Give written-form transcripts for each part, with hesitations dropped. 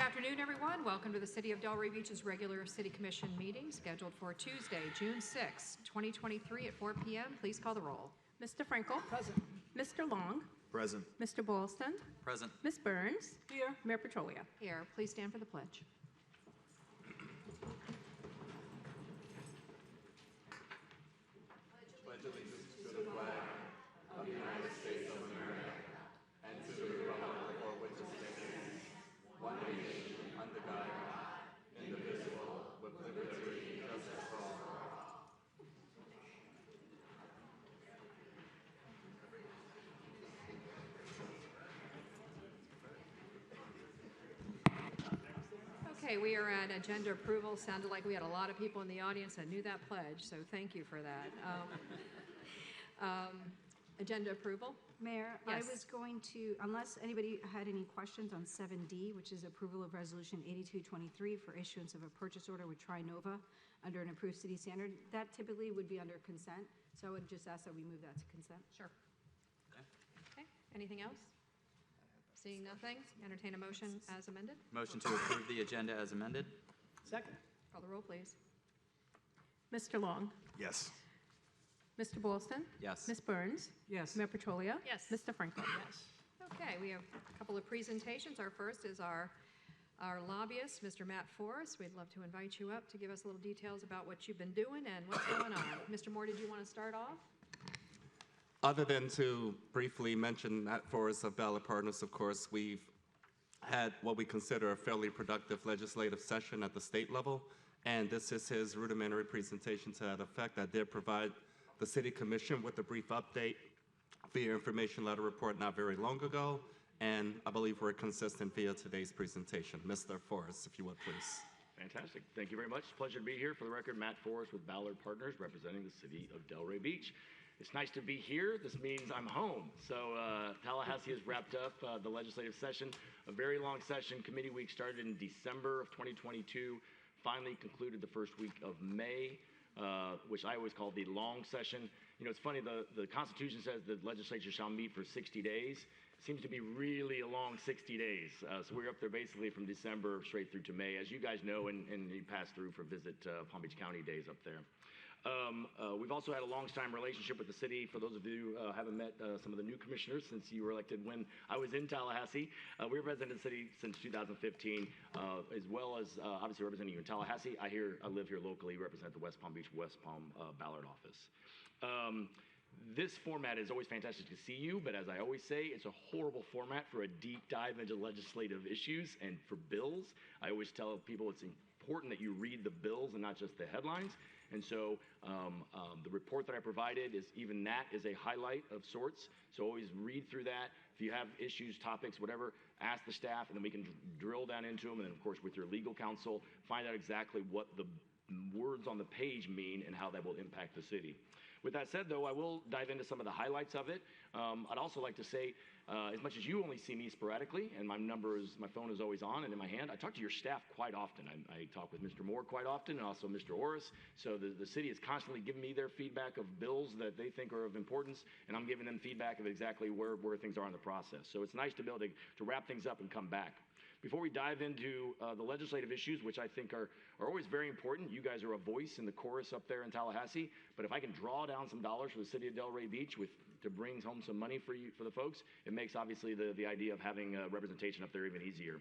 afternoon, everyone. Welcome to the City of Delray Beach's regular City Commission meeting scheduled for Tuesday, June 6, 2023 at 4 p.m. Please call the roll. Mr. Frankel? Present. Mr. Long? Present. Mr. Boylston? Present. Ms. Burns? Here. Mayor Petrolia? Here, please stand for the pledge. Pledge allegiance to the flag of the United States of America and to the republic for which it stands, one nation, under God, indivisible, with liberty and justice for all. Okay, we are at agenda approval. Sounded like we had a lot of people in the audience that knew that pledge, so thank you for that. Agenda approval? Mayor, Yes. I was going to, unless anybody had any questions on 7D, which is approval of Resolution 8223 for issuance of a purchase order with Trinova under an approved city standard, that typically would be under consent. So I would just ask that we move that to consent. Sure. Okay, anything else? Seeing nothing, entertain a motion as amended. Motion to approve the agenda as amended. Second. Call the roll, please. Mr. Long? Yes. Mr. Boylston? Yes. Ms. Burns? Yes. Mayor Petrolia? Yes. Mr. Frankel? Yes. Okay, we have a couple of presentations. Our first is our lobbyist, Mr. Matt Forrest. We'd love to invite you up to give us a little details about what you've been doing and what's going on. Mr. Moore, did you want to start off? Other than to briefly mention Matt Forrest of Ballot Partners, of course, we've had what we consider a fairly productive legislative session at the state level, and this is his rudimentary presentation to that effect. I did provide the City Commission with a brief update via information letter report not very long ago, and I believe we're consistent via today's presentation. Mr. Forrest, if you would, please. Fantastic. Thank you very much. Pleasure to be here. For the record, Matt Forrest with Ballard Partners, representing the City of Delray Beach. It's nice to be here. This means I'm home. So Tallahassee has wrapped up the legislative session. A very long session. Committee week started in December of 2022, finally concluded the first week of May, which I always call the long session. You know, it's funny, the Constitution says the legislature shall meet for 60 days. It seems to be really a long 60 days. So we're up there basically from December straight through to May, as you guys know, and you pass through for visit Palm Beach County days up there. We've also had a long-time relationship with the city. For those of you who haven't met some of the new commissioners since you were elected when I was in Tallahassee, we represented the city since 2015, as well as obviously representing you in Tallahassee. I live here locally, represent the West Palm Beach, West Palm Ballard office. This format is always fantastic to see you, but as I always say, it's a horrible format for a deep dive into legislative issues and for bills. I always tell people it's important that you read the bills and not just the headlines. And so the report that I provided is even that is a highlight of sorts. So always read through that. If you have issues, topics, whatever, ask the staff, and then we can drill down into them. And then, of course, with your legal counsel, find out exactly what the words on the page mean and how that will impact the city. With that said, though, I will dive into some of the highlights of it. I'd also like to say, as much as you only see me sporadically, and my phone is always on and in my hand, I talk to your staff quite often. I talk with Mr. Moore quite often, and also Mr. Orris. So the city is constantly giving me their feedback of bills that they think are of importance, and I'm giving them feedback of exactly where things are in the process. So it's nice to be able to wrap things up and come back. Before we dive into the legislative issues, which I think are always very important, you guys are a voice in the chorus up there in Tallahassee, but if I can draw down some dollars for the city of Delray Beach to bring home some money for the folks, it makes obviously the idea of having representation up there even easier.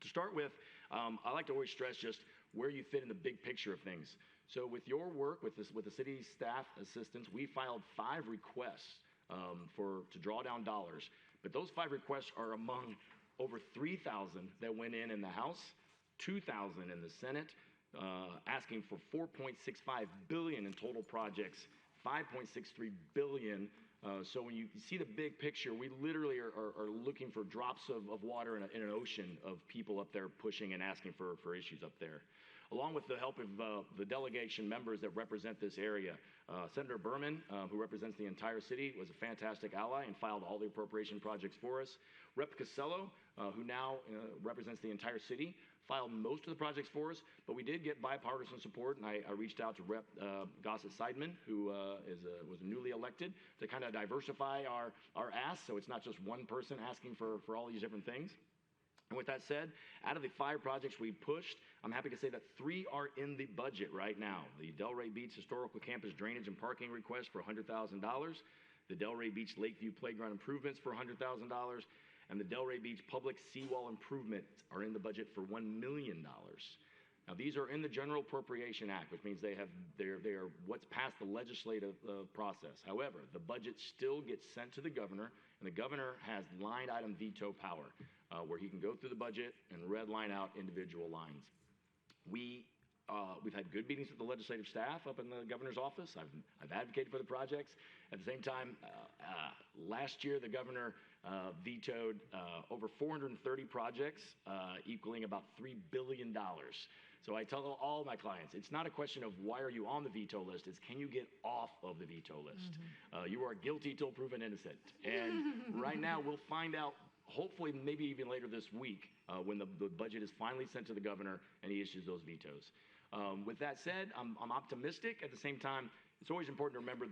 To start with, I like to always stress just where you fit in the big picture of things. So with your work, with the city staff assistants, we filed 5 requests to draw down dollars, but those 5 requests are among over 3,000 that went in the House, 2,000 in the Senate, asking for $4.65 billion in total projects, $5.63 billion. So when you see the big picture, we literally are looking for drops of water in an ocean of people up there pushing and asking for issues up there. Along with the help of the delegation members that represent this area. Senator Berman, who represents the entire city, was a fantastic ally and filed all the appropriation projects for us. Rep. Casello, who now represents the entire city, filed most of the projects for us, but we did get bipartisan support, and I reached out to Rep. Gossett Seidman, who was newly elected, to kind of diversify our ask, so it's not just one person asking for all these different things. And with that said, out of the 5 projects we pushed, I'm happy to say that 3 are in the budget right now. The Delray Beach Historical Campus drainage and parking request for $100,000, the Delray Beach Lakeview Playground improvements for $100,000, and the Delray Beach Public Seawall improvements are in the budget for $1 million. Now, these are in the General Appropriation Act, which means they are what's passed the legislative process. However, the budget still gets sent to the governor, and the governor has line item veto power, where he can go through the budget and red line out individual lines. We've had good meetings with the legislative staff up in the governor's office. I've advocated for the projects. At the same time, last year the governor vetoed over 430 projects, equaling about $3 billion. So I tell all my clients, it's not a question of why are you on the veto list, it's can you get off of the veto list? You are guilty till proven innocent. And right now we'll find out, hopefully maybe even later this week, when the budget is finally sent to the governor and he issues those vetoes. With that said, I'm optimistic. At the same time, it's always important to remember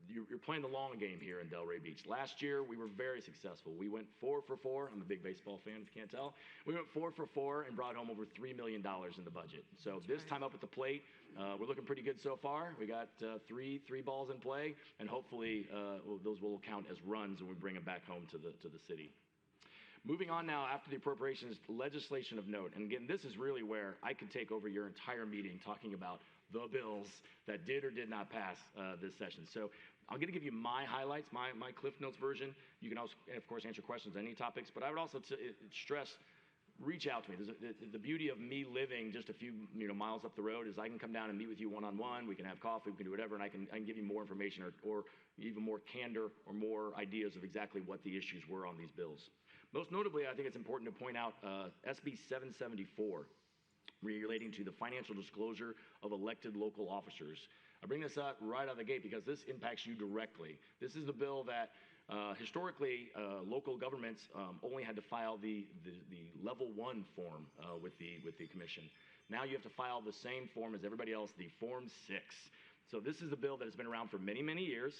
you're playing the long game here in Delray Beach. Last year, we were very successful. We went 4 for 4. I'm a big baseball fan, if you can't tell. We went 4 for 4 and brought home over $3 million in the budget. So this time up at the plate, we're looking pretty good so far. We got three balls in play, and hopefully those will count as runs when we bring them back home to the city. Moving on now, after the appropriations, legislation of note. And again, this is really where I could take over your entire meeting talking about the bills that did or did not pass this session. So I'm going to give you my highlights, my Cliff Notes version. You can also, of course, answer questions on any topics, but I would also stress, reach out to me. The beauty of me living just a few miles up the road is I can come down and meet with you one-on-one. We can have coffee, we can do whatever, and I can give you more information or even more candor or more ideas of exactly what the issues were on these bills. Most notably, I think it's important to point out SB 774, relating to the financial disclosure of elected local officers. I bring this up right out of the gate because this impacts you directly. This is the bill that historically local governments only had to file the level 1 form with the commission. Now you have to file the same form as everybody else, the Form 6. So this is a bill that has been around for many, many years.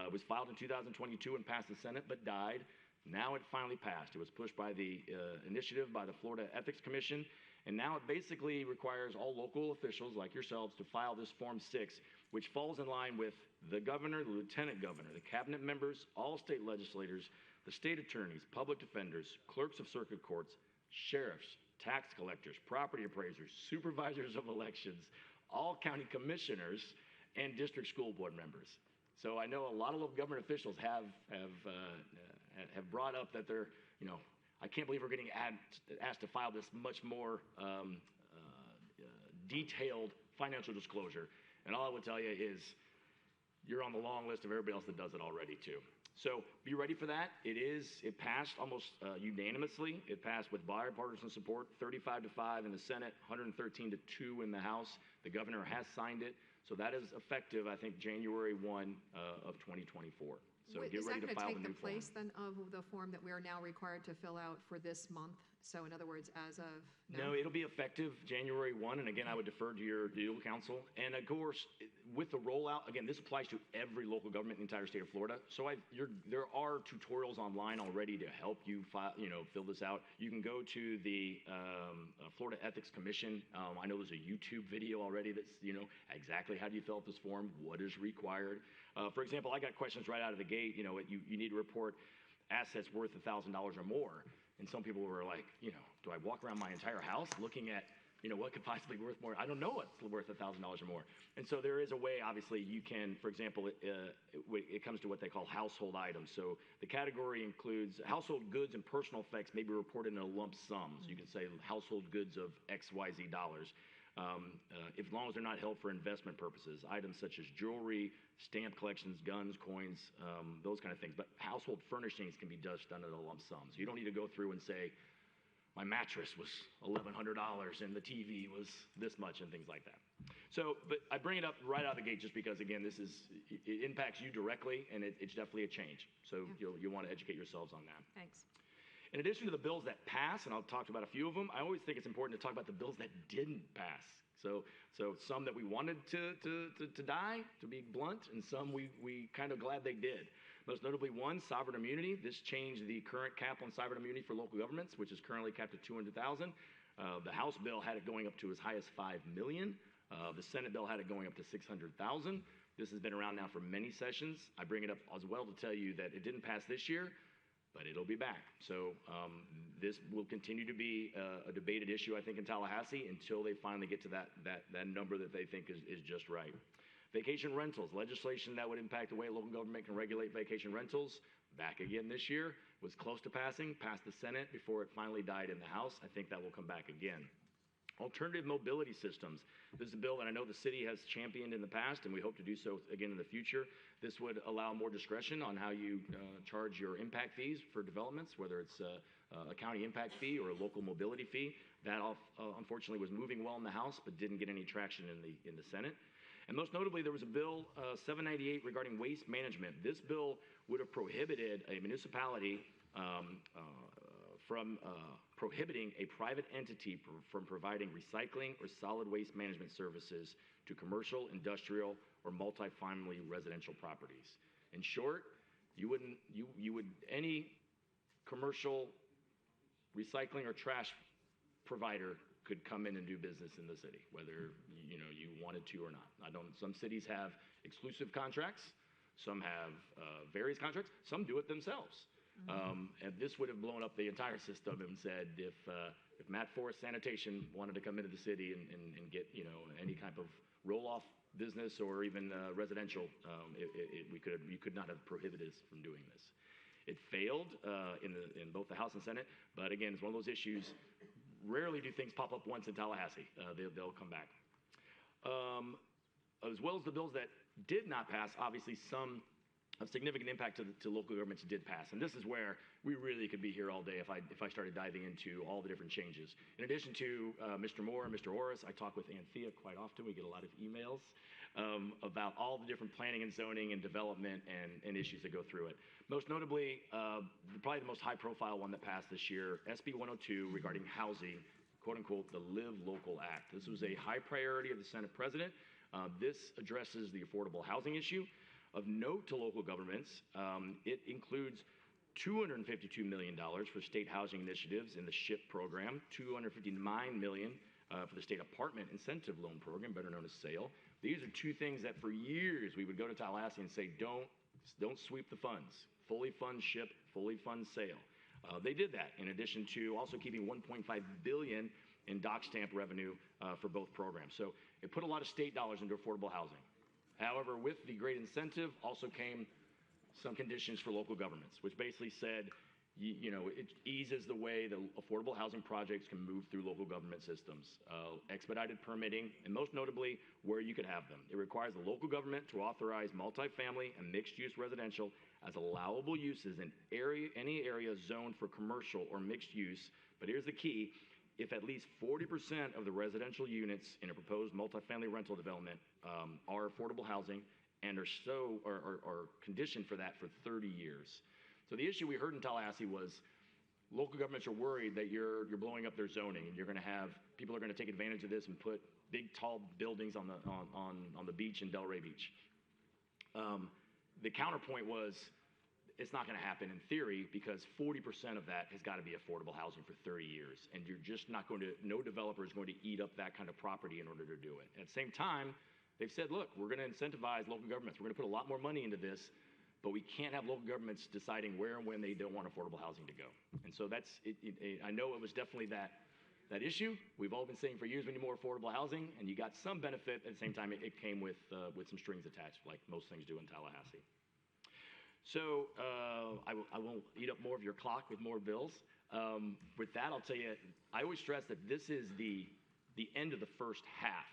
It was filed in 2022 and passed the Senate, but died. Now it finally passed. It was pushed by the initiative by the Florida Ethics Commission, and now it basically requires all local officials like yourselves to file this Form 6, which falls in line with the governor, the lieutenant governor, the cabinet members, all state legislators, the state attorneys, public defenders, clerks of circuit courts, sheriffs, tax collectors, property appraisers, supervisors of elections, all county commissioners, and district school board members. So I know a lot of local government officials have brought up that they're, I can't believe we're getting asked to file this much more detailed financial disclosure. And all I would tell you is you're on the long list of everybody else that does it already too. So be ready for that. It passed almost unanimously. It passed with bipartisan support, 35-5 in the Senate, 113-2 in the House. The governor has signed it. So that is effective, I think, January 1 of 2024. So get ready to file the new form. Is that going to take the place then of the form that we are now required to fill out for this month? So in other words, as of now? No, it'll be effective January 1. And again, I would defer to your legal counsel. And of course, with the rollout, again, this applies to every local government in the entire state of Florida. So there are tutorials online already to help you fill this out. You can go to the Florida Ethics Commission. I know there's a YouTube video already that's, exactly how do you fill out this form, what is required. For example, I got questions right out of the gate. You need to report assets worth $1,000 or more. And some people were like, do I walk around my entire house looking at, what could possibly be worth more? I don't know what's worth $1,000 or more. And so there is a way, obviously, you can, for example, it comes to what they call household items. So the category includes household goods and personal effects may be reported in a lump sum. So you can say household goods of XYZ dollars. As long as they're not held for investment purposes, items such as jewelry, stamp collections, guns, coins, those kind of things. But household furnishings can be just done at a lump sum. So you don't need to go through and say, my mattress was $1,100 and the TV was this much and things like that. So, but I bring it up right out of the gate just because, again, it impacts you directly and it's definitely a change. So you'll want to educate yourselves on that. Thanks. In addition to the bills that pass, and I'll talk about a few of them, I always think it's important to talk about the bills that didn't pass. So some that we wanted to die, to be blunt, and some we kind of glad they did. Most notably, one, sovereign immunity. This changed the current cap on sovereign immunity for local governments, which is currently capped at $200,000. The House bill had it going up to as high as $5 million. The Senate bill had it going up to $600,000. This has been around now for many sessions. I bring it up as well to tell you that it didn't pass this year, but it'll be back. So this will continue to be a debated issue, I think, in Tallahassee until they finally get to that number that they think is just right. Vacation rentals, legislation that would impact the way local government can regulate vacation rentals, back again this year, was close to passing, passed the Senate before it finally died in the House. I think that will come back again. Alternative mobility systems. This is a bill that I know the city has championed in the past, and we hope to do so again in the future. This would allow more discretion on how you charge your impact fees for developments, whether it's a county impact fee or a local mobility fee. That unfortunately was moving well in the House, but didn't get any traction in the Senate. And most notably, there was a bill 798 regarding waste management. This bill would have prohibited a municipality from prohibiting a private entity from providing recycling or solid waste management services to commercial, industrial, or multifamily residential properties. In short, any commercial recycling or trash provider could come in and do business in the city, whether you wanted to or not. Some cities have exclusive contracts, some have various contracts, some do it themselves. And this would have blown up the entire system and said if Matt Forrest Sanitation wanted to come into the city and get any type of roll-off business or even residential, you could not have prohibited us from doing this. It failed in both the House and Senate, but again, it's one of those issues. Rarely do things pop up once in Tallahassee. They'll come back. As well as the bills that did not pass, obviously some of significant impact to local governments did pass. And this is where we really could be here all day if I started diving into all the different changes. In addition to Mr. Moore and Mr. Orris, I talk with Anthea quite often. We get a lot of emails about all the different planning and zoning and development and issues that go through it. Most notably, probably the most high-profile one that passed this year, SB 102 regarding housing, quote-unquote, the Live Local Act. This was a high priority of the Senate President. This addresses the affordable housing issue. Of note to local governments, it includes $252 million for state housing initiatives in the SHIP program, $259 million for the state apartment incentive loan program, better known as SAIL. These are two things that for years we would go to Tallahassee and say, don't sweep the funds. Fully fund SHIP, fully fund SAIL. They did that in addition to also keeping $1.5 billion in dock stamp revenue for both programs. So it put a lot of state dollars into affordable housing. However, with the great incentive also came some conditions for local governments, which basically said, it eases the way the affordable housing projects can move through local government systems, expedited permitting, and most notably, where you could have them. It requires the local government to authorize multifamily and mixed-use residential as allowable uses in any area zoned for commercial or mixed use. But here's the key. If at least 40% of the residential units in a proposed multifamily rental development are affordable housing and are conditioned for that for 30 years. So the issue we heard in Tallahassee was local governments are worried that you're blowing up their zoning and people are going to take advantage of this and put big tall buildings on the beach in Delray Beach. The counterpoint was it's not going to happen in theory because 40% of that has got to be affordable housing for 30 years. And you're just not no developer is going to eat up that kind of property in order to do it. At the same time, they've said, look, we're going to incentivize local governments. We're going to put a lot more money into this, but we can't have local governments deciding where and when they don't want affordable housing to go. And so that's, I know it was definitely that issue. We've all been saying for years we need more affordable housing, and you got some benefit. At the same time, it came with some strings attached, like most things do in Tallahassee. So I won't eat up more of your clock with more bills. With that, I'll tell you, I always stress that this is the end of the first half.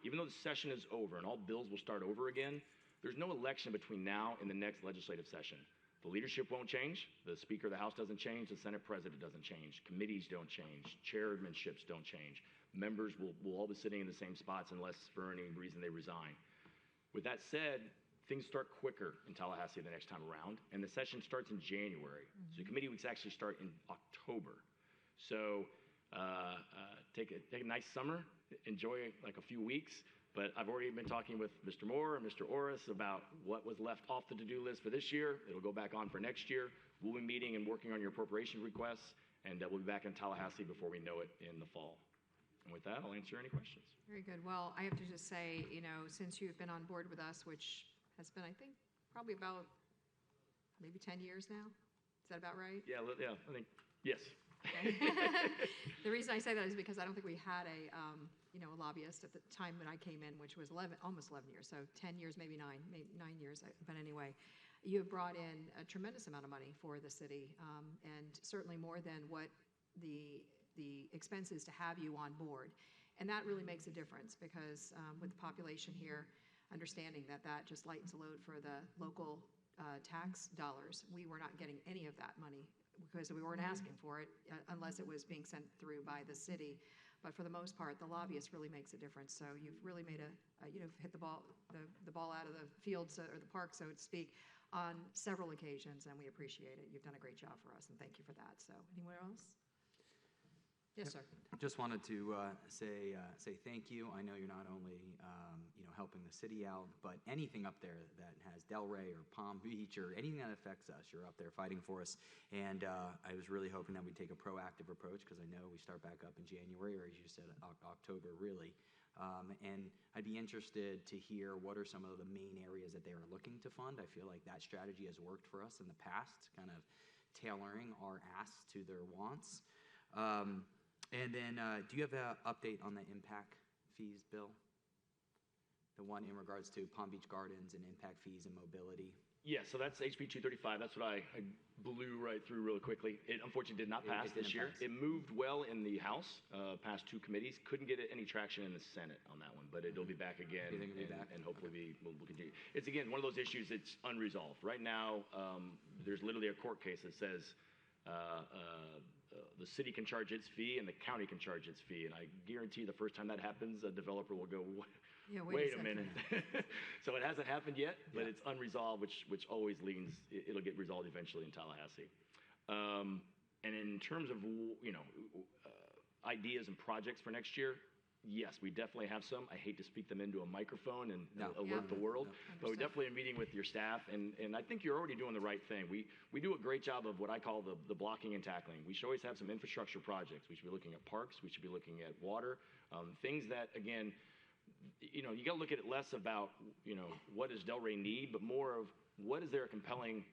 Even though the session is over and all bills will start over again, there's no election between now and the next legislative session. The leadership won't change. The Speaker of the House doesn't change. The Senate President doesn't change. Committees don't change. Chairmanships don't change. Members will all be sitting in the same spots unless for any reason they resign. With that said, things start quicker in Tallahassee the next time around, and the session starts in January. So the committee weeks actually start in October. So take a nice summer, enjoy like a few weeks, But I've already been talking with Mr. Moore and Mr. Orris about what was left off the to-do list for this year. It'll go back on for next year. We'll be meeting and working on your appropriation requests, and we'll be back in Tallahassee before we know it in the fall. And with that, I'll answer any questions. Very good. Well, I have to just say, since you've been on board with us, which has been, I think, probably about maybe 10 years now. Is that about right? Yeah, I think, yes. The reason I say that is because I don't think we had a lobbyist at the time when I came in, which was almost 11 years, so 10 years, maybe 9 years. But anyway, you have brought in a tremendous amount of money for the city, and certainly more than what the expense is to have you on board. And that really makes a difference because with the population here, understanding that just lightens the load for the local tax dollars. We were not getting any of that money because we weren't asking for it unless it was being sent through by the city. But for the most part, the lobbyist really makes a difference. So you've really made hit the ball out of the field or the park, so to speak, on several occasions, and we appreciate it. You've done a great job for us, and thank you for that. So anyone else? Yes, sir. Just wanted to say thank you. I know you're not only helping the city out, but anything up there that has Delray or Palm Beach or anything that affects us, you're up there fighting for us. And I was really hoping that we'd take a proactive approach because I know we start back up in January, or as you said, October, really. And I'd be interested to hear what are some of the main areas that they are looking to fund. I feel like that strategy has worked for us in the past, kind of tailoring our asks to their wants. And then, do you have an update on the impact fees bill? The one in regards to Palm Beach Gardens and impact fees and mobility? Yeah, so that's HB 235. That's what I blew right through really quickly. It unfortunately did not pass this year. It moved well in the House, past 2 committees. Couldn't get any traction in the Senate on that one, but it'll be back again. You think it'll be back? And hopefully we'll continue. It's, again, one of those issues that's unresolved. Right now, there's literally a court case that says the city can charge its fee and the county can charge its fee. And I guarantee the first time that happens, a developer will go, Yeah, wait a minute. So it hasn't happened yet, but it's unresolved, which always leans, it'll get resolved eventually in Tallahassee. And in terms of, ideas and projects for next year, yes, we definitely have some. I hate to speak them into a microphone and alert the world, but we're definitely meeting with your staff, and I think you're already doing the right thing. We do a great job of what I call the blocking and tackling. We should always have some infrastructure projects. We should be looking at parks. We should be looking at water, things that, again, you got to look at it less about, what does Delray need, but more of what is there a compelling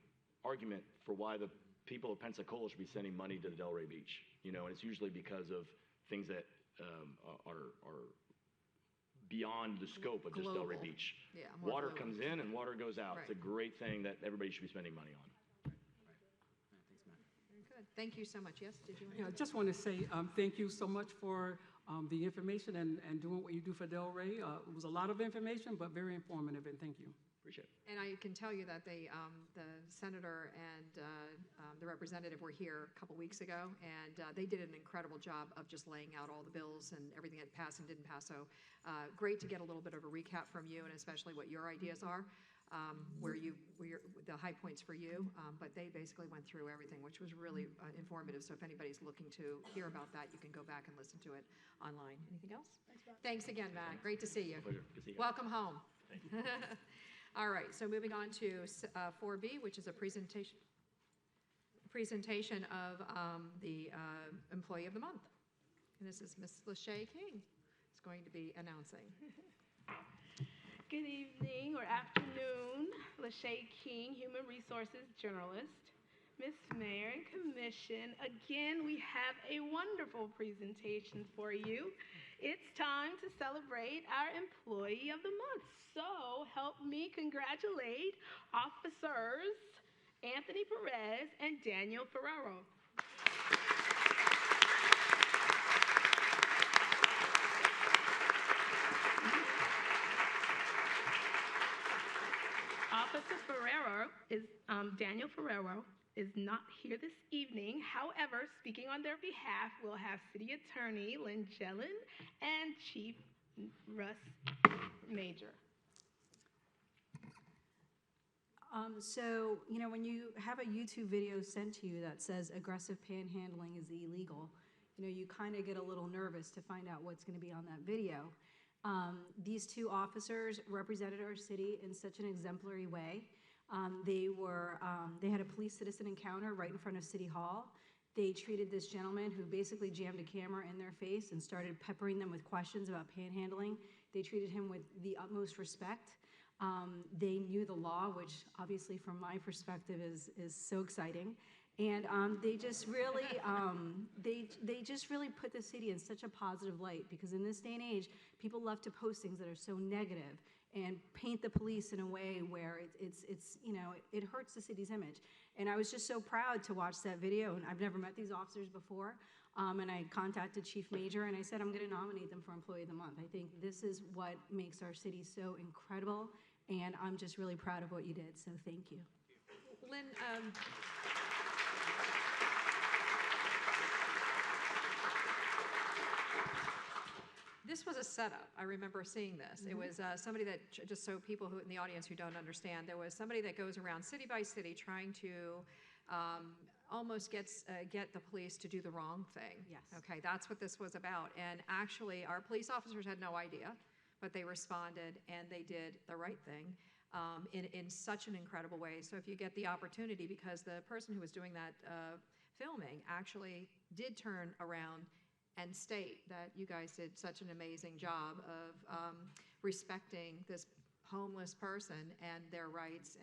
argument for why the people of Pensacola should be sending money to Delray Beach, and it's usually because of things that are beyond the scope of just Global. Delray Beach. Yeah, more Water global. comes in and water goes out. Right. It's a great thing that everybody should be spending money on. Thanks, Matt. Very good. Thank you so much. Yes, did you want Yeah, I just want to say thank you so much for the information and doing what you do for Delray. It was a lot of information, but very informative, and thank you. Appreciate it. And I can tell you that the senator and the representative were here a couple weeks ago, and they did an incredible job of just laying out all the bills and everything that passed and didn't pass. So great to get a little bit of a recap from you, and especially what your ideas are, where the high points for you. But they basically went through everything, which was really informative. So if anybody's looking to hear about that, you can go back and listen to it online. Anything else? Thanks again, Matt. Great to see you. Pleasure. Good to see you guys. Welcome home. Thank you. All right, so moving on to 4B, which is a presentation of the Employee of the Month. And this is Ms. Lachey King is going to be announcing. Good evening or afternoon. Lachey King, Human Resources Journalist. Ms. Mayor and Commission, again, we have a wonderful presentation for you. It's time to celebrate our Employee of the Month. So help me congratulate Officers Anthony Perez and Daniel Ferrero. Officer Ferrero is, Daniel Ferrero is not here this evening. However, speaking on their behalf, we'll have City Attorney Lynn Jellin and Chief Russ Major. So, when you have a YouTube video sent to you that says aggressive panhandling is illegal, you kind of get a little nervous to find out what's going to be on that video. These two officers represented our city in such an exemplary way. They had a police-citizen encounter right in front of City Hall. They treated this gentleman who basically jammed a camera in their face and started peppering them with questions about panhandling. They treated him with the utmost respect. They knew the law, which obviously from my perspective is so exciting. And they just really, they just really put the city in such a positive light, because in this day and age, people love to post things that are so negative and paint the police in a way where it's you know, it hurts the city's image. And I was just so proud to watch that video, and I've never met these officers before. And I contacted Chief Major, and I said I'm going to nominate them for Employee of the Month. I think this is what makes our city so incredible, and I'm just really proud of what you did, so thank you. Lynn, this was a setup. I remember seeing this. It was somebody that, just so people who in the audience who don't understand, there was somebody that goes around city by city trying to almost get the police to do the wrong thing. Yes. Okay, that's what this was about. And actually, our police officers had no idea, but they responded and they did the right thing in such an incredible way. So if you get the opportunity, because the person who was doing that filming actually did turn around and state that you guys did such an amazing job of respecting this homeless person and their rights,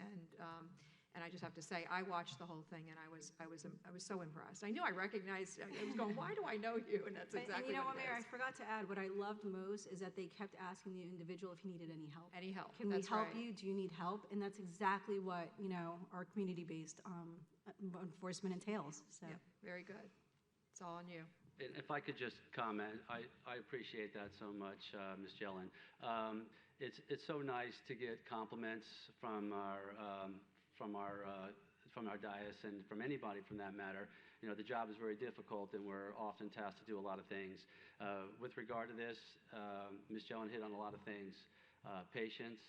and I just have to say, I watched the whole thing and I was so impressed. I knew I recognized. I was going, why do I know you? And that's exactly and you know what what, it Mayor, I is. forgot to add, what I loved most is that they kept asking the individual if he needed any help. Any help? Can That's we help right. you? Do you need help? And that's exactly what, you know, our community-based enforcement entails. So. Yep, very good. It's all on you. And if I could just comment, I appreciate that so much, Ms. Jelen. It's so nice to get compliments from our dais and from anybody from that matter. You know, the job is very difficult and we're often tasked to do a lot of things. With regard to this, Ms. Jelen hit on a lot of things. Patience,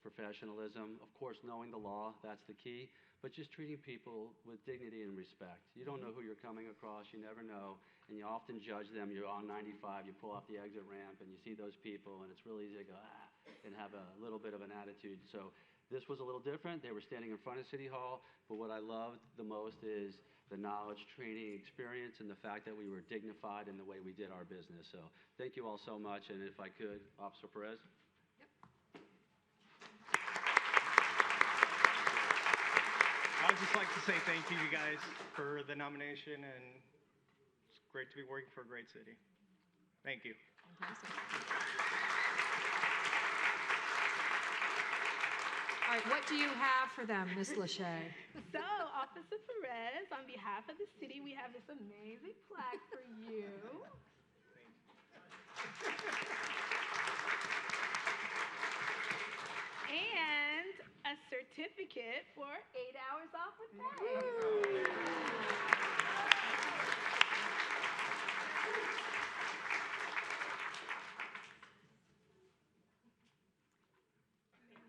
professionalism, of course knowing the law, that's the key, but just treating people with dignity and respect. You don't know who you're coming across, you never know, and you often judge them. You're on 95, you pull off the exit ramp and you see those people and it's really easy to go, and have a little bit of an attitude. So this was a little different. They were standing in front of City Hall, but what I loved the most is the knowledge, training, experience, and the fact that we were dignified in the way we did our business. So thank you all so much, and if I could, Officer Perez. I would just like to say thank you guys for the nomination, and it's great to be working for a great city. Thank you. Fantastic. All right, what do you have for them, Ms. Lachey? So, Officer Perez, on behalf of the city, we have this amazing plaque for you. And a certificate for 8 hours off with pay.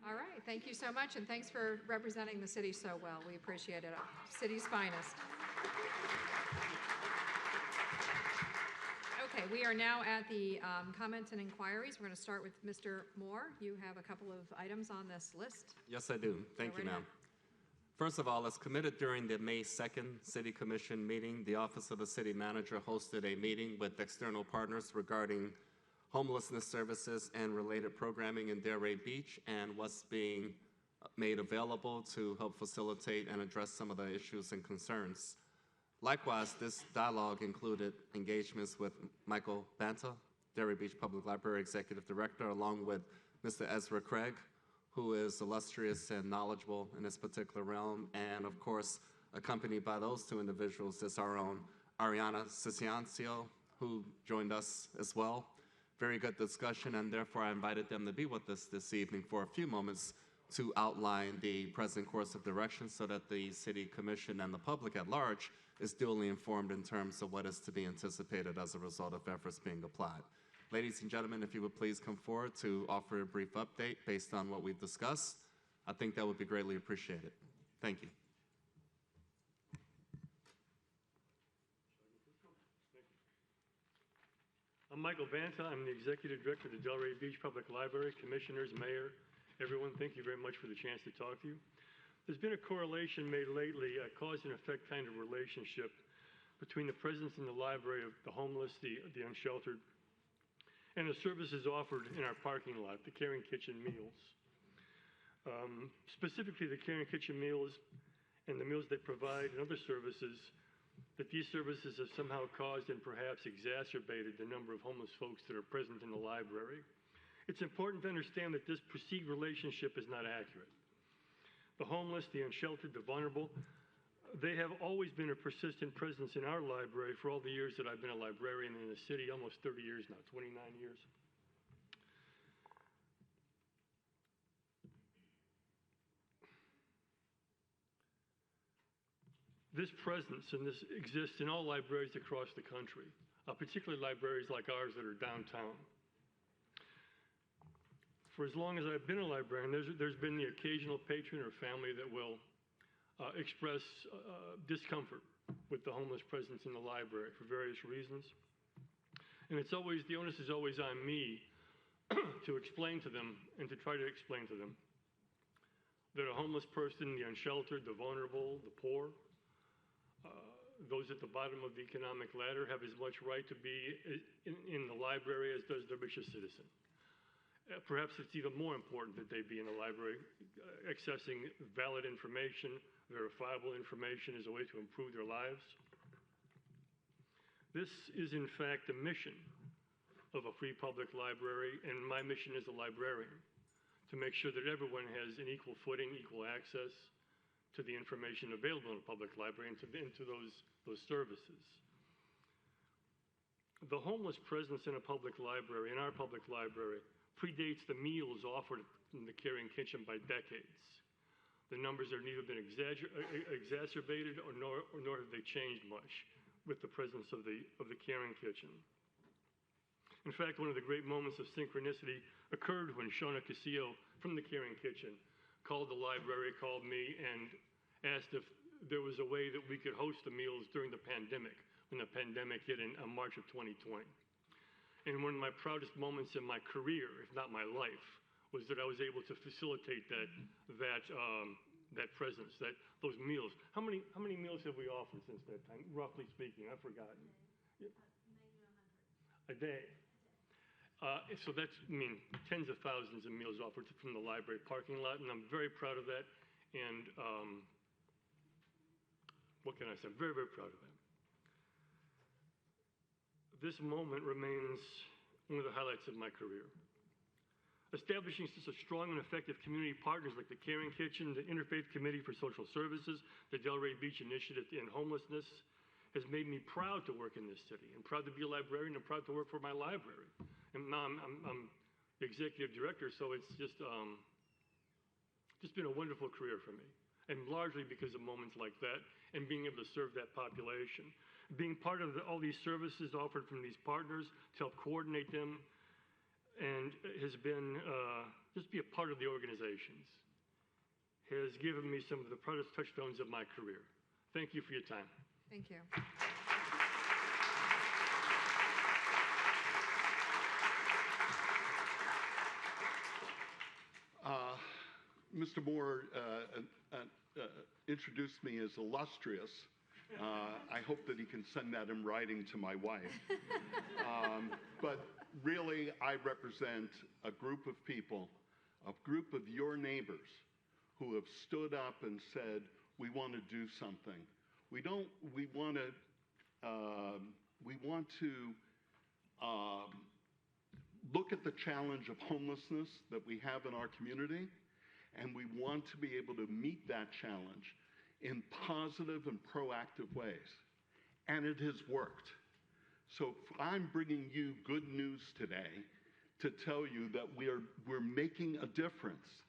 All right, thank you so much, and thanks for representing the city so well. We appreciate it. City's finest. Okay, we are now at the comments and inquiries. We're going to start with Mr. Moore. You have a couple of items on this list. Yes, I do. Thank you, right ma'am. First of all, as committed during the May 2nd City Commission meeting, the Office of the City Manager hosted a meeting with external partners regarding homelessness services and related programming in Delray Beach and what's being made available to help facilitate and address some of the issues and concerns. Likewise, this dialogue included engagements with Michael Banta, Delray Beach Public Library Executive Director, along with Mr. Ezra Craig, who is illustrious and knowledgeable in this particular realm, and of course, accompanied by those two individuals is our own Ariana Ciciancio, who joined us as well. Very good discussion, and therefore I invited them to be with us this evening for a few moments to outline the present course of direction so that the City Commission and the public at large is duly informed in terms of what is to be anticipated as a result of efforts being applied. Ladies and gentlemen, if you would please come forward to offer a brief update based on what we've discussed, I think that would be greatly appreciated. Thank you. I'm Michael Banta. I'm the Executive Director of the Delray Beach Public Library. Commissioners, Mayor, everyone, thank you very much for the chance to talk to you. There's been a correlation made lately, a cause and effect kind of relationship between the presence in the library of the homeless, the unsheltered, and the services offered in our parking lot, the Caring Kitchen meals. Specifically, the Caring Kitchen meals and the meals they provide and other services, that these services have somehow caused and perhaps exacerbated the number of homeless folks that are present in the library. It's important to understand that this perceived relationship is not accurate. The homeless, the unsheltered, the vulnerable, they have always been a persistent presence in our library for all the years that I've been a librarian in the city, almost 30 years now, 29 years. This presence and this exists in all libraries across the country, particularly libraries like ours that are downtown. For as long as I've been a librarian, there's been the occasional patron or family that will express discomfort with the homeless presence in the library for various reasons. And it's always, the onus is always on me to explain to them and to try to explain to them that a homeless person, the unsheltered, the vulnerable, the poor, those at the bottom of the economic ladder have as much right to be in the library as does the richest citizen. Perhaps it's even more important that they be in the library, accessing valid information, verifiable information as a way to improve their lives. This is, in fact, the mission of a free public library, and my mission as a librarian, to make sure that everyone has an equal footing, equal access to the information available in a public library and to those services. The homeless presence in a public library, in our public library, predates the meals offered in the Caring Kitchen by decades. The numbers have neither been exacerbated nor have they changed much with the presence of the Caring Kitchen. In fact, one of the great moments of synchronicity occurred when Shona Casillo from the Caring Kitchen called the library, called me, and asked if there was a way that we could host the meals during the pandemic, when the pandemic hit in March of 2020. And one of my proudest moments in my career, if not my life, was that I was able to facilitate that presence, those meals. How many meals have we offered since that time? Roughly speaking, I've forgotten. 90 to 100. A day. So that's, tens of thousands of meals offered from the library parking lot, and I'm very proud of that. And what can I say? I'm very, very proud of that. This moment remains one of the highlights of my career. Establishing such a strong and effective community partners like the Caring Kitchen, the Interfaith Committee for Social Services, the Delray Beach Initiative to End Homelessness, has made me proud to work in this city, and proud to be a librarian, and proud to work for my library. And now I'm the executive director, so it's just been a wonderful career for me, and largely because of moments like that and being able to serve that population. Being part of all these services offered from these partners to help coordinate them, and has been, just be a part of the organizations, has given me some of the proudest touchstones of my career. Thank you for your time. Thank you. Mr. Moore introduced me as illustrious. I hope that he can send that in writing to my wife. But really, I represent a group of people, a group of your neighbors who have stood up and said, we want to do something. We want to look at the challenge of homelessness that we have in our community, and we want to be able to meet that challenge in positive and proactive ways. And it has worked. So I'm bringing you good news today to tell you that we're making a difference.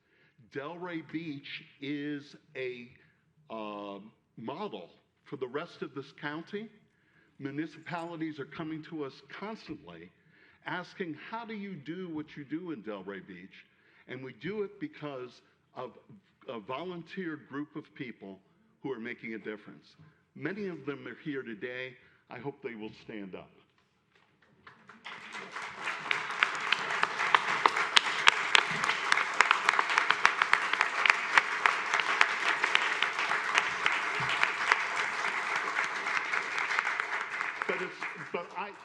Delray Beach is a model for the rest of this county. Municipalities are coming to us constantly asking, how do you do what you do in Delray Beach? And we do it because of a volunteer group of people who are making a difference. Many of them are here today. I hope they will stand up.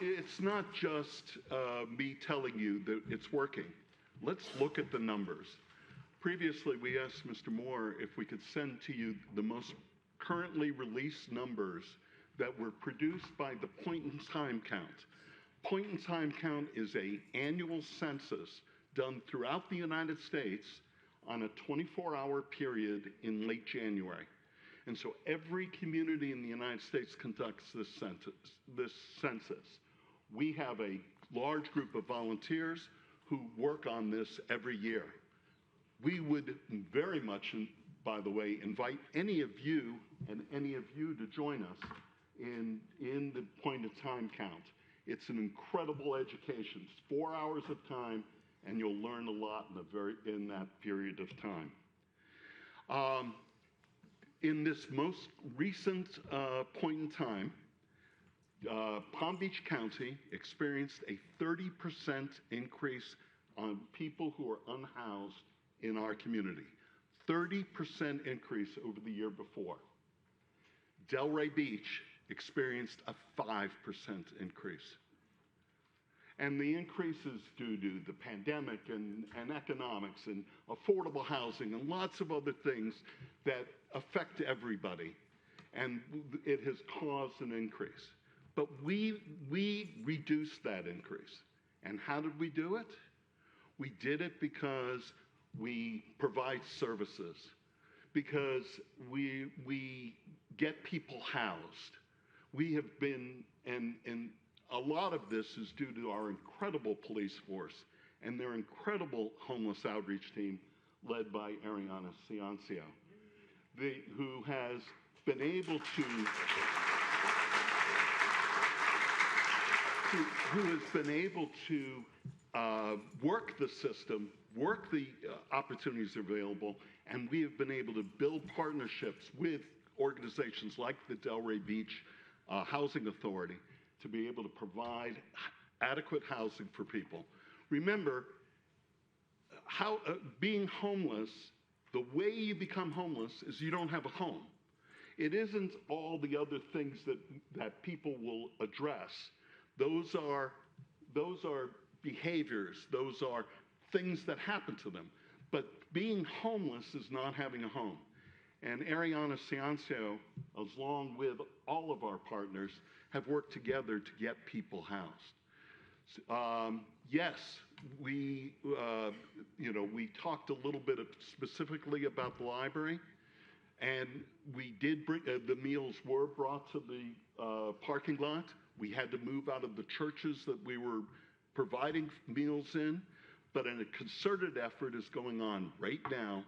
it's not just me telling you that it's working. Let's look at the numbers. Previously, we asked Mr. Moore if we could send to you the most currently released numbers that were produced by the point-in-time count. Point-in-time count is an annual census done throughout the United States on a 24-hour period in late January. And so every community in the United States conducts this census. We have a large group of volunteers who work on this every year. We would very much, by the way, invite any of you to join us in the point-in-time count. It's an incredible education. It's 4 hours of time, and you'll learn a lot in that period of time. In this most recent point in time, Palm Beach County experienced a 30% increase on people who are unhoused in our community. 30% increase over the year before. Delray Beach experienced a 5% increase. And the increase is due to the pandemic and economics and affordable housing and lots of other things that affect everybody. And it has caused an increase. But we reduced that increase. And how did we do it? We did it because we provide services, because we get people housed. We have been, and a lot of this is due to our incredible police force and their incredible homeless outreach team led by Ariana Ciancio, who has been able to work the system, work the opportunities available, and we have been able to build partnerships with organizations like the Delray Beach Housing Authority to be able to provide adequate housing for people. Remember, being homeless, the way you become homeless is you don't have a home. It isn't all the other things that people will address. Those are behaviors, those are things that happen to them. But being homeless is not having a home. And Ariana Ciancio, along with all of our partners, have worked together to get people housed. Yes, we talked a little bit specifically about the library, and we did bring, the meals were brought to the parking lot. We had to move out of the churches that we were providing meals in, but a concerted effort is going on right now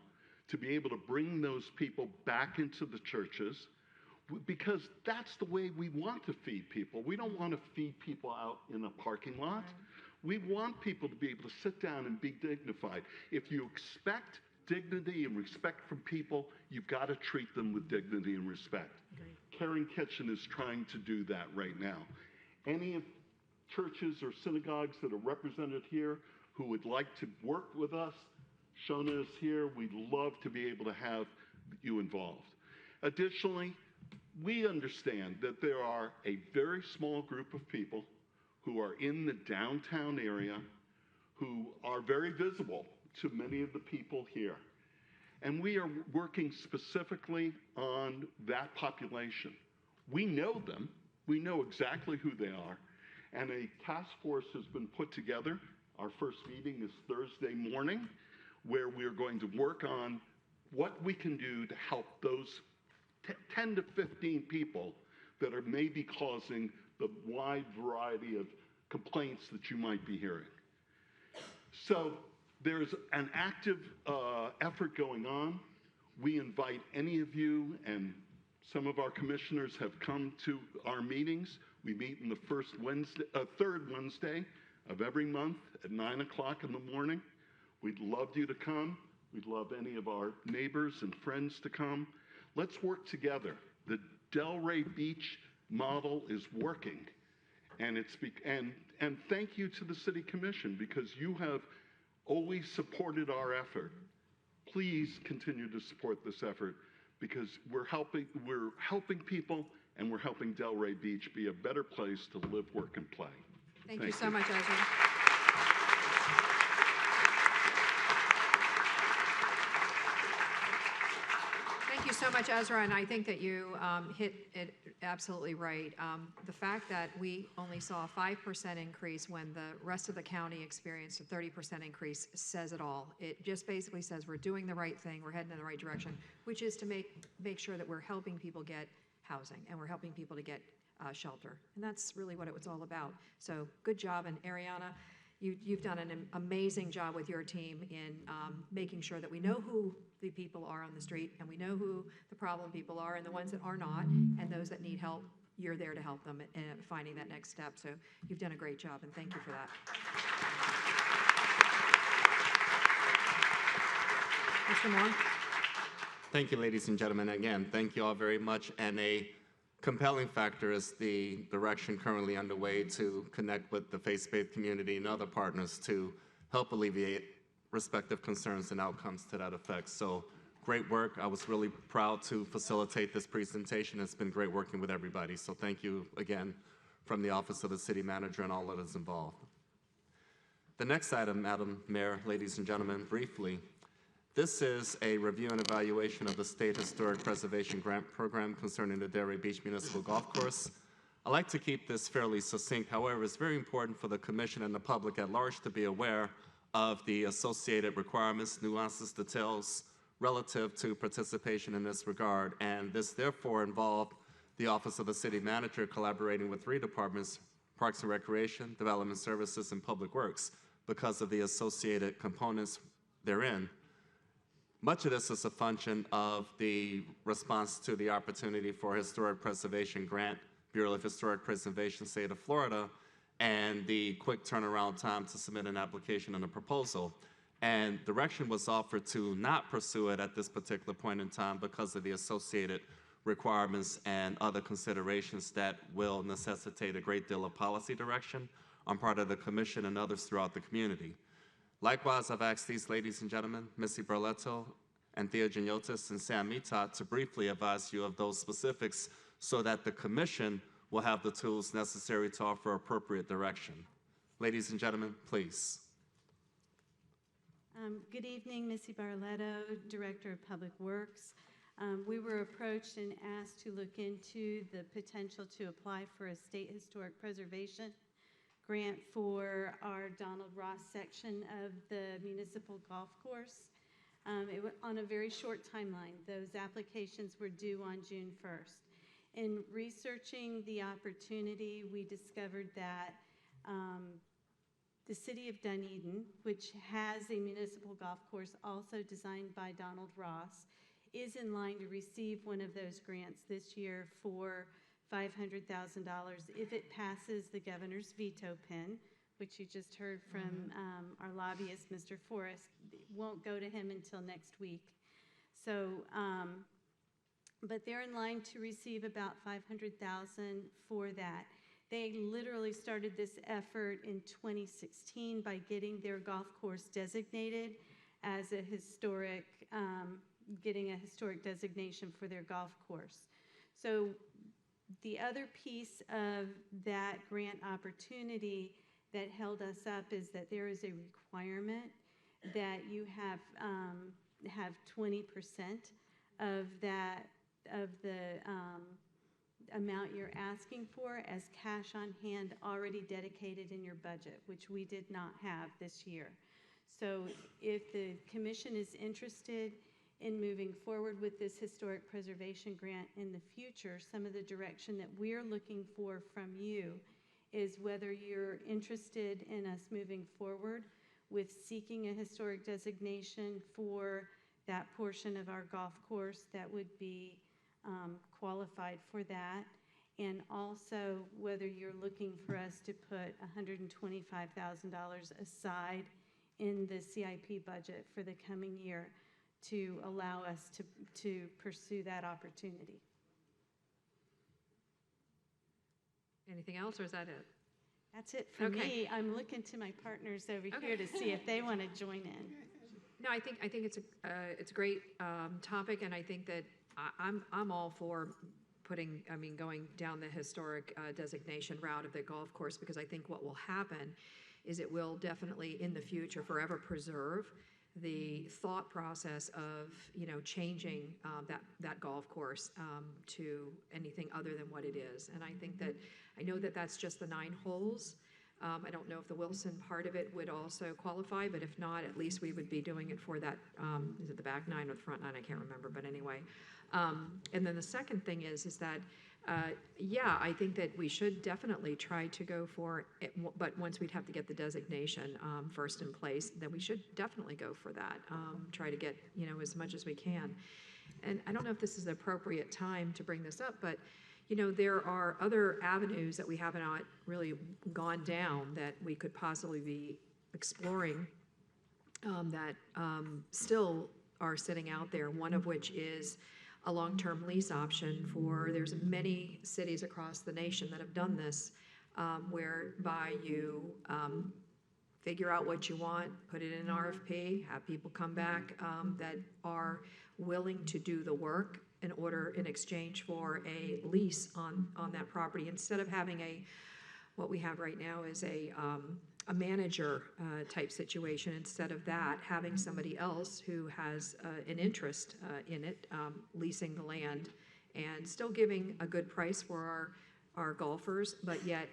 to be able to bring those people back into the churches, because that's the way we want to feed people. We don't want to feed people out in a parking lot. Right. We want people to be able to sit down and be dignified. If you expect dignity and respect from people, you've got to treat them with dignity and respect. Right. Caring Kitchen is trying to do that right now. Any of churches or synagogues that are represented here who would like to work with us, Shona is here. We'd love to be able to have you involved. Additionally, we understand that there are a very small group of people who are in the downtown area who are very visible to many of the people here. And we are working specifically on that population. We know them. We know exactly who they are. And a task force has been put together. Our first meeting is Thursday morning, where we're going to work on what we can do to help those 10 to 15 people that are maybe causing the wide variety of complaints that you might be hearing. So there's an active effort going on. We invite any of you, and some of our commissioners have come to our meetings. We meet in the third Wednesday of every month at 9 o'clock in the morning. We'd love you to come. We'd love any of our neighbors and friends to come. Let's work together. The Delray Beach model is working. And thank you to the City Commission, because you have always supported our effort. Please continue to support this effort, because we're helping people, and we're helping Delray Beach be a better place to live, work, and play. Thank you so much, Ezra. Thank you so much, Ezra, and I think that you hit it absolutely right. The fact that we only saw a 5% increase when the rest of the county experienced a 30% increase says it all. It just basically says we're doing the right thing, we're heading in the right direction, which is to make sure that we're helping people get housing and we're helping people to get shelter. And that's really what it was all about. So good job, and Ariana, you've done an amazing job with your team in making sure that we know who the people are on the street, and we know who the problem people are, and the ones that are not, and those that need help, you're there to help them in finding that next step. So you've done a great job, and thank you for that. Mr. Moore? Thank you, ladies and gentlemen. Again, thank you all very much. And a compelling factor is the direction currently underway to connect with the faith-based community and other partners to help alleviate respective concerns and outcomes to that effect. So great work. I was really proud to facilitate this presentation. It's been great working with everybody. So thank you again from the Office of the City Manager and all that is involved. The next item, Madam Mayor, ladies and gentlemen, briefly, this is a review and evaluation of the State Historic Preservation Grant Program concerning the Delray Beach Municipal Golf Course. I like to keep this fairly succinct. However, it's very important for the Commission and the public at large to be aware of the associated requirements, nuances, details relative to participation in this regard. And this therefore involved the Office of the City Manager collaborating with 3 departments, Parks and Recreation, Development Services, and Public Works, because of the associated components therein. Much of this is a function of the response to the opportunity for Historic Preservation Grant, Bureau of Historic Preservation, State of Florida, and the quick turnaround time to submit an application and a proposal. And direction was offered to not pursue it at this particular point in time because of the associated requirements and other considerations that will necessitate a great deal of policy direction on part of the Commission and others throughout the community. Likewise, I've asked these ladies and gentlemen, Missy Barletto and Thea Geniotis and Sam Mitat, to briefly advise you of those specifics so that the Commission will have the tools necessary to offer appropriate direction. Ladies and gentlemen, please. Good evening, Missy Barletto, Director of Public Works. We were approached and asked to look into the potential to apply for a state historic preservation grant for our Donald Ross section of the municipal golf course. It was on a very short timeline. Those applications were due on June 1st. In researching the opportunity, we discovered that the city of Dunedin, which has a municipal golf course also designed by Donald Ross, is in line to receive one of those grants this year for $500,000 if it passes the governor's veto pen, which you just heard from our lobbyist, Mr. Forrest. It won't go to him until next week. So, but they're in line to receive about $500,000 for that. They literally started this effort in 2016 by getting their golf course designated as a historic, getting a historic designation for their golf course. So the other piece of that grant opportunity that held us up is that there is a requirement that you have 20% of that, of the amount you're asking for as cash on hand already dedicated in your budget, which we did not have this year. So if the commission is interested in moving forward with this historic preservation grant in the future, some of the direction that we're looking for from you is whether you're interested in us moving forward with seeking a historic designation for that portion of our golf course that would be qualified for that, and also whether you're looking for us to put $125,000 aside in the CIP budget for the coming year to allow us to pursue that opportunity. Anything else, or is that it? That's it for me. I'm looking to my partners over here to see if they want to join in. No, I think it's a great topic, and I think that I'm all for going down the historic designation route of the golf course, because I think what will happen is it will definitely, in the future, forever preserve the thought process of, changing that golf course to anything other than what it is. And I know that that's just the 9 holes. I don't know if the Wilson part of it would also qualify, but if not, at least we would be doing it for that, is it the back 9 or the front 9? I can't remember, but anyway. And then the second thing is that, I think that we should definitely try to go for it, but once we'd have to get the designation first in place, then we should definitely go for that, try to get, as much as we can. And I don't know if this is the appropriate time to bring this up, but there are other avenues that we have not really gone down that we could possibly be exploring that still are sitting out there, one of which is a long-term lease option there's many cities across the nation that have done this, whereby you figure out what you want, put it in an RFP, have people come back that are willing to do the work in exchange for a lease on that property, instead of having what we have right now is a manager type situation. Instead of that, having somebody else who has an interest in it, leasing the land, and still giving a good price for our golfers, but yet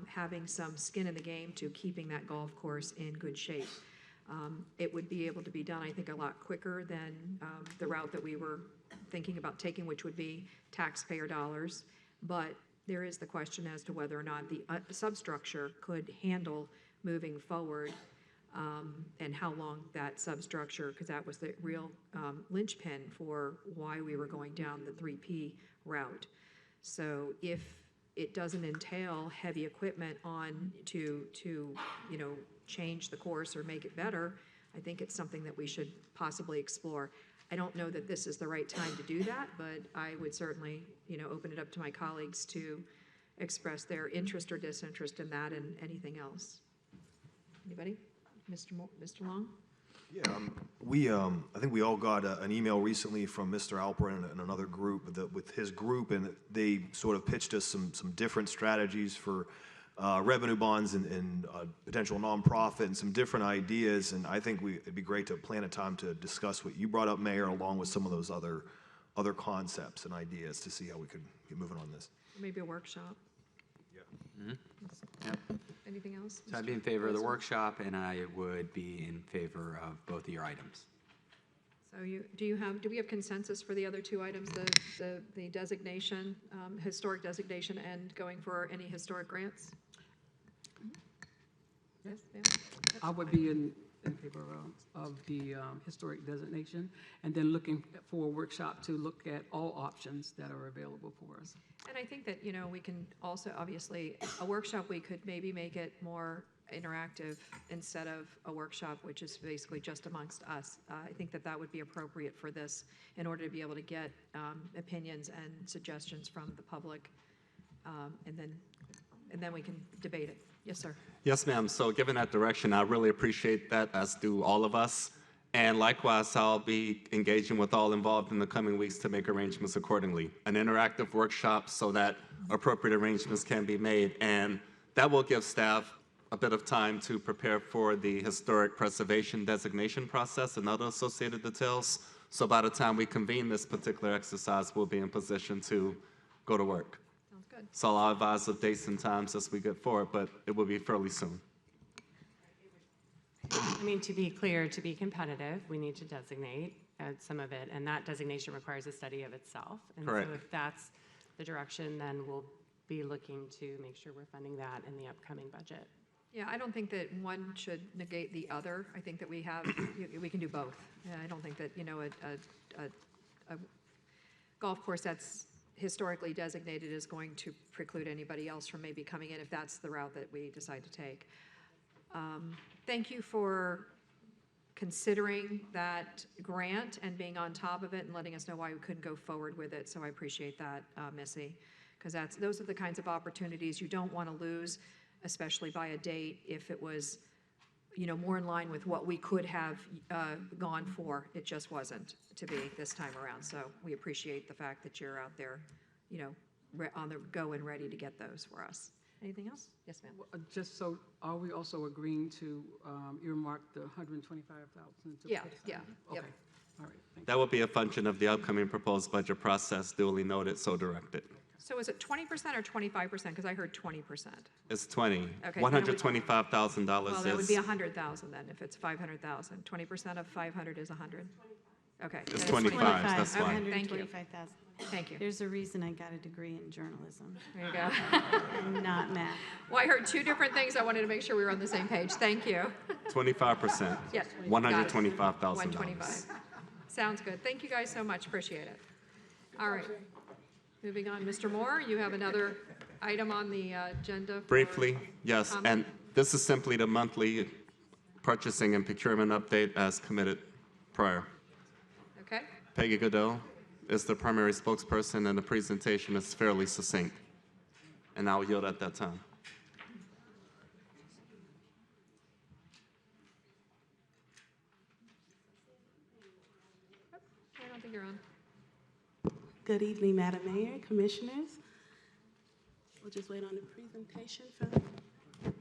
having some skin in the game to keeping that golf course in good shape. It would be able to be done, I think, a lot quicker than the route that we were thinking about taking, which would be taxpayer dollars. But there is the question as to whether or not the substructure could handle moving forward, and how long that substructure, because that was the real linchpin for why we were going down the 3P route. So if it doesn't entail heavy equipment to change the course or make it better, I think it's something that we should possibly explore. I don't know that this is the right time to do that, but I would certainly, open it up to my colleagues to express their interest or disinterest in that and anything else. Anybody? Mr. Long? Yeah, I think we all got an email recently from Mr. Alperin and another group with his group, and they sort of pitched us some different strategies for revenue bonds and potential nonprofit and some different ideas. And I think it'd be great to plan a time to discuss what you brought up, Mayor, along with some of those other concepts and ideas to see how we could get moving on this. Maybe a workshop. Yeah. Mm-hmm. Yep. Anything else? So I'd be in favor of the workshop, and I would be in favor of both of your items. So do we have consensus for the other 2 items, the designation, historic designation, and going for any historic grants? Yes, ma'am? I would be in favor of the historic designation, and then looking for a workshop to look at all options that are available for us. And I think that, we can also, obviously, a workshop, we could maybe make it more interactive instead of a workshop, which is basically just amongst us. I think that would be appropriate for this in order to be able to get opinions and suggestions from the public, and then we can debate it. Yes, sir. Yes, ma'am. So given that direction, I really appreciate that, as do all of us. And likewise, I'll be engaging with all involved in the coming weeks to make arrangements accordingly. An interactive workshop so that appropriate arrangements can be made. And that will give staff a bit of time to prepare for the historic preservation designation process and other associated details. So by the time we convene this particular exercise, we'll be in position to go to work. Sounds good. So I'll advise of dates and times as we get forward, but it will be fairly soon. I mean, to be clear, to be competitive, we need to designate some of it, and that designation requires a study of itself. And Correct. so if that's the direction, then we'll be looking to make sure we're funding that in the upcoming budget. Yeah, I don't think that one should negate the other. I think that we can do both. I don't think that, a golf course that's historically designated is going to preclude anybody else from maybe coming in if that's the route that we decide to take. Thank you for considering that grant and being on top of it and letting us know why we couldn't go forward with it. So I appreciate that, Missy, because those are the kinds of opportunities you don't want to lose, especially by a date if it was, more in line with what we could have gone for. It just wasn't to be this time around. So we appreciate the fact that you're out there, on the go and ready to get those for us. Anything else? Yes, ma'am. Just so, are we also agreeing to earmark the 125,000? Yeah, put aside? yeah, Okay, yep. all right, thank you. That will be a function of the upcoming proposed budget process, duly noted, so directed. So is it 20% or 25%? Because I heard 20%. It's 20. Okay, $125,000 Well, that would be is, 100,000 then, if it's 500,000. 20% of 500 is 100? Okay. it's then 25, that's Okay, why. thank you. 125,000. Thank you. There's a reason I got a degree in journalism. There you go. And not math. Well, I heard two different things. I wanted to make sure we were on the same page. Thank you. 25%. Yes. $125,000. 125. Sounds good. Thank you guys so much. Appreciate it. All right. Moving on, Mr. Moore, you have another item on the agenda. For Briefly, yes, comment? and this is simply the monthly purchasing and procurement update as committed prior. Okay. Peggy Goodell is the primary spokesperson, and the presentation is fairly succinct. And I'll yield at that time. I don't think you're on. Good evening, Madam Mayor, Commissioners. We'll just wait on the presentation. I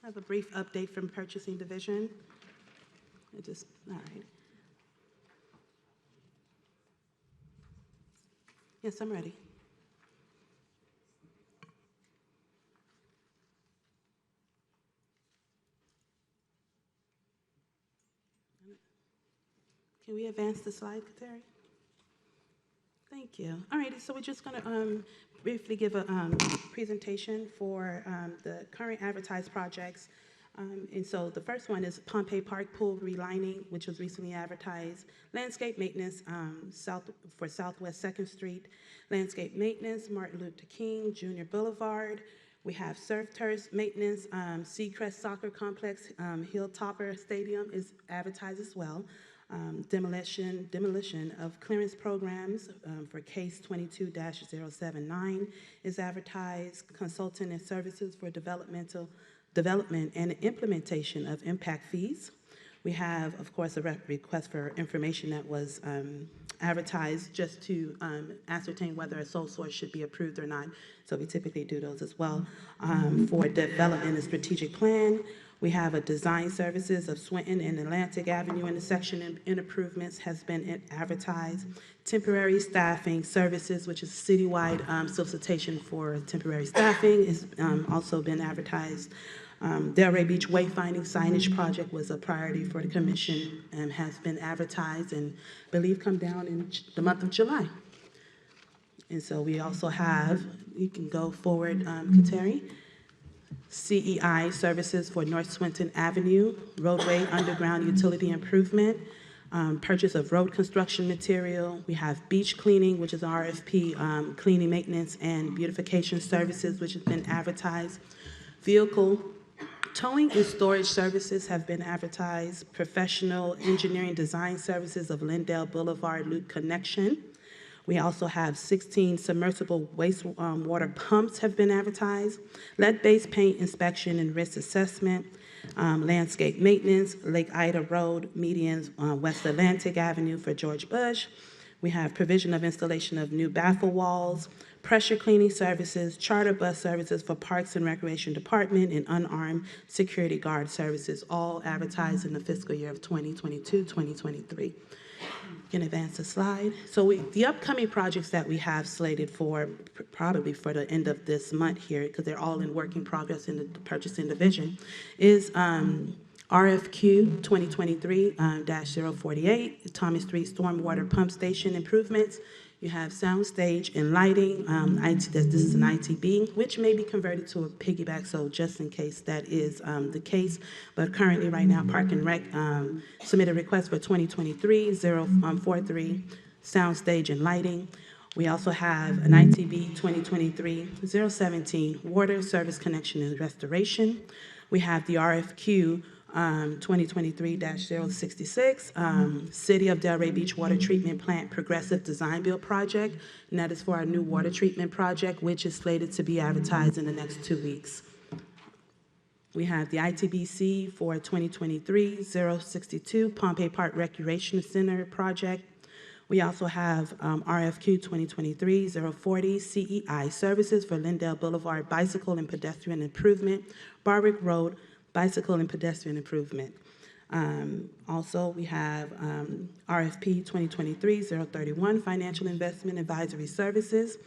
have a brief update from Purchasing Division. All right. Yes, I'm ready. Can we advance the slide, Kateri? Thank you. All right, so we're just going to briefly give a presentation for the current advertised projects. And so the first one is Pompey Park Pool Relining, which was recently advertised. Landscape maintenance for Southwest 2nd Street. Landscape maintenance, Martin Luther King Jr. Boulevard. We have surf turf maintenance, Seacrest Soccer Complex, Hilltopper Stadium is advertised as well. Demolition of clearance programs for case 22-079 is advertised. Consultant and services for development and implementation of impact fees. We have, of course, a request for information that was advertised just to ascertain whether a sole source should be approved or not. So we typically do those as well. For development and strategic plan, we have a design services of Swinton and Atlantic Avenue intersection and improvements has been advertised. Temporary staffing services, which is citywide solicitation for temporary staffing, is also been advertised. Delray Beach wayfinding signage project was a priority for the commission and has been advertised and I believe come down in the month of July. And so we also have, you can go forward, Kateri. CEI services for North Swinton Avenue, roadway underground utility improvement, purchase of road construction material. We have beach cleaning, which is RFP, cleaning maintenance and beautification services, which has been advertised. Vehicle towing and storage services have been advertised. Professional engineering design services of Lindale Boulevard Loop Connection. We also have 16 submersible wastewater pumps have been advertised. Lead-based paint inspection and risk assessment. Landscape maintenance, Lake Ida Road, medians, West Atlantic Avenue for George Bush. We have provision of installation of new baffle walls, pressure cleaning services, charter bus services for Parks and Recreation Department, and unarmed security guard services, all advertised in the fiscal year of 2022-2023. You can advance the slide. So the upcoming projects that we have slated for probably for the end of this month here, because they're all in work in progress in the purchasing division, is RFQ 2023-048, Thomas Street Stormwater Pump Station improvements. You have soundstage and lighting. This is an ITB, which may be converted to a piggyback, so just in case that is the case. But currently, right now, Park and Rec submitted a request for 2023-043, soundstage and lighting. We also have an ITB 2023-017, water service connection and restoration. We have the RFQ 2023-066, City of Delray Beach Water Treatment Plant Progressive Design Build Project, and that is for our new water treatment project, which is slated to be advertised in the next 2 weeks. We have the ITBC for 2023-062, Pompey Park Recreation Center project. We also have RFQ 2023-040 CEI Services for Lindell Boulevard Bicycle and Pedestrian Improvement, Barwick Road Bicycle and Pedestrian Improvement. Also, we have RFP 2023-031 Financial Investment Advisory Services,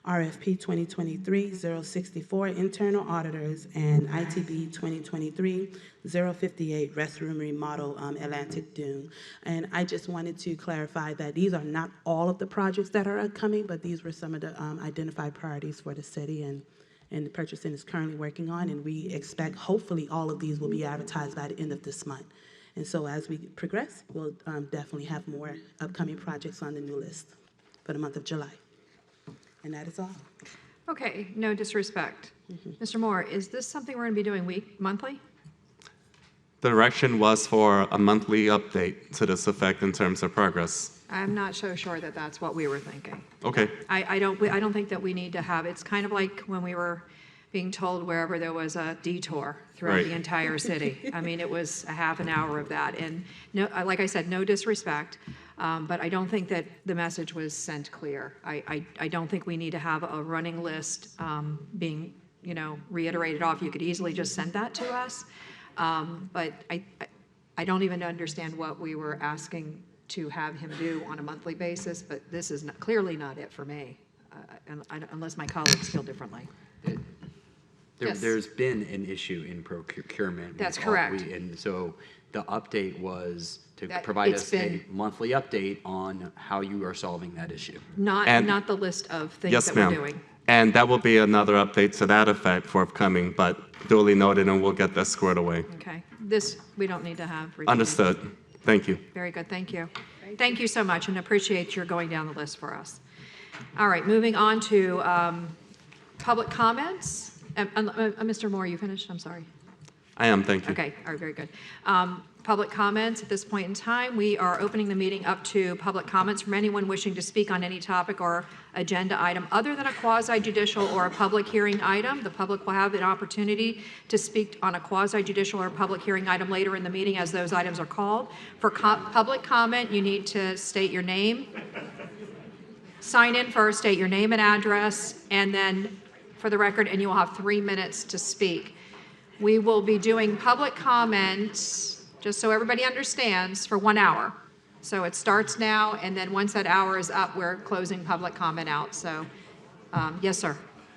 RFP 2023-064 Internal Auditors, and ITB 2023-058 Restroom Remodel Atlantic Dune. And I just wanted to clarify that these are not all of the projects that are upcoming, but these were some of the identified priorities for the city and the purchasing is currently working on, and we expect hopefully all of these will be advertised by the end of this month. And so as we progress, we'll definitely have more upcoming projects on the new list for the month of July. And that is all. Okay, no disrespect. Mr. Moore, is this something we're going to be doing monthly? The direction was for a monthly update to this effect in terms of progress. I'm not so sure that that's what we were thinking. Okay. I don't think that we need to have, it's kind of like when we were being told wherever there was a detour throughout Right. the entire city. I mean, it was a half an hour of that. And no, like I said, no disrespect, but I don't think that the message was sent clear. I don't think we need to have a running list being, reiterated off. You could easily just send that to us. But I don't even understand what we were asking to have him do on a monthly basis, but this is clearly not it for me, unless my colleagues feel differently. Yes. There's been an issue in procurement. That's correct. And so the update was to That provide it's us been- a monthly update on how you are solving that issue. Not the list of things Yes, that ma'am. we're doing. And that will be another update to that effect forthcoming, but duly noted, and we'll get that squared away. Okay, this, we don't need to have. repeated. Understood. Thank you. Very good, thank you. Thank you so much, and appreciate your going down the list for us. All right, moving on to public comments. Mr. Moore, you finished? I'm sorry. I am, thank you. Okay, all right, very good. Public comments at this point in time. We are opening the meeting up to public comments from anyone wishing to speak on any topic or agenda item other than a quasi-judicial or a public hearing item. The public will have an opportunity to speak on a quasi-judicial or public hearing item later in the meeting as those items are called. For public comment, you need to state your name. Sign in first, state your name and address, and then for the record, and you will have 3 minutes to speak. We will be doing public comment, just so everybody understands, for 1 hour. So it starts now, and then once that hour is up, we're closing public comment out. So, yes, sir.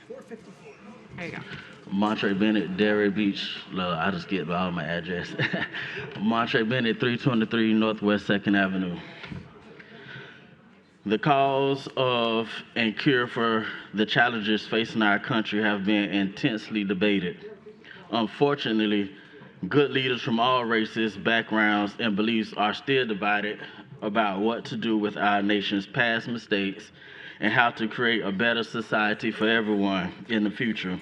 454. There you go. Montre Bennett, Delray Beach. Look, I just get all my address. Montre Bennett, 323 Northwest 2nd Avenue. The cause of and cure for the challenges facing our country have been intensely debated. Unfortunately, good leaders from all races, backgrounds, and beliefs are still divided about what to do with our nation's past mistakes and how to create a better society for everyone in the future.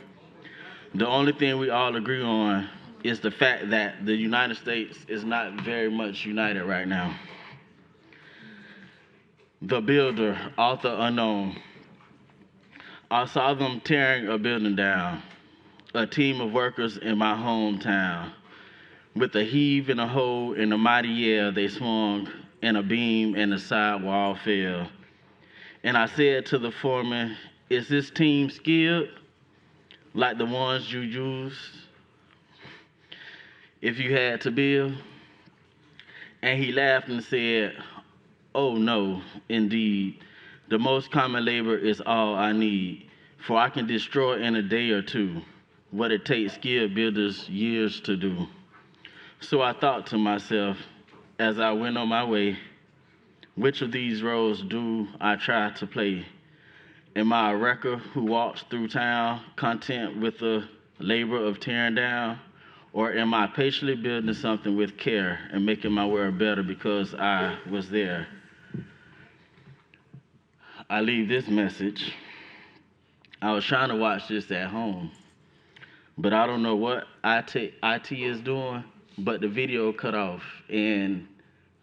The only thing we all agree on is the fact that the United States is not very much united right now. The builder, author unknown. I saw them tearing a building down, a team of workers in my hometown. With a heave and a hoe and a mighty yell, they swung, and a beam and the side wall fell. And I said to the foreman, "Is this team skilled, like the ones you used if you had to build?" And he laughed and said, "Oh no, indeed. The most common labor is all I need, for I can destroy in a day or two what it takes skilled builders years to do." So I thought to myself, as I went on my way, which of these roles do I try to play? Am I a wrecker who walks through town content with the labor of tearing down? Or am I patiently building something with care and making my world better because I was there? I leave this message. I was trying to watch this at home, but I don't know what IT is doing, but the video cut off and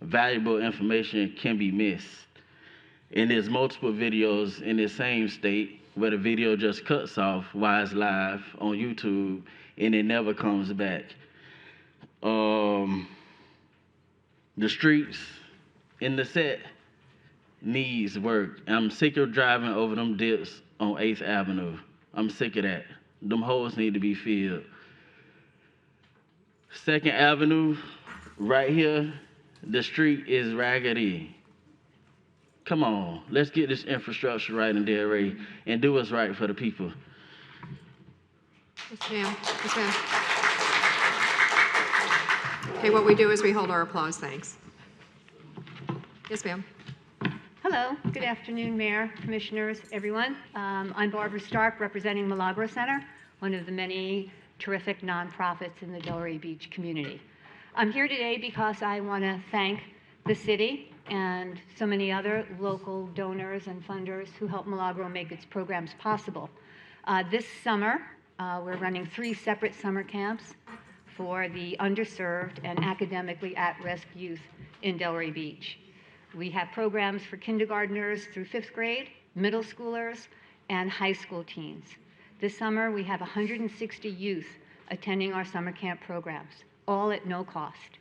valuable information can be missed. And there's multiple videos in the same state where the video just cuts off while it's live on YouTube and it never comes back. The streets in the set, needs work. I'm sick of driving over them dips on 8th Avenue. I'm sick of that. Them holes need to be filled. 2nd Avenue, right here, the street is raggedy. Come on, let's get this infrastructure right in Delray and do what's right for the people. Yes, ma'am. Yes, ma'am. Okay, what we do is we hold our applause, thanks. Yes, ma'am. Hello, good afternoon, Mayor, Commissioners, everyone. I'm Barbara Stark, representing Milagro Center, one of the many terrific nonprofits in the Delray Beach community. I'm here today because I want to thank the city and so many other local donors and funders who help Milagro make its programs possible. This summer, we're running 3 separate summer camps for the underserved and academically at-risk youth in Delray Beach. We have programs for kindergartners through 5th grade, middle schoolers, and high school teens. This summer, we have 160 youth attending our summer camp programs, all at no cost.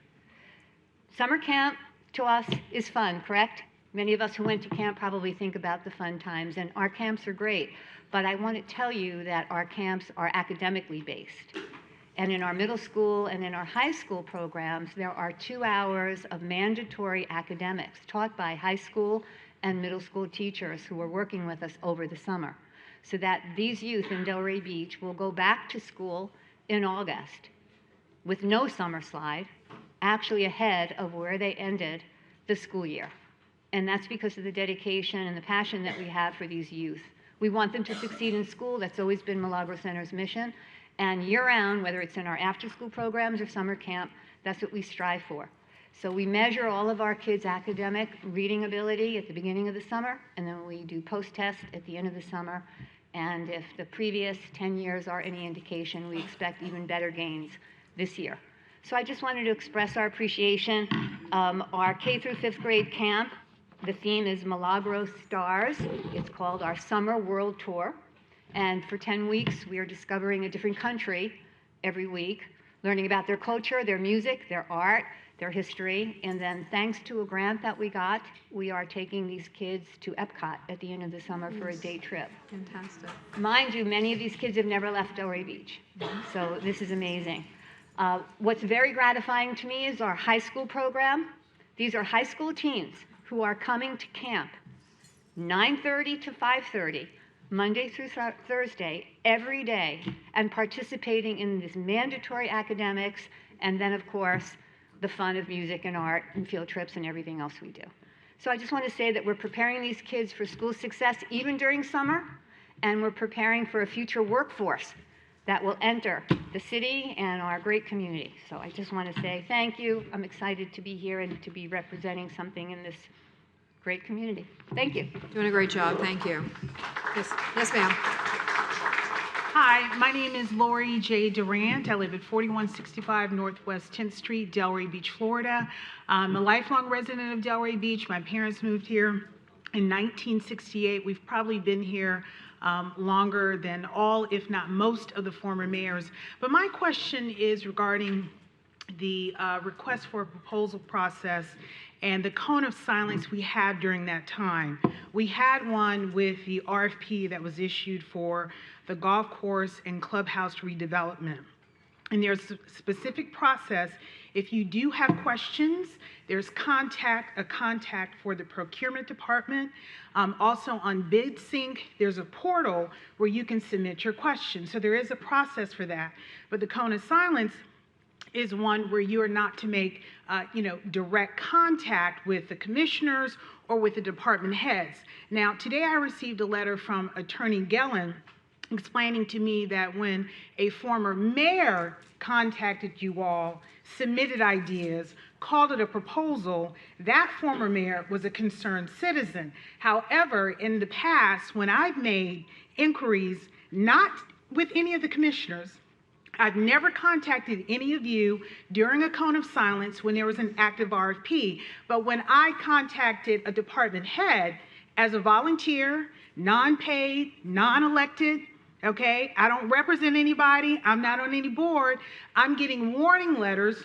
Summer camp, to us, is fun, correct? Many of us who went to camp probably think about the fun times, and our camps are great. But I want to tell you that our camps are academically based. And in our middle school and in our high school programs, there are 2 hours of mandatory academics taught by high school and middle school teachers who are working with us over the summer, so that these youth in Delray Beach will go back to school in August with no summer slide, actually ahead of where they ended the school year. And that's because of the dedication and the passion that we have for these youth. We want them to succeed in school. That's always been Milagro Center's mission. And year-round, whether it's in our after-school programs or summer camp, that's what we strive for. So we measure all of our kids' academic reading ability at the beginning of the summer, and then we do post-test at the end of the summer. And if the previous 10 years are any indication, we expect even better gains this year. So I just wanted to express our appreciation. Our K through 5th grade camp, the theme is Milagro Stars. It's called our Summer World Tour. And for 10 weeks, we are discovering a different country every week, learning about their culture, their music, their art, their history. And then thanks to a grant that we got, we are taking these kids to Epcot at the end of the summer for a day trip. Fantastic. Mind you, many of these kids have never left Delray Beach. So this is amazing. What's very gratifying to me is our high school program. These are high school teens who are coming to camp 9:30 to 5:30. Monday through Thursday, every day, and participating in this mandatory academics, and then, of course, the fun of music and art and field trips and everything else we do. So I just want to say that we're preparing these kids for school success even during summer, and we're preparing for a future workforce that will enter the city and our great community. So I just want to say thank you. I'm excited to be here and to be representing something in this great community. Thank you. Doing a great job, thank you. Yes, yes, ma'am. Hi, my name is Lori J. Durant. I live at 4165 Northwest 10th Street, Delray Beach, Florida. I'm a lifelong resident of Delray Beach. My parents moved here in 1968. We've probably been here longer than all, if not most, of the former mayors. But my question is regarding the request for a proposal process and the cone of silence we had during that time. We had one with the RFP that was issued for the golf course and clubhouse redevelopment. And there's a specific process. If you do have questions, there's a contact for the procurement department. Also on BidSync, there's a portal where you can submit your questions. So there is a process for that. But the cone of silence is one where you are not to make direct contact with the commissioners or with the department heads. Now, today I received a letter from Attorney Gellin explaining to me that when a former mayor contacted you all, submitted ideas, called it a proposal, that former mayor was a concerned citizen. However, in the past, when I've made inquiries, not with any of the commissioners, I've never contacted any of you during a cone of silence when there was an active RFP. But when I contacted a department head as a volunteer, non-paid, non-elected, okay, I don't represent anybody, I'm not on any board, I'm getting warning letters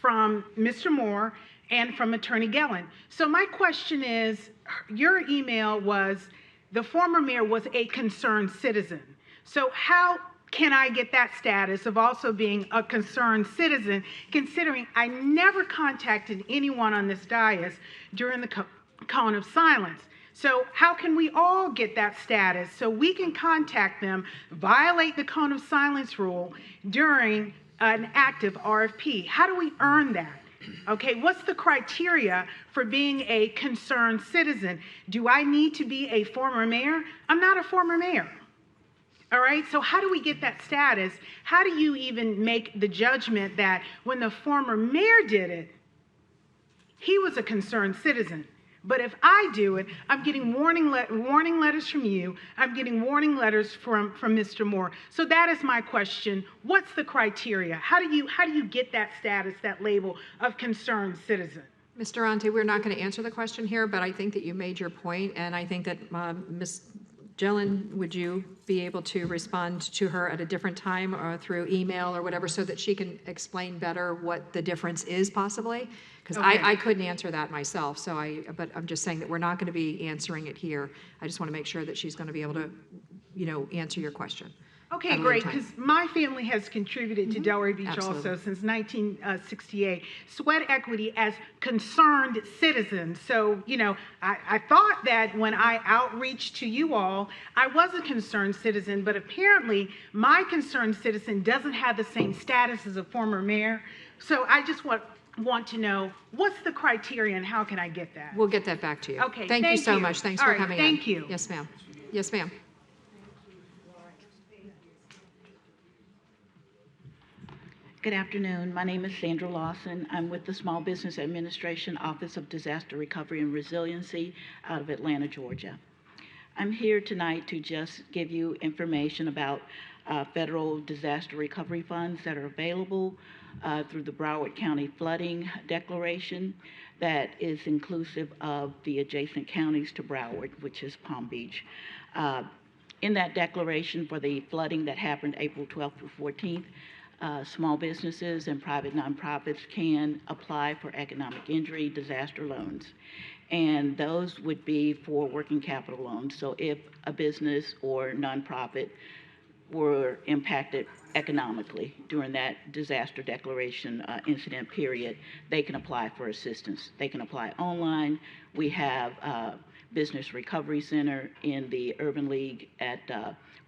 from Mr. Moore and from Attorney Gellin. So my question is, your email was, the former mayor was a concerned citizen. So how can I get that status of also being a concerned citizen, considering I never contacted anyone on this dais during the cone of silence? So how can we all get that status so we can contact them, violate the cone of silence rule during an active RFP? How do we earn that? Okay, what's the criteria for being a concerned citizen? Do I need to be a former mayor? I'm not a former mayor. All right, so how do we get that status? How do you even make the judgment that when the former mayor did it, he was a concerned citizen? But if I do it, I'm getting warning letters from you. I'm getting warning letters from Mr. Moore. So that is my question. What's the criteria? How do you get that status, that label of concerned citizen? Mr. Ante, we're not going to answer the question here, but I think that you made your point, and I think that Ms. Gellin, would you be able to respond to her at a different time or through email or whatever so that she can explain better what the difference is possibly? Because Okay. I couldn't answer that myself, but I'm just saying that we're not going to be answering it here. I just want to make sure that she's going to be able to, answer your question. Okay, at a later great, time. because my family has contributed to Delray Beach Absolutely. also since 1968. Sweat equity as concerned citizens. So, I thought that when I outreached to you all, I was a concerned citizen, but apparently my concerned citizen doesn't have the same status as a former mayor. So I just want to know, what's the criteria and how can I get that? We'll get that back to you. Okay, Thank you so much. Thanks All for right, coming in. thank you. Yes, ma'am. Yes, ma'am. Good afternoon. My name is Sandra Lawson. I'm with the Small Business Administration Office of Disaster Recovery and Resiliency out of Atlanta, Georgia. I'm here tonight to just give you information about federal disaster recovery funds that are available through the Broward County Flooding Declaration that is inclusive of the adjacent counties to Broward, which is Palm Beach. In that declaration for the flooding that happened April 12th through 14th, small businesses and private nonprofits can apply for economic injury disaster loans. And those would be for working capital loans. So if a business or nonprofit were impacted economically during that disaster declaration incident period, they can apply for assistance. They can apply online. We have Business Recovery Center in the Urban League at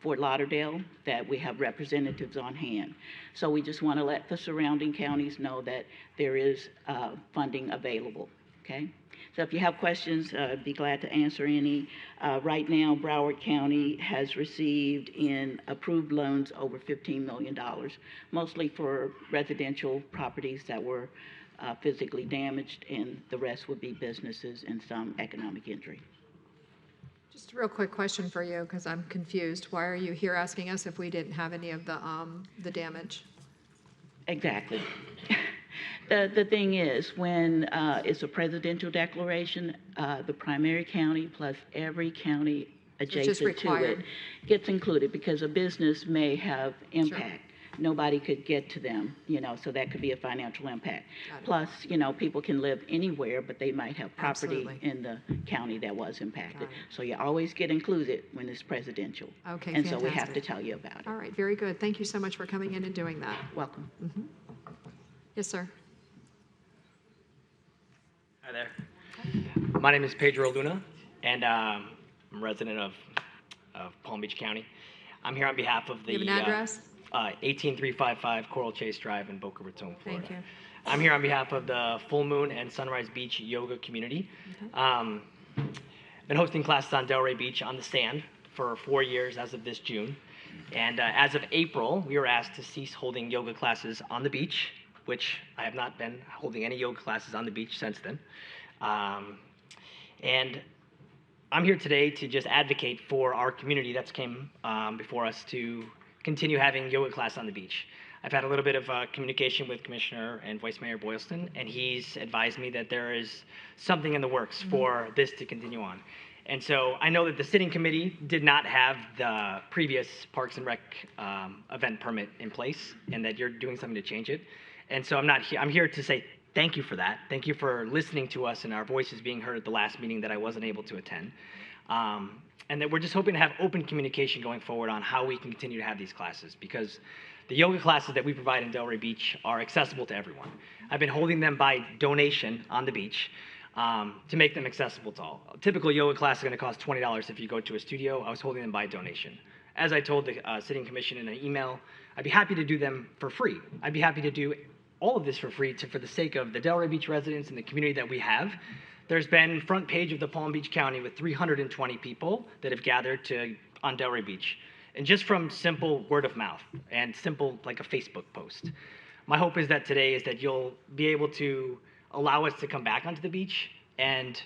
Fort Lauderdale that we have representatives on hand. So we just want to let the surrounding counties know that there is funding available, okay? So if you have questions, I'd be glad to answer any. Right now, Broward County has received in approved loans over $15 million, mostly for residential properties that were physically damaged, and the rest would be businesses and some economic injury. Just a real quick question for you, because I'm confused. Why are you here asking us if we didn't have any of the damage? Exactly. The thing is, when it's a presidential declaration, the primary county plus every county adjacent to required. it gets included because a business may have impact. Nobody could get to them, so that could be a financial impact. Plus, people can live anywhere, but they might have property in the county that was impacted. So you always get included when it's presidential. Okay, And so we have fantastic. to tell you about it. All right, very good. Thank you so much for coming in and doing that. Welcome. Yes, sir. Hi there. My name is Pedro Luna, and I'm a resident of Palm Beach County. I'm here on behalf of the You have an address? 18355 Coral Chase Drive in Boca Raton, Florida. Thank you. I'm here on behalf of the Full Moon and Sunrise Beach Yoga community. Been hosting classes on Delray Beach on the sand for 4 years as of this June. And as of April, we were asked to cease holding yoga classes on the beach, which I have not been holding any yoga classes on the beach since then. And I'm here today to just advocate for our community that's came before us to continue having yoga class on the beach. I've had a little bit of communication with Commissioner and Vice Mayor Boylston, and he's advised me that there is something in the works for this to continue on. And so I know that the sitting committee did not have the previous Parks and Rec event permit in place, and that you're doing something to change it. And so I'm here to say thank you for that. Thank you for listening to us and our voices being heard at the last meeting that I wasn't able to attend. And that we're just hoping to have open communication going forward on how we can continue to have these classes, because the yoga classes that we provide in Delray Beach are accessible to everyone. I've been holding them by donation on the beach to make them accessible to all. A typical yoga class is going to cost $20 if you go to a studio. I was holding them by donation. As I told the Sitting Commission in an email, I'd be happy to do them for free. I'd be happy to do all of this for free for the sake of the Delray Beach residents and the community that we have. There's been front page of the Palm Beach County with 320 people that have gathered on Delray Beach. And just from simple word of mouth and simple, like a Facebook post. My hope is that today is that you'll be able to allow us to come back onto the beach, and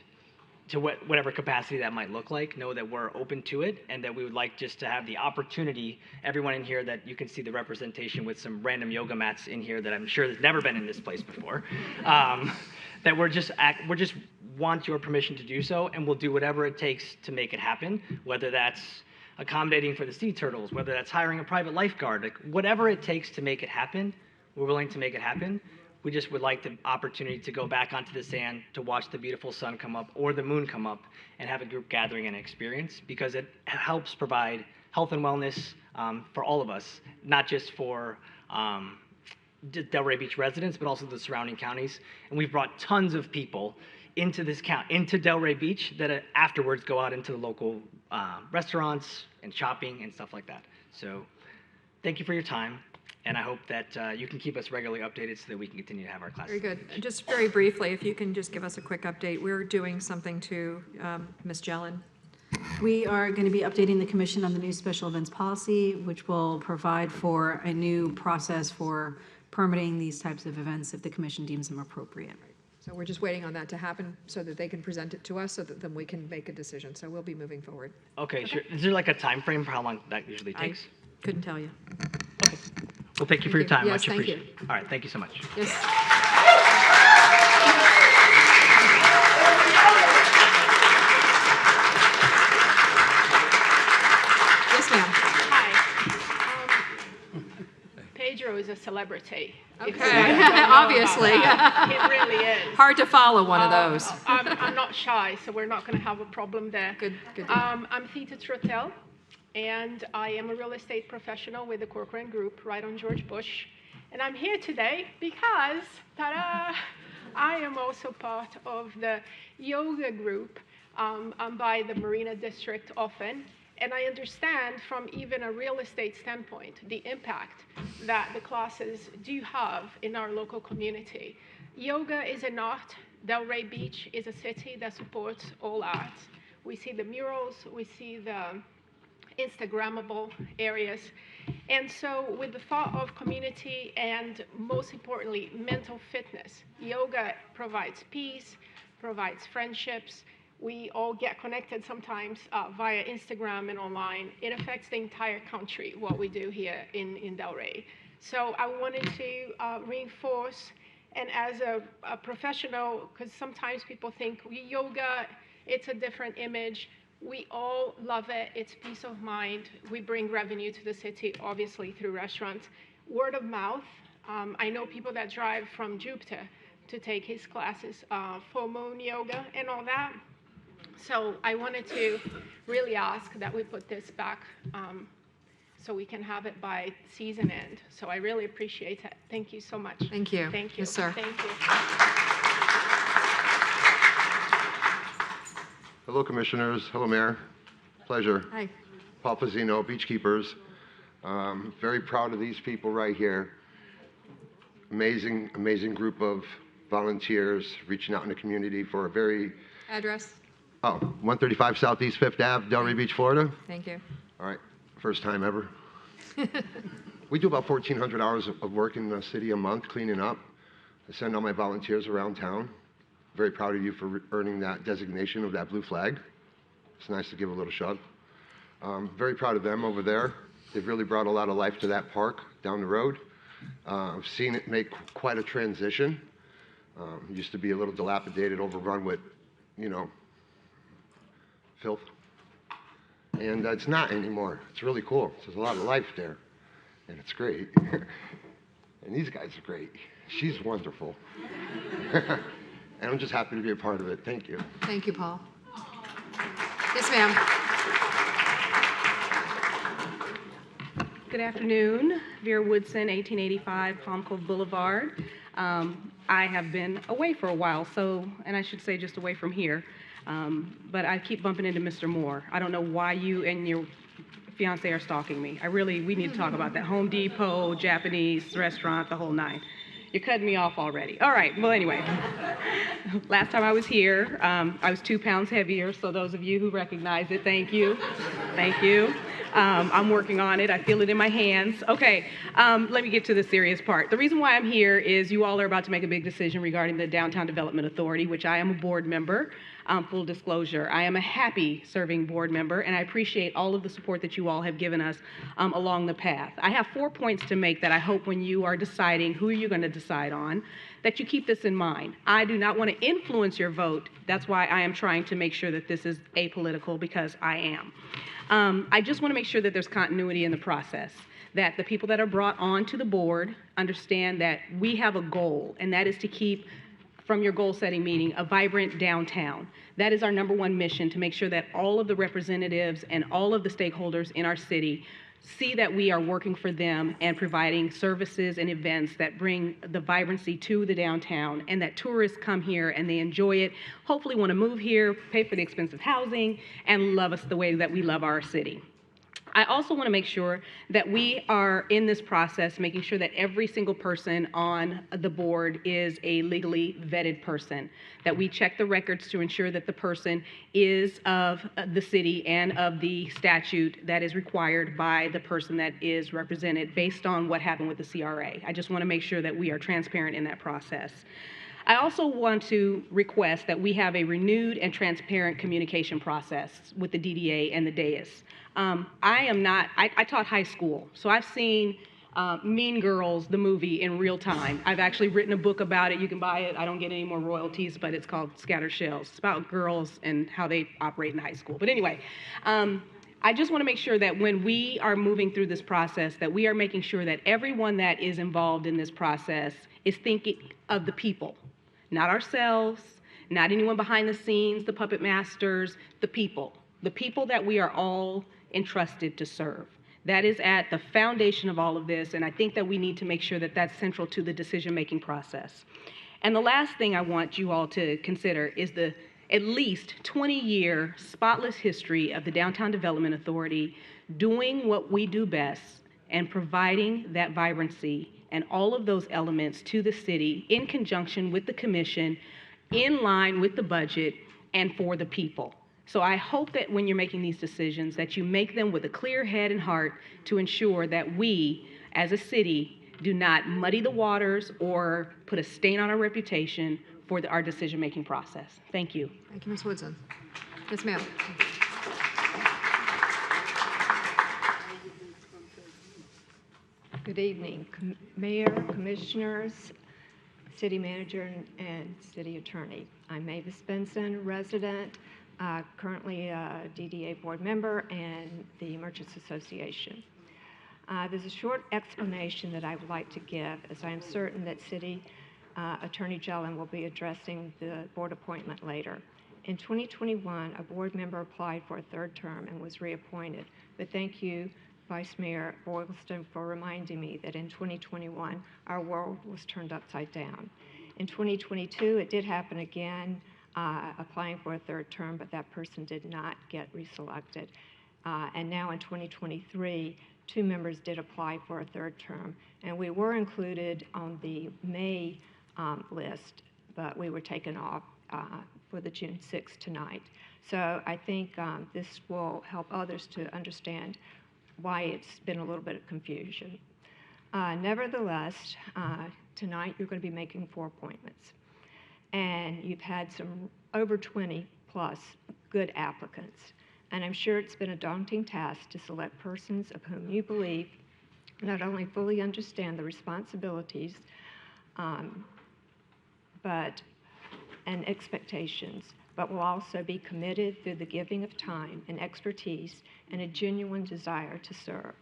to whatever capacity that might look like, know that we're open to it, and that we would like just to have the opportunity, everyone in here, that you can see the representation with some random yoga mats in here that I'm sure has never been in this place before, that we're just want your permission to do so, and we'll do whatever it takes to make it happen, whether that's accommodating for the sea turtles, whether that's hiring a private lifeguard, like whatever it takes to make it happen, we're willing to make it happen. We just would like the opportunity to go back onto the sand to watch the beautiful sun come up or the moon come up and have a group gathering and experience, because it helps provide health and wellness for all of us, not just for Delray Beach residents, but also the surrounding counties. And we've brought tons of people into Delray Beach that afterwards go out into the local restaurants and shopping and stuff like that. So thank you for your time. And I hope that you can keep us regularly updated so that we can continue to have our classes. Very good. Just very briefly, if you can just give us a quick update. We're doing something to Ms. Jelen. We are going to be updating the commission on the new special events policy, which will provide for a new process for permitting these types of events if the commission deems them appropriate. So we're just waiting on that to happen so that they can present it to us, so that then we can make a decision. So we'll be moving forward. Okay, sure. Is there like a time frame for how long that usually takes? I couldn't tell you. Well, thank you for your time. Yes, Much thank you. appreciated. All right, thank you so much. Yes. Yes, ma'am. Hi. Pedro is a celebrity. Okay, obviously. It really is. Hard to follow one of those. I'm not shy, so we're not going to have a problem there. Good. I'm Theta Trottel, and I am a real estate professional with the Corcoran Group right on George Bush. And I'm here today because, ta-da, I am also part of the yoga group. I'm by the Marina District often, and I understand from even a real estate standpoint the impact that the classes do have in our local community. Yoga is an art. Delray Beach is a city that supports all arts. We see the murals, we see the Instagrammable areas. And so with the thought of community and most importantly, mental fitness, yoga provides peace, provides friendships. We all get connected sometimes via Instagram and online. It affects the entire country, what we do here in Delray. So I wanted to reinforce, and as a professional, because sometimes people think yoga, it's a different image. We all love it. It's peace of mind. We bring revenue to the city, obviously, through restaurants. Word of mouth. I know people that drive from Jupiter to take his classes, full moon yoga and all that. So I wanted to really ask that we put this back so we can have it by season end. So I really appreciate it. Thank you so much. Thank you. Thank you. Yes, sir. Thank you. Hello, Commissioners. Hello, Mayor. Pleasure. Hi. Paul Fazzino, Beachkeepers. Very proud of these people right here. Amazing group of volunteers reaching out in the community for a very... Address? 135 Southeast 5th Ave, Delray Beach, Florida. Thank you. All right, first time ever. We do about 1,400 hours of work in the city a month, cleaning up. I send all my volunteers around town. Very proud of you for earning that designation of that blue flag. It's nice to give a little shove. Very proud of them over there. They've really brought a lot of life to that park down the road. I've seen it make quite a transition. It used to be a little dilapidated, overrun with, filth. And it's not anymore. It's really cool. There's a lot of life there, and it's great. And these guys are great. She's wonderful. And I'm just happy to be a part of it. Thank you. Thank you, Paul. Yes, ma'am. Good afternoon. Vera Woodson, 1885 Palm Cove Boulevard. I have been away for a while, and I should say just away from here, but I keep bumping into Mr. Moore. I don't know why you and your fiance are stalking me. We need to talk about that. Home Depot, Japanese restaurant, the whole nine. You're cutting me off already. All right, well, anyway. Last time I was here, I was 2 pounds heavier, so those of you who recognize it, thank you. Thank you. I'm working on it. I feel it in my hands. Okay, let me get to the serious part. The reason why I'm here is you all are about to make a big decision regarding the Downtown Development Authority, which I am a board member. Full disclosure, I am a happy serving board member, and I appreciate all of the support that you all have given us along the path. I have 4 points to make that I hope when you are deciding who you're going to decide on, that you keep this in mind. I do not want to influence your vote. That's why I am trying to make sure that this is apolitical, because I am. I just want to make sure that there's continuity in the process, that the people that are brought onto the board understand that we have a goal, and that is to keep, from your goal-setting meeting, a vibrant downtown. That is our #1 mission, to make sure that all of the representatives and all of the stakeholders in our city see that we are working for them and providing services and events that bring the vibrancy to the downtown, and that tourists come here and they enjoy it, hopefully want to move here, pay for the expensive housing, and love us the way that we love our city. I also want to make sure that we are in this process making sure that every single person on the board is a legally vetted person, that we check the records to ensure that the person is of the city and of the statute that is required by the person that is represented based on what happened with the CRA. I just want to make sure that we are transparent in that process. I also want to request that we have a renewed and transparent communication process with the DDA and the DAIS. I taught high school, so I've seen Mean Girls, the movie, in real time. I've actually written a book about it. You can buy it. I don't get any more royalties, but it's called Scattered Shells. It's about girls and how they operate in high school. But anyway, I just want to make sure that when we are moving through this process, that we are making sure that everyone that is involved in this process is thinking of the people, not ourselves, not anyone behind the scenes, the puppet masters, the people that we are all entrusted to serve. That is at the foundation of all of this, and I think that we need to make sure that that's central to the decision-making process. And the last thing I want you all to consider is the at least 20-year spotless history of the Downtown Development Authority doing what we do best and providing that vibrancy and all of those elements to the city in conjunction with the commission, in line with the budget, and for the people. So I hope that when you're making these decisions, that you make them with a clear head and heart to ensure that we, as a city, do not muddy the waters or put a stain on our reputation for our decision-making process. Thank you. Thank you, Ms. Woodson. Yes, ma'am. Good evening, Mayor, Commissioners, City Manager, and City Attorney. I'm Mavis Benson, resident, currently a DDA board member and the Merchants Association. There's a short explanation that I would like to give, as I am certain that City Attorney Jelen will be addressing the board appointment later. In 2021, a board member applied for a 3rd term and was reappointed, but thank you, Vice Mayor Boylston, for reminding me that in 2021, our world was turned upside down. In 2022, it did happen again, applying for a 3rd term, but that person did not get reselected. And now in 2023, 2 members did apply for a 3rd term, and we were included on the May list, but we were taken off for the June 6th tonight. So I think this will help others to understand why it's been a little bit of confusion. Nevertheless, tonight you're going to be making 4 appointments, and you've had some over 20 plus good applicants, and I'm sure it's been a daunting task to select persons of whom you believe not only fully understand the responsibilities and expectations, but will also be committed through the giving of time and expertise and a genuine desire to serve.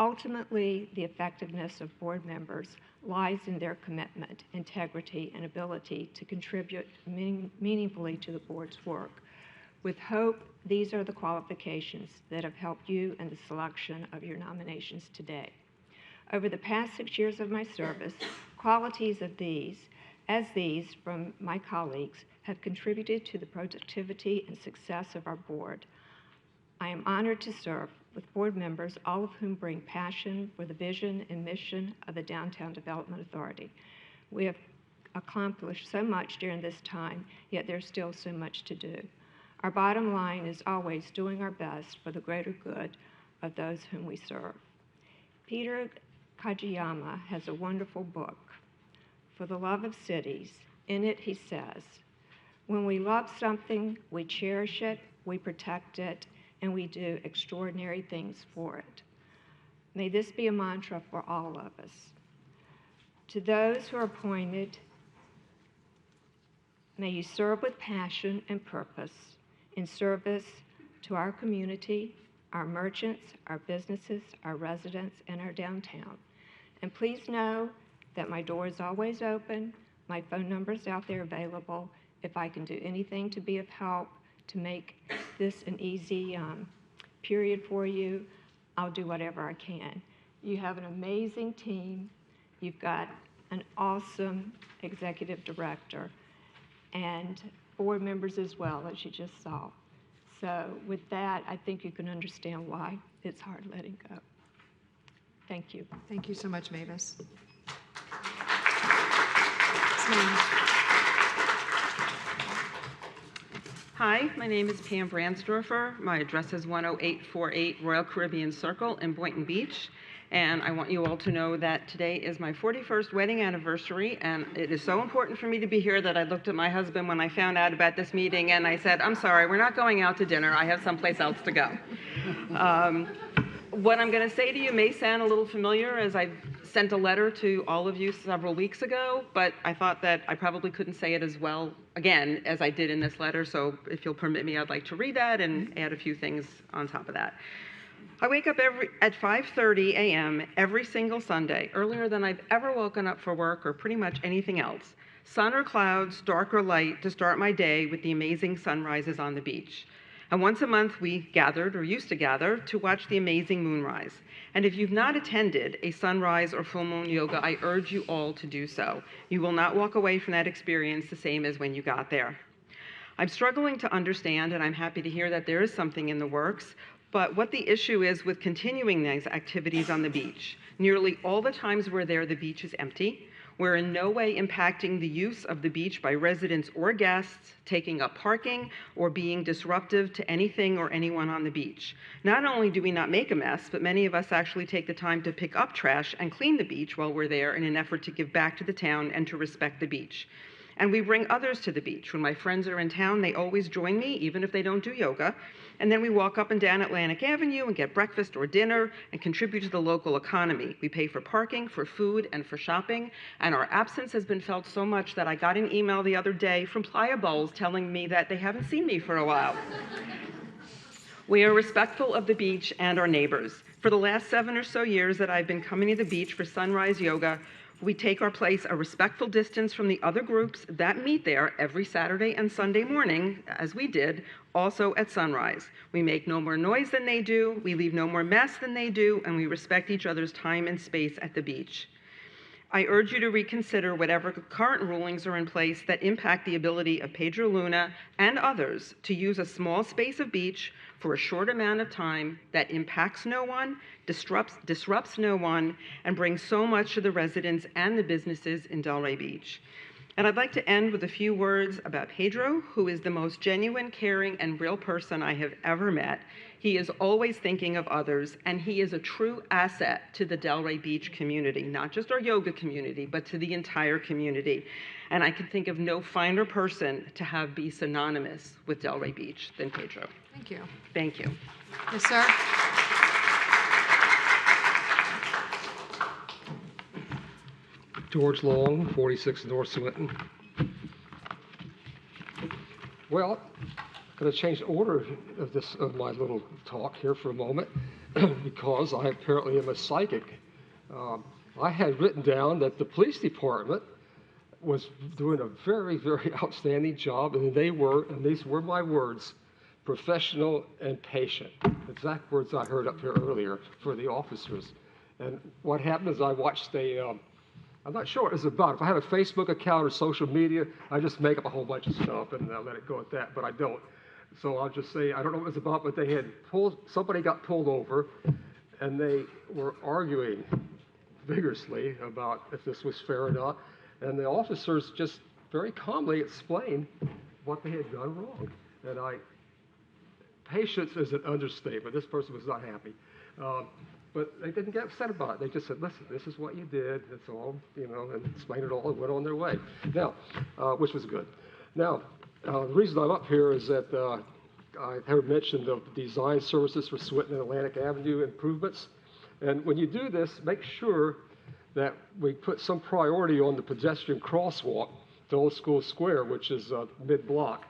Ultimately, the effectiveness of board members lies in their commitment, integrity, and ability to contribute meaningfully to the board's work. With hope, these are the qualifications that have helped you in the selection of your nominations today. Over the past 6 years of my service, qualities of these from my colleagues have contributed to the productivity and success of our board. I am honored to serve with board members, all of whom bring passion for the vision and mission of the Downtown Development Authority. We have accomplished so much during this time, yet there's still so much to do. Our bottom line is always doing our best for the greater good of those whom we serve. Peter Kajiyama has a wonderful book, For the Love of Cities. In it, he says, "When we love something, we cherish it, we protect it, and we do extraordinary things for it." May this be a mantra for all of us. To those who are appointed, may you serve with passion and purpose in service to our community, our merchants, our businesses, our residents, and our downtown. And please know that my door is always open. My phone number is out there available. If I can do anything to be of help to make this an easy period for you, I'll do whatever I can. You have an amazing team. You've got an awesome executive director and board members as well, as you just saw. So with that, I think you can understand why it's hard letting go. Thank you. Thank you so much, Mavis. Hi, my name is Pam Brandsdorfer. My address is 10848 Royal Caribbean Circle in Boynton Beach. And I want you all to know that today is my 41st wedding anniversary, and it is so important for me to be here that I looked at my husband when I found out about this meeting, and I said, "I'm sorry, we're not going out to dinner. I have someplace else to go." What I'm going to say to you may sound a little familiar, as I sent a letter to all of you several weeks ago, but I thought that I probably couldn't say it as well again as I did in this letter, so if you'll permit me, I'd like to read that and add a few things on top of that. I wake up at 5:30 a.m. every single Sunday, earlier than I've ever woken up for work or pretty much anything else. Sun or clouds, dark or light, to start my day with the amazing sunrises on the beach. And once a month, we gathered, or used to gather, to watch the amazing moonrise. And if you've not attended a sunrise or full moon yoga, I urge you all to do so. You will not walk away from that experience the same as when you got there. I'm struggling to understand, and I'm happy to hear that there is something in the works, but what the issue is with continuing these activities on the beach. Nearly all the times we're there, the beach is empty. We're in no way impacting the use of the beach by residents or guests, taking up parking, or being disruptive to anything or anyone on the beach. Not only do we not make a mess, but many of us actually take the time to pick up trash and clean the beach while we're there in an effort to give back to the town and to respect the beach. And we bring others to the beach. When my friends are in town, they always join me, even if they don't do yoga. And then we walk up and down Atlantic Avenue and get breakfast or dinner and contribute to the local economy. We pay for parking, for food, and for shopping. And our absence has been felt so much that I got an email the other day from Playa Bowls telling me that they haven't seen me for a while. We are respectful of the beach and our neighbors. For the last 7 or so years that I've been coming to the beach for sunrise yoga, we take our place a respectful distance from the other groups that meet there every Saturday and Sunday morning, as we did, also at sunrise. We make no more noise than they do, we leave no more mess than they do, and we respect each other's time and space at the beach. I urge you to reconsider whatever current rulings are in place that impact the ability of Pedro Luna and others to use a small space of beach for a short amount of time that impacts no one, disrupts no one, and brings so much to the residents and the businesses in Delray Beach. And I'd like to end with a few words about Pedro, who is the most genuine, caring, and real person I have ever met. He is always thinking of others, and he is a true asset to the Delray Beach community, not just our yoga community, but to the entire community. And I can think of no finer person to have be synonymous with Delray Beach than Pedro. Thank you. Thank you. Yes, sir. George Long, 46 North Swinton. Well, I'm going to change the order of my little talk here for a moment. because I apparently am a psychic. I had written down that the police department was doing a very, very outstanding job, and they were, and these were my words, professional and patient. Exact words I heard up here earlier for the officers. And what happened is I watched I'm not sure what it's about. If I had a Facebook account or social media, I just make up a whole bunch of stuff and let it go at that, but I don't. So I'll just say, I don't know what it's about, but they had somebody got pulled over, and they were arguing vigorously about if this was fair or not. And the officers just very calmly explained what they had done wrong. And patience is an understatement. This person was not happy. But they didn't get upset about it. They just said, listen, this is what you did. It's all, and explained it all and went on their way. Now, which was good. Now, the reason I'm up here is that I heard mention of design services for Swinton and Atlantic Avenue improvements. And when you do this, make sure that we put some priority on the pedestrian crosswalk to Old School Square, which is mid-block.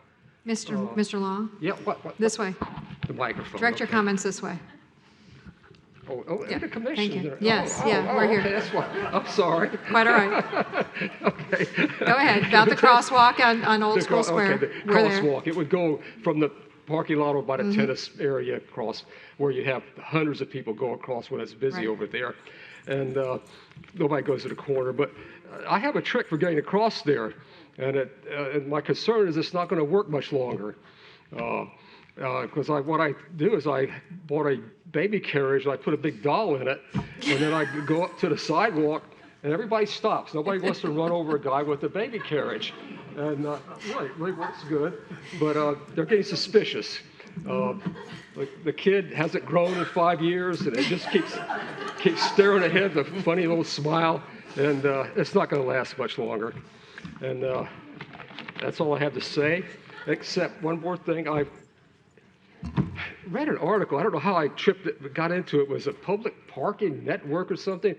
Mr. Long? Yeah, what? This way. The microphone. Direct your okay. comments this way. Yeah, the commission. Thank you. There. Yes, we're here. Okay, that's why. I'm sorry. Quite all right. Okay. Go ahead. About the crosswalk on Old School Square. Okay, the We're there. crosswalk. It would go from the parking lot or by the tennis area across, where you have hundreds of people go across when it's busy over there. And nobody goes to the corner. But I have a trick for getting across there. And my concern is it's not going to work much longer. Because what I do is I bought a baby carriage, and I put a big doll in it, and then I go up to the sidewalk, and everybody stops. Nobody wants to run over a guy with a baby carriage. And really works good, but they're getting suspicious. The kid hasn't grown in 5 years, and it just keeps staring ahead with a funny little smile, and it's not going to last much longer. And that's all I have to say, except one more thing. I read an article, I don't know how I got into it. It was a public parking network or something,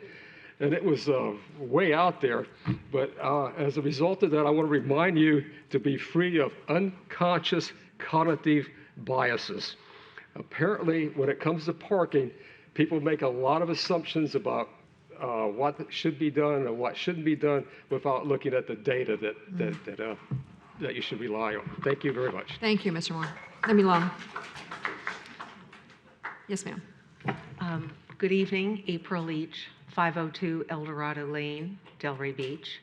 and it was way out there. But as a result of that, I want to remind you to be free of unconscious cognitive biases. Apparently, when it comes to parking, people make a lot of assumptions about what should be done and what shouldn't be done without looking at the data that you should rely on. Thank you very much. Thank you, Mr. Moore. Let me Long. Yes, ma'am. Good evening, April Leach, 502 El Dorado Lane, Delray Beach.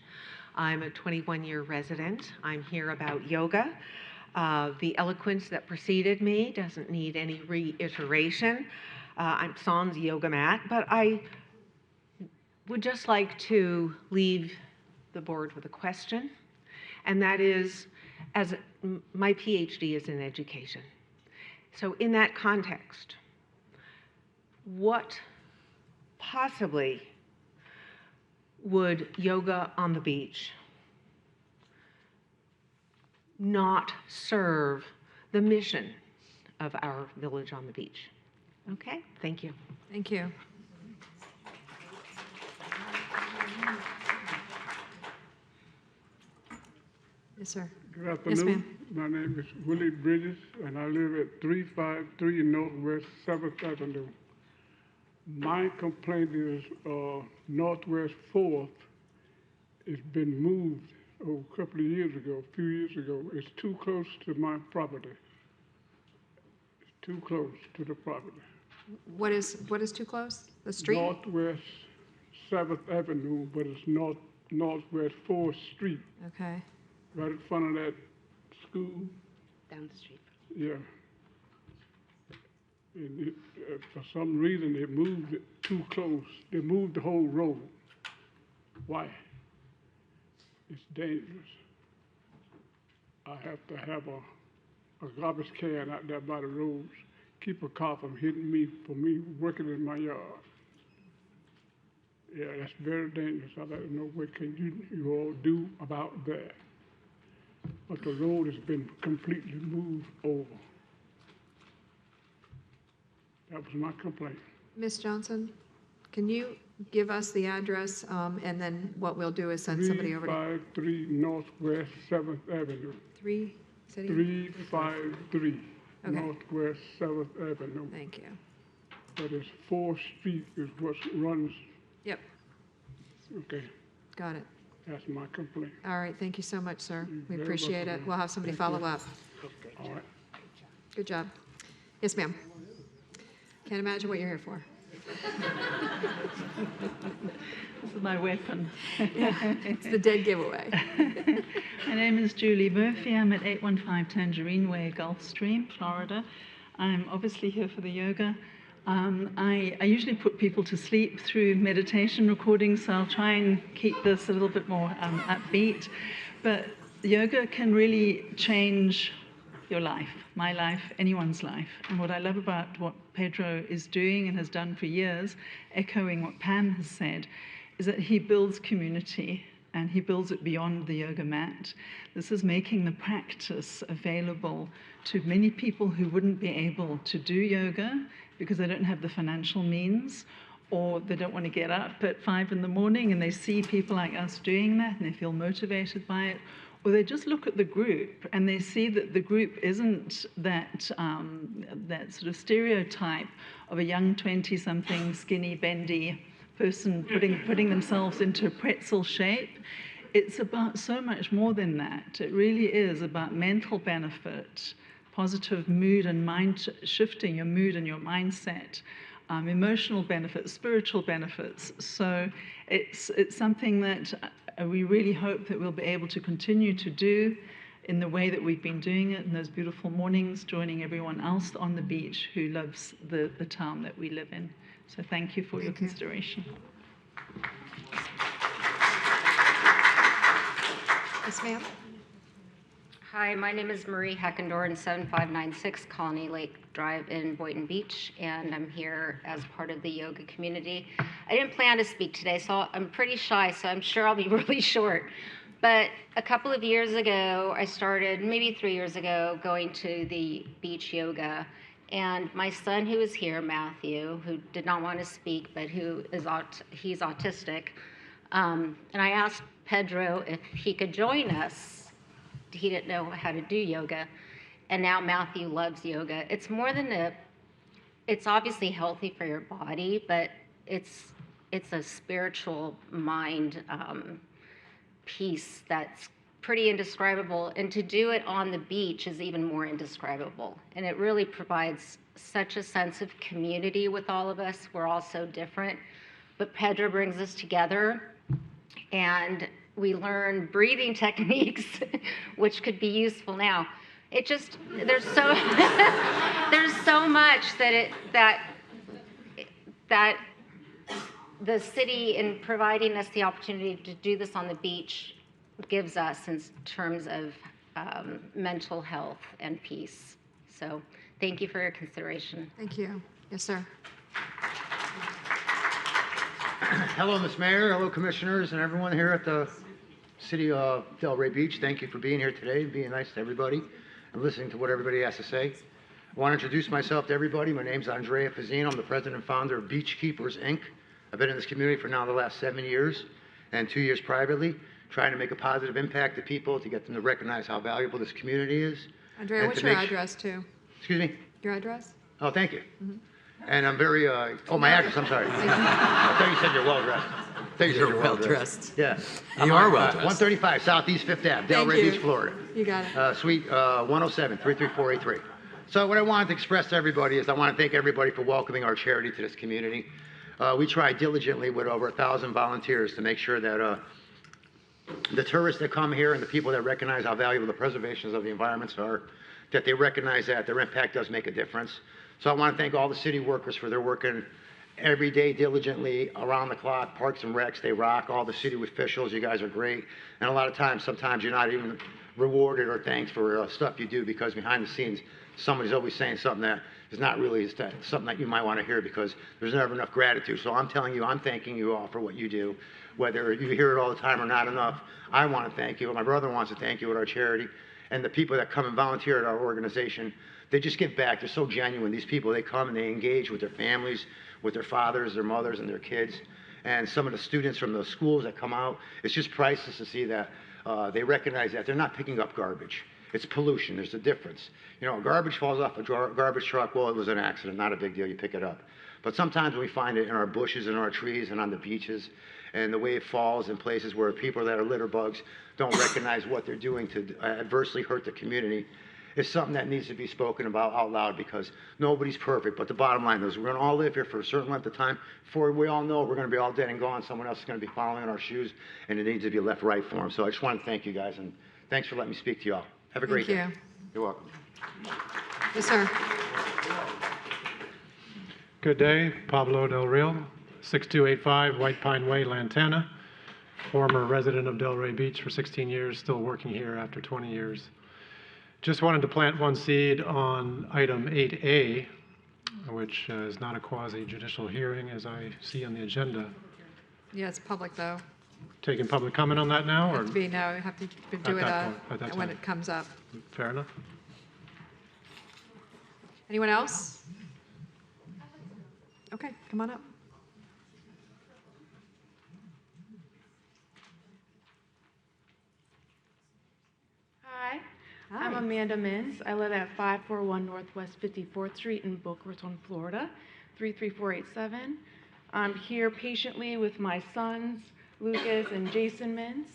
I'm a 21-year resident. I'm here about yoga. The eloquence that preceded me doesn't need any reiteration. I'm sans yoga mat, but I would just like to leave the board with a question, and that is, as my PhD is in education. So in that context, what possibly would yoga on the beach not serve the mission of our village on the beach? Okay, thank you. Thank you. Yes, sir. Good afternoon. My name is Willie Bridges, and I live at 353 Northwest 7th Avenue. My complaint is Northwest 4th. It's been moved a couple of years ago, a few years ago. It's too close to my property. It's too close to the property. What is too close? The street? Northwest 7th Avenue, but it's Northwest 4th Street. Okay. Right in front of that school. Down the street. Yeah. And for some reason, they moved it too close. They moved the whole road. Why? It's dangerous. I have to have a garbage can out there by the roads, keep a car from hitting me for me working in my yard. Yeah, that's very dangerous. I'd like to know what can you all do about that. But the road has been completely moved over. That was my complaint. Ms. Johnson, can you give us the address, and then what we'll do is send somebody over to 353 Northwest 7th Avenue. 353 Okay. Northwest 7th Avenue. Thank you. but it's 4th Street is what runs. Yep, Okay, got it. that's my complaint. All right, thank you so much, sir. We very appreciate welcome, it. ma'am. We'll have somebody Thank you. follow up. All right. Good job. Yes, ma'am. Can't imagine what you're here for. This is my weapon. Yeah, it's the dead giveaway. My name is Julie Murphy. I'm at 815 Tangerine Way, Gulfstream, Florida. I'm obviously here for the yoga. I usually put people to sleep through meditation recordings, so I'll try and keep this a little bit more upbeat. But yoga can really change your life, my life, anyone's life. And what I love about what Pedro is doing and has done for years, echoing what Pam has said, is that he builds community and he builds it beyond the yoga mat. This is making the practice available to many people who wouldn't be able to do yoga because they don't have the financial means, or they don't want to get up at 5 in the morning and they see people like us doing that and they feel motivated by it, or they just look at the group and they see that the group isn't that, that sort of stereotype of a young 20-something skinny, bendy person putting themselves into a pretzel shape. It's about so much more than that. It really is about mental benefit, positive mood and mind shifting your mood and your mindset, emotional benefits, spiritual benefits. So it's something that we really hope that we'll be able to continue to do in the way that we've been doing it in those beautiful mornings, joining everyone else on the beach who loves the town that we live in. So thank you for your consideration. Yes, ma'am. Hi, my name is Marie Heckendoren, 7596 Colony Lake Drive in Boynton Beach, and I'm here as part of the yoga community. I didn't plan to speak today, so I'm pretty shy, so I'm sure I'll be really short. But a couple of years ago, I started, maybe 3 years ago, going to the beach yoga. And my son, who is here, Matthew, who did not want to speak, but who is he's autistic, and I asked Pedro if he could join us. He didn't know how to do yoga, and now Matthew loves yoga. It's more than it's obviously healthy for your body, but it's a spiritual mind peace that's pretty indescribable, and to do it on the beach is even more indescribable. And it really provides such a sense of community with all of us. We're all so different, but Pedro brings us together, and we learn breathing techniques, which could be useful now. It just, there's so there's so much that the city, in providing us the opportunity to do this on the beach, gives us in terms of mental health and peace. So thank you for your consideration. Thank you. Yes, sir. Hello, Ms. Mayor. Hello, Commissioners, and everyone here at the City of Delray Beach. Thank you for being here today and being nice to everybody and listening to what everybody has to say. I want to introduce myself to everybody. My name's Andrea Fazzino. I'm the president and founder of Beach Keepers, Inc. I've been in this community for now the last 7 years and 2 years privately, trying to make a positive impact to people, to get them to recognize how valuable this community is. Andrea, what's your address, too? Excuse me? Your address? Oh, thank you. Mm-hmm. And I'm very, my address, I'm sorry. I thought you said you're well-dressed. I thought you said you're well-dressed. Yeah. You are well-dressed. 135 Southeast 5th Ave, Thank Delray you. Beach, Florida. You got it. Suite 107, 33483. So what I wanted to express to everybody is I want to thank everybody for welcoming our charity to this community. We try diligently with over 1,000 volunteers to make sure that the tourists that come here and the people that recognize how valuable the preservations of the environments are, that they recognize that their impact does make a difference. So I want to thank all the city workers for their working every day diligently, around the clock, Parks and Recs, they rock, all the city officials, you guys are great. And a lot of times, sometimes you're not even rewarded or thanked for stuff you do, because behind the scenes, somebody's always saying something that is not really something that you might want to hear, because there's never enough gratitude. So I'm telling you, I'm thanking you all for what you do. Whether you hear it all the time or not enough, I want to thank you. My brother wants to thank you with our charity. And the people that come and volunteer at our organization, they just give back. They're so genuine. These people, they come and they engage with their families, with their fathers, their mothers, and their kids. And some of the students from the schools that come out, it's just priceless to see that they recognize that they're not picking up garbage. It's pollution. There's a difference. You know, garbage falls off a garbage truck. Well, it was an accident, not a big deal. You pick it up. But sometimes we find it in our bushes and our trees and on the beaches, and the way it falls in places where people that are litter bugs don't recognize what they're doing to adversely hurt the community. It's something that needs to be spoken about out loud, because nobody's perfect. But the bottom line is we're going to all live here for a certain length of time. Before we all know it, we're going to be all dead and gone. Someone else is going to be following in our shoes, and it needs to be left right for them. So I just want to thank you guys, and thanks for letting me speak to you all. Have a great day. Thank you. You're welcome. Yes, sir. Good day, Pablo Del Real, 6285 White Pine Way, Lantana. Former resident of Delray Beach for 16 years, still working here after 20 years. Just wanted to plant one seed on item 8A, which is not a quasi-judicial hearing as I see on the agenda. Yeah, it's public, though. Taking public comment on that now? Or Have to be, no, you have to do it at that when time. it comes up. Fair enough. Anyone else? Okay, come on up. Hi, I'm Amanda Mintz. I live at 541 Northwest 54th Street in Boca Raton, Florida, 33487. I'm here patiently with my sons, Lucas and Jason Mintz.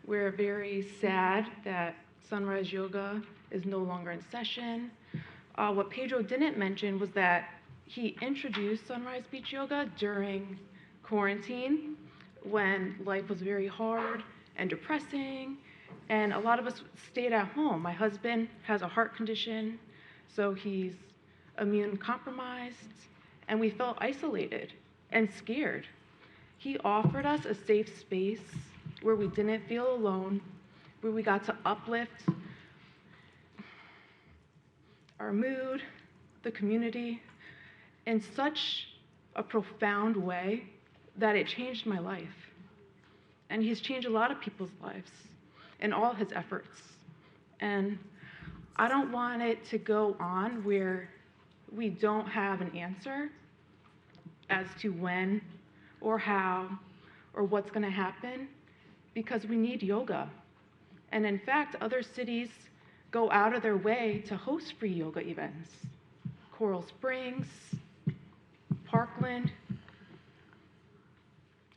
We're very sad that Sunrise Yoga is no longer in session. What Pedro didn't mention was that he introduced Sunrise Beach Yoga during quarantine when life was very hard and depressing, and a lot of us stayed at home. My husband has a heart condition, so he's immune compromised, and we felt isolated and scared. He offered us a safe space where we didn't feel alone, where we got to uplift our mood, the community, in such a profound way that it changed my life. And he's changed a lot of people's lives in all his efforts. And I don't want it to go on where we don't have an answer as to when or how or what's going to happen, because we need yoga. And in fact, other cities go out of their way to host free yoga events. Coral Springs, Parkland.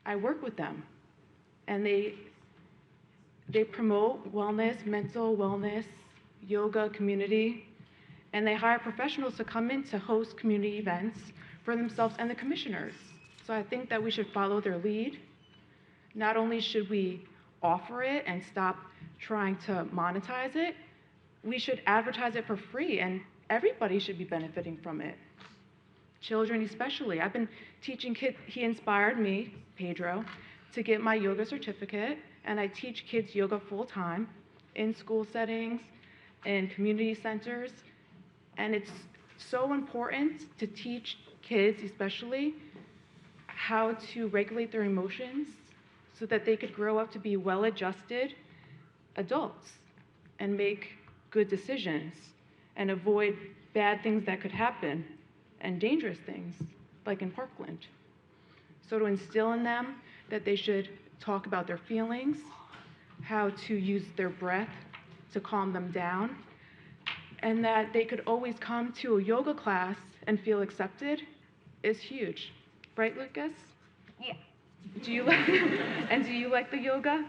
I work with them, and they promote wellness, mental wellness, yoga community, and they hire professionals to come in to host community events for themselves and the commissioners. So I think that we should follow their lead. Not only should we offer it and stop trying to monetize it, we should advertise it for free, and everybody should be benefiting from it. Children especially. I've been teaching kids. He inspired me, Pedro, to get my yoga certificate, and I teach kids yoga full-time in school settings, in community centers, and it's so important to teach kids especially how to regulate their emotions so that they could grow up to be well-adjusted adults and make good decisions and avoid bad things that could happen and dangerous things, like in Parkland. So to instill in them that they should talk about their feelings, how to use their breath to calm them down, and that they could always come to a yoga class and feel accepted is huge. Right, Lucas? Yeah. Do you like the yoga?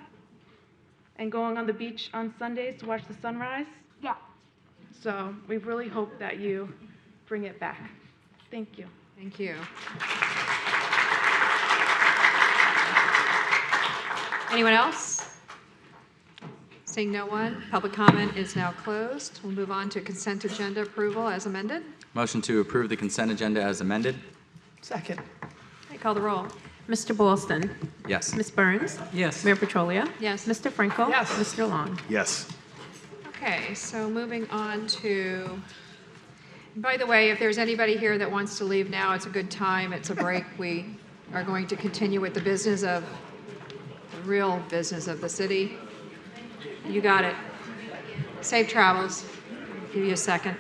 And going on the beach on Sundays to watch the sunrise? Yeah. So we really hope that you bring it back. Thank you. Thank you. Anyone else? Seeing no one, public comment is now closed. We'll move on to consent agenda approval as amended. Motion to approve the consent agenda as amended? Second. Okay, call the roll. Mr. Boylston? Yes. Ms. Burns? Yes. Mayor Petrolia? Yes. Mr. Franco? Yes. Mr. Long? Yes. Okay, so moving on to, by the way, if there's anybody here that wants to leave now, it's a good time. It's a break. We are going to continue with the business of, the real business of the city. You got it. Safe travels. Give you a second.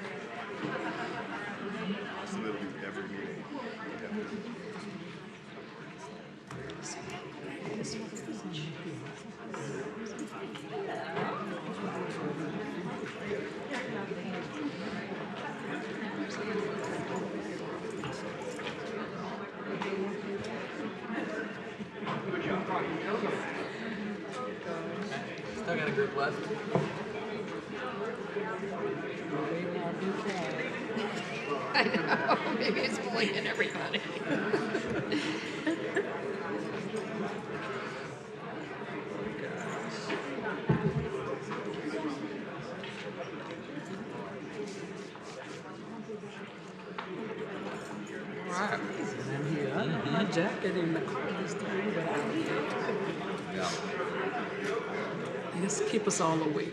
Still got a group left. I know, maybe it's pulling in everybody. Right. I'm here. I left my jacket in the car this time, but I did. Yeah. Just keep us all awake.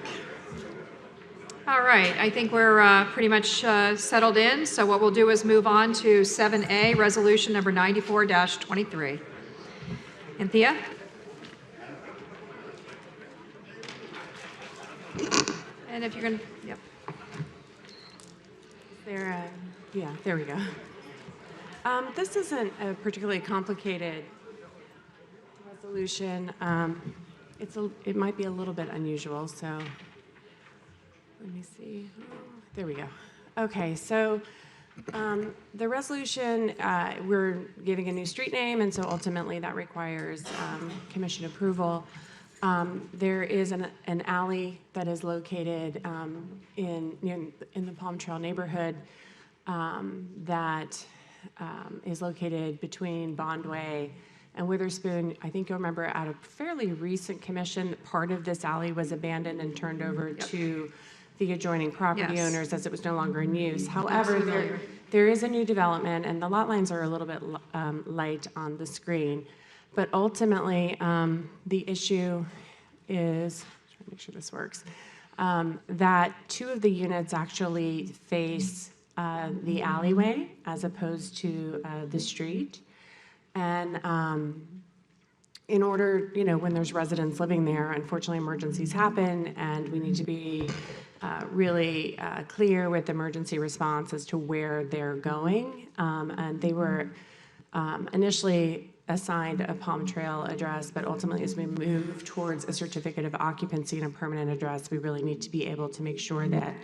All right, I think we're pretty much settled in, so what we'll do is move on to 7A, resolution number 94-23. Anthea? And if you're going to, yep. Yeah, there we go. This isn't a particularly complicated resolution. It might be a little bit unusual, so let me see. There we go. Okay, so the resolution, we're giving a new street name, and so ultimately that requires commission approval. There is an alley that is located in the Palm Trail neighborhood that is located between Bondway and Witherspoon. I think you'll remember at a fairly recent commission, part of this alley was abandoned and turned over to the adjoining property Yes. owners as it was no longer in use. However, there is a new development, and the lot lines are a little bit light on the screen. But ultimately, the issue is, trying to make sure this works, that two of the units actually face the alleyway as opposed to the street. And in order, when there's residents living there, unfortunately emergencies happen, and we need to be really clear with emergency response as to where they're going. And they were initially assigned a Palm Trail address, but ultimately as we move towards a certificate of occupancy and a permanent address, we really need to be able to make sure that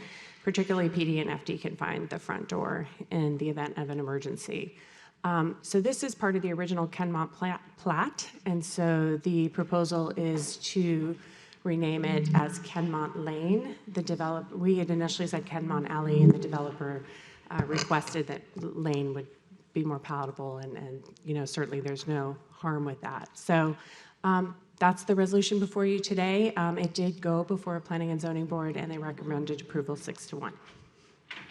particularly PD and FD can find the front door in the event of an emergency. So this is part of the original Kenmont plat, and so the proposal is to rename it as Kenmont Lane. We had initially said Kenmont Alley, and the developer requested that Lane would be more palatable, and certainly there's no harm with that. So that's the resolution before you today. It did go before a planning and zoning board, and they recommended approval 6-1.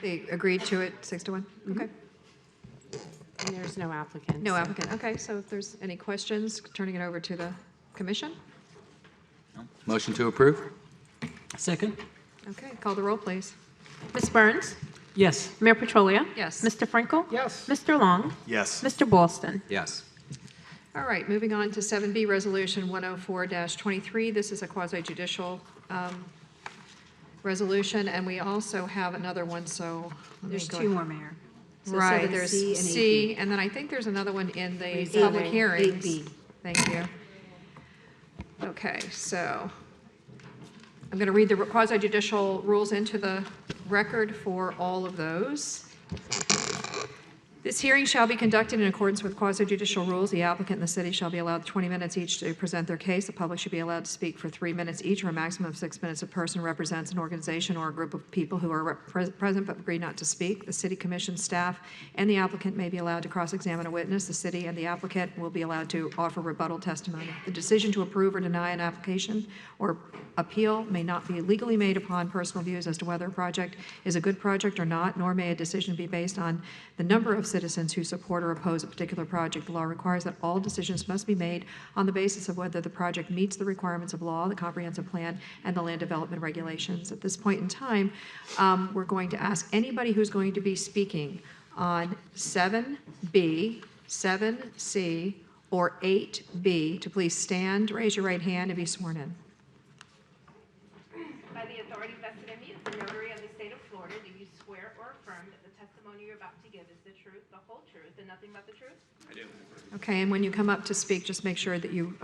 They agreed to it 6-1? Okay. And there's no applicant. No applicant, okay, so if there's any questions, turning it over to the commission. Motion to approve? Second? Okay, call the roll, please. Ms. Burns? Yes. Mayor Petrolia? Yes. Mr. Frankel? Yes. Mr. Long? Yes. Mr. Boston? Yes. All right, moving on to 7B, Resolution 104-23. This is a quasi-judicial resolution, and we also have another one, so. There's two more, Mayor. So Right, there's 7C and C, 8B. and then I think there's another one in the Resuming. public hearings. 8B. Thank you. Okay, so I'm going to read the quasi-judicial rules into the record for all of those. This hearing shall be conducted in accordance with quasi-judicial rules. The applicant and the city shall be allowed 20 minutes each to present their case. The public should be allowed to speak for 3 minutes each, or a maximum of 6 minutes. A person represents an organization or a group of people who are present but agree not to speak. The city commission staff and the applicant may be allowed to cross-examine a witness. The city and the applicant will be allowed to offer rebuttal testimony. The decision to approve or deny an application or appeal may not be legally made upon personal views as to whether a project is a good project or not, nor may a decision be based on the number of citizens who support or oppose a particular project. The law requires that all decisions must be made on the basis of whether the project meets the requirements of law, the comprehensive plan, and the land development regulations. At this point in time, we're going to ask anybody who's going to be speaking on 7B, 7C, or 8B to please stand, raise your right hand, and be sworn in. By the authority vested in me as the notary of the state of Florida, do you swear or affirm that the testimony you're about to give is the truth, the whole truth, and nothing but the truth? I do. Okay, and when you come up to speak, just make sure that you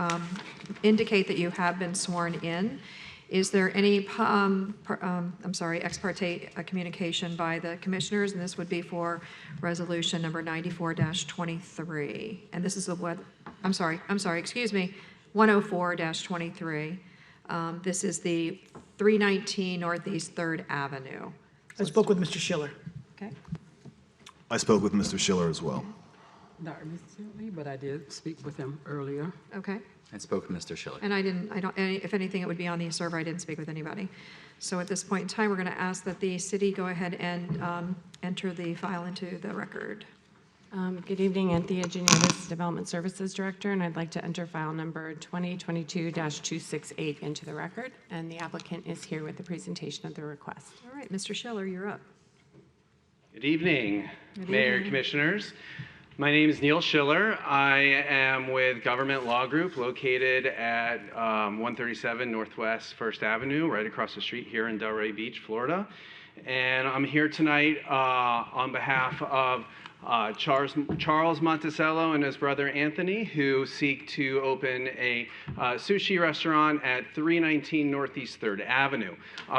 indicate that you have been sworn in. Is there any, ex parte communication by the commissioners? And this would be for resolution number 94-23. And this is the what, excuse me, 104-23. This is the 319 Northeast 3rd Avenue. I spoke with Mr. Schiller. Okay. I spoke with Mr. Schiller as well. Not recently, but I did speak with him earlier. Okay. I spoke with Mr. Schiller. And if anything, it would be on the server. I didn't speak with anybody. So at this point in time, we're going to ask that the city go ahead and enter the file into the record. Good evening, Anthea Janiotis, Development Services Director, and I'd like to enter file number 2022-268 into the record, and the applicant is here with the presentation of the request. All right, Mr. Schiller, you're up. Good evening, Good Mayor, evening. Commissioners. My name is Neil Schiller. I am with Government Law Group located at 137 Northwest 1st Avenue, right across the street here in Delray Beach, Florida. And I'm here tonight on behalf of Charles Monticello and his brother Anthony, who seek to open a sushi restaurant at 319 Northeast 3rd Avenue.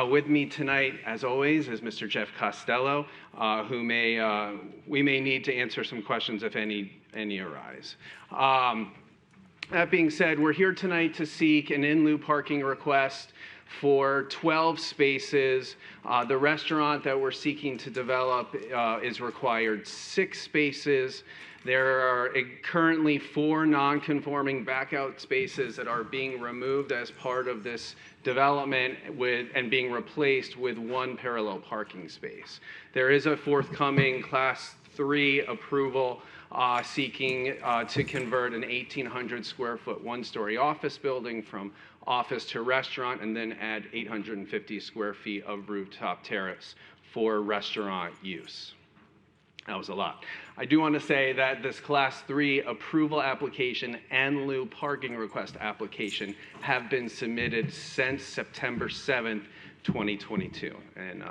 With me tonight, as always, is Mr. Jeff Costello, who we may need to answer some questions if any arise. That being said, we're here tonight to seek an in-lieu parking request for 12 spaces. The restaurant that we're seeking to develop is required 6 spaces. There are currently 4 non-conforming backout spaces that are being removed as part of this development and being replaced with 1 parallel parking space. There is a forthcoming Class 3 approval seeking to convert an 1,800 square foot 1-story office building from office to restaurant, and then add 850 square feet of rooftop terrace for restaurant use. That was a lot. I do want to say that this Class 3 approval application and lieu parking request application have been submitted since September 7th, 2022, and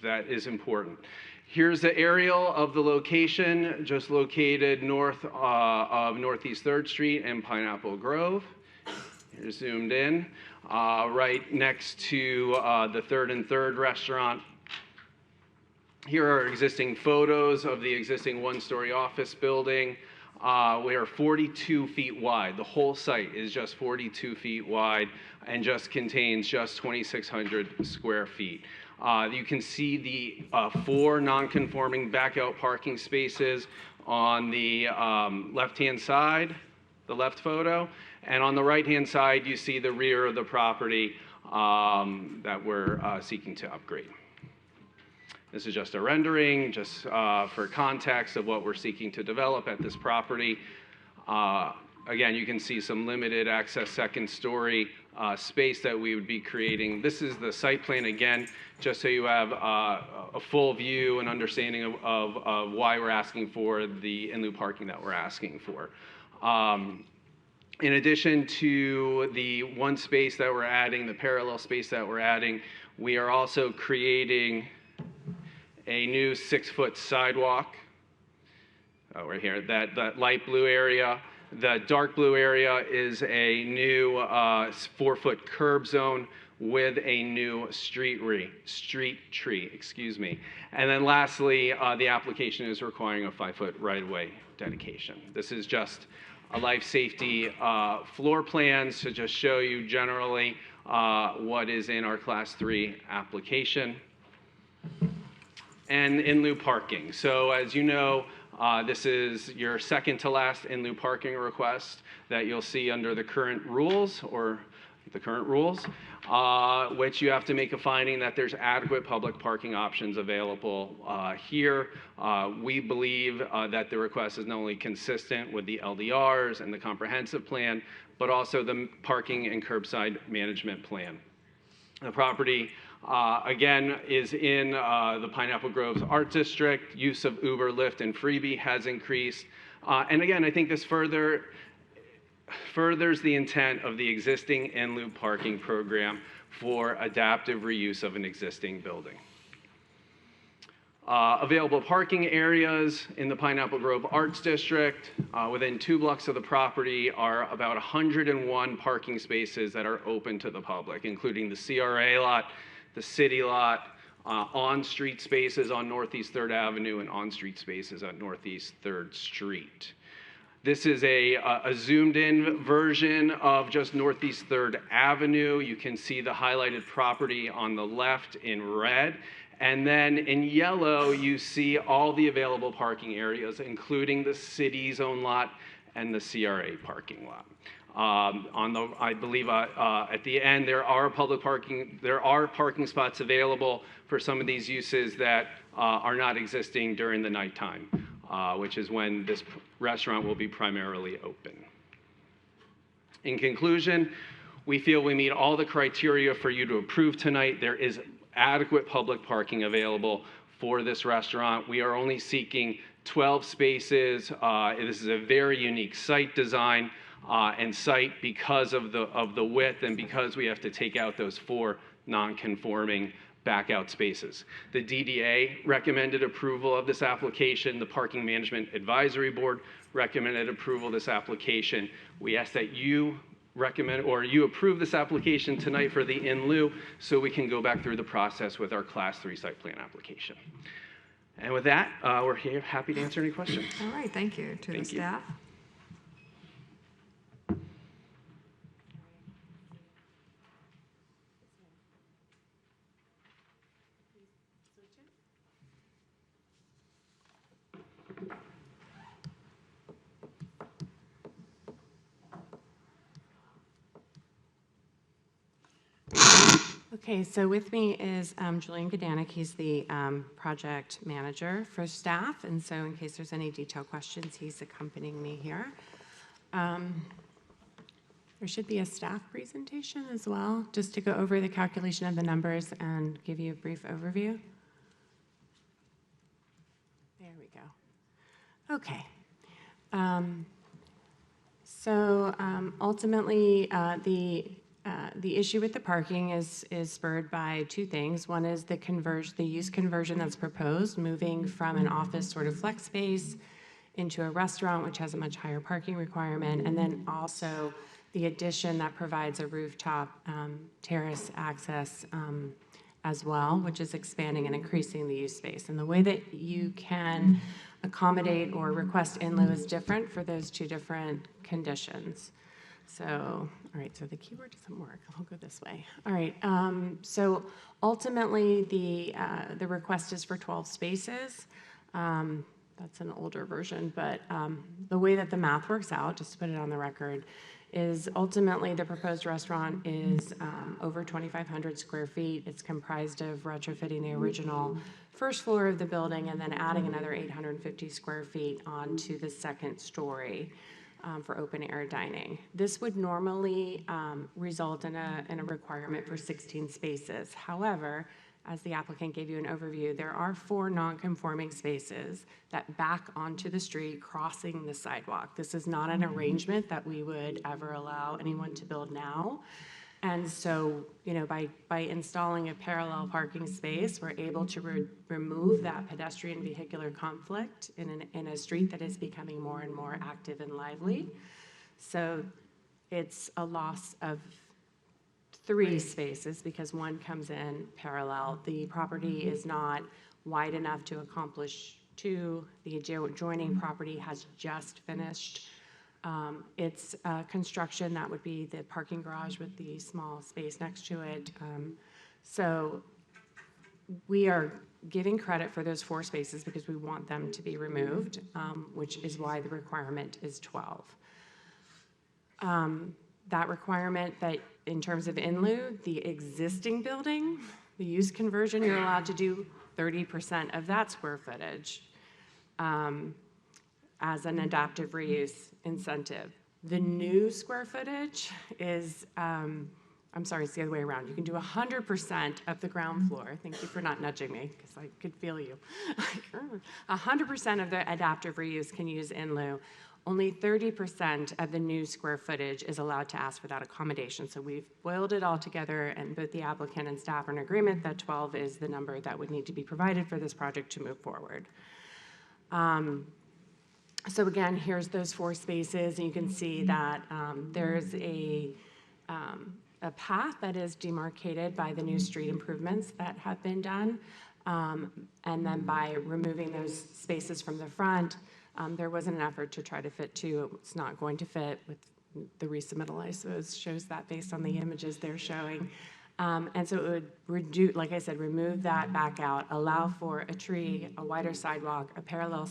that is important. Here's the aerial of the location, just located north of Northeast 3rd Street and Pineapple Grove. Here's zoomed in, right next to the 3rd and 3rd restaurant. Here are existing photos of the existing 1-story office building. We are 42 feet wide. The whole site is just 42 feet wide and just contains just 2,600 square feet. You can see the 4 non-conforming backout parking spaces on the left-hand side, the left photo, and on the right-hand side, you see the rear of the property that we're seeking to upgrade. This is just a rendering, just for context of what we're seeking to develop at this property. Again, you can see some limited access second-story space that we would be creating. This is the site plan again, just so you have a full view and understanding of why we're asking for the in-lieu parking that we're asking for. In addition to the 1 space that we're adding, the parallel space that we're adding, we are also creating a new 6-foot sidewalk. Right here, that light blue area. The dark blue area is a new 4-foot curb zone with a new street tree, excuse me. And then lastly, the application is requiring a 5-foot right-of-way dedication. This is just a life safety floor plans to just show you generally what is in our Class 3 application. And in-lieu parking. So as you know, this is your second to last in-lieu parking request that you'll see under the current rules, which you have to make a finding that there's adequate public parking options available here. We believe that the request is not only consistent with the LDRs and the comprehensive plan, but also the parking and curbside management plan. The property, again, is in the Pineapple Groves Art District. Use of Uber, Lyft, and Freebie has increased. And again, I think this furthers the intent of the existing in-lieu parking program for adaptive reuse of an existing building. Available parking areas in the Pineapple Grove Arts District. Within 2 blocks of the property are about 101 parking spaces that are open to the public, including the CRA lot, the city lot, on-street spaces on Northeast 3rd Avenue, and on-street spaces at Northeast 3rd Street. This is a zoomed-in version of just Northeast 3rd Avenue. You can see the highlighted property on the left in red. And then in yellow, you see all the available parking areas, including the city's own lot and the CRA parking lot. I believe at the end there are parking spots available for some of these uses that are not existing during the nighttime, which is when this restaurant will be primarily open. In conclusion, we feel we meet all the criteria for you to approve tonight. There is adequate public parking available for this restaurant. We are only seeking 12 spaces. This is a very unique site design and site because of the width and because we have to take out those 4 non-conforming back out spaces. The DDA recommended approval of this application. The Parking Management Advisory Board recommended approval of this application. We ask that you approve this application tonight for the in lieu so we can go back through the process with our Class 3 site plan application. And with that, we're here happy to answer any questions. All right, thank you to the staff. Okay, so with me is Julian Gdanik. He's the project manager for staff, and so in case there's any detailed questions, he's accompanying me here. There should be a staff presentation as well, just to go over the calculation of the numbers and give you a brief overview. There we go. Okay. Ultimately, the issue with the parking is spurred by 2 things. One is the use conversion that's proposed, moving from an office sort of flex space into a restaurant, which has a much higher parking requirement, and then also the addition that provides a rooftop terrace access as well, which is expanding and increasing the use space. And the way that you can accommodate or request in lieu is different for those 2 different conditions. So, all right, so the keyboard doesn't work. I'll go this way. All right, so ultimately the request is for 12 spaces. That's an older version, but the way that the math works out, just to put it on the record, is ultimately the proposed restaurant is over 2,500 square feet. It's comprised of retrofitting the original first floor of the building and then adding another 850 square feet onto the 2nd story. For open air dining. This would normally result in a requirement for 16 spaces. However, as the applicant gave you an overview, there are 4 non-conforming spaces that back onto the street, crossing the sidewalk. This is not an arrangement that we would ever allow anyone to build now. And so, by installing a parallel parking space, we're able to remove that pedestrian vehicular conflict in a street that is becoming more and more active and lively. So it's a loss of 3 spaces because 1 comes in parallel. The property is not wide enough to accomplish 2. The adjoining property has just finished. It's construction that would be the parking garage with the small space next to it. So we are giving credit for those 4 spaces because we want them to be removed, which is why the requirement is 12. That requirement that in terms of in lieu, the existing building, the use conversion, you're allowed to do 30% of that square footage. As an adaptive reuse incentive. The new square footage is, I'm sorry, it's the other way around. You can do 100% of the ground floor. Thank you for not nudging me, because I could feel you. 100% of the adaptive reuse can use in lieu. Only 30% of the new square footage is allowed to ask for that accommodation. So we've boiled it all together, and both the applicant and staff are in agreement that 12 is the number that would need to be provided for this project to move forward. So again, here's those 4 spaces, and you can see that there's a path that is demarcated by the new street improvements that have been done. And then by removing those spaces from the front, There wasn't an effort to try to fit two. It's not going to fit with the resubmittal, I suppose, shows that based on the images they're showing. And so it would reduce, like I said, remove that back out, allow for a tree, a wider sidewalk, a parallel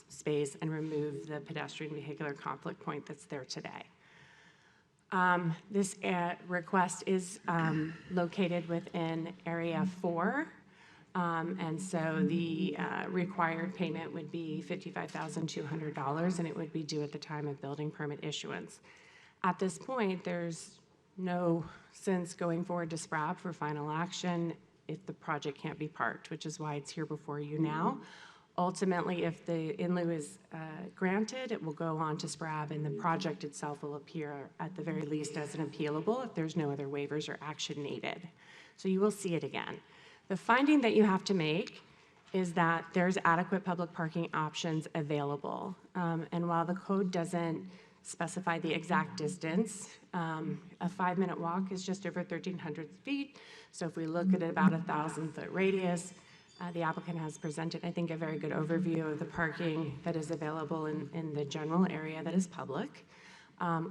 space, and remove the pedestrian vehicular conflict point that's there today. This request is located within Area 4, and so the required payment would be $55,200, and it would be due at the time of building permit issuance. At this point, there's no sense going forward to SPRAB for final action if the project can't be parked, which is why it's here before you now. Ultimately, if the in lieu is granted, it will go on to SPRAB, and the project itself will appear at the very least as an appealable if there's no other waivers or action needed. So you will see it again. The finding that you have to make is that there's adequate public parking options available. And while the code doesn't specify the exact distance, a 5-minute walk is just over 1,300 feet. So if we look at about a 1,000-foot radius, the applicant has presented, I think, a very good overview of the parking that is available in the general area that is public.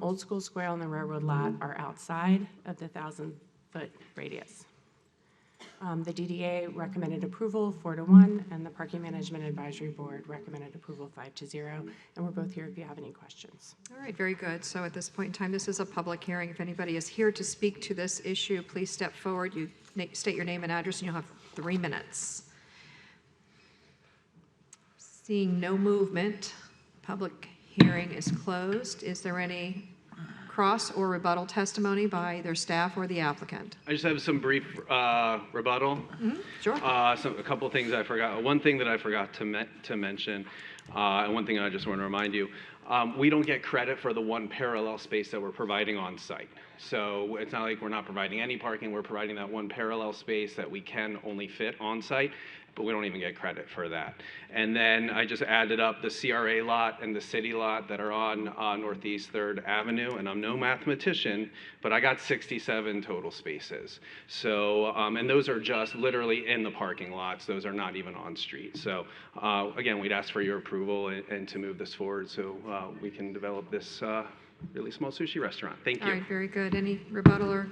Old School Square and the railroad lot are outside of the 1,000-foot radius. The DDA recommended approval 4-1, and the Parking Management Advisory Board recommended approval 5-0. And we're both here if you have any questions. All right, very good. So at this point in time, this is a public hearing. If anybody is here to speak to this issue, please step forward. You state your name and address, and you'll have 3 minutes. Seeing no movement, public hearing is closed. Is there any cross or rebuttal testimony by either staff or the applicant? I just have some brief rebuttal. Sure. A couple of things I forgot. One thing that I forgot to mention, and one thing I just want to remind you, we don't get credit for the one parallel space that we're providing on site. So it's not like we're not providing any parking. We're providing that one parallel space that we can only fit on site, but we don't even get credit for that. And then I just added up the CRA lot and the city lot that are on Northeast 3rd Avenue, and I'm no mathematician, but I got 67 total spaces. So, and those are just literally in the parking lots. Those are not even on street. So again, we'd ask for your approval and to move this forward so we can develop this really small sushi restaurant. Thank you. All right, very good. Any rebuttal or?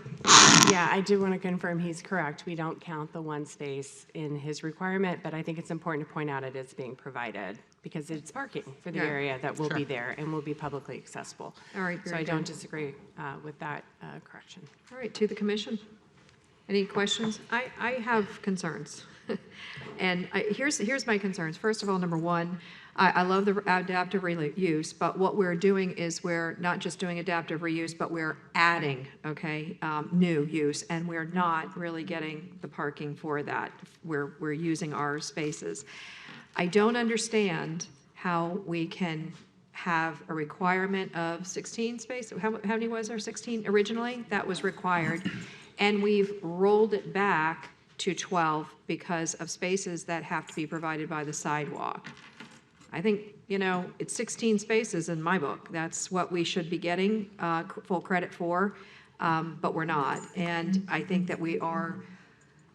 Yeah, I do want to confirm he's correct. We don't count the one space in his requirement, but I think it's important to point out it is being provided because it's parking for the area that will be there and will be publicly accessible. All right, so very I don't good. disagree with that correction. All right, to the commission. Any questions? I have concerns. And here's my concerns. First of all, number one, I love the adaptive reuse, but what we're doing is we're not just doing adaptive reuse, but we're adding, new use, and we're not really getting the parking for that. We're using our spaces. I don't understand how we can have a requirement of 16 spaces. How many was there? 16 originally? That was required. And we've rolled it back to 12 because of spaces that have to be provided by the sidewalk. I think, it's 16 spaces in my book. That's what we should be getting full credit for, but we're not. And I think that we are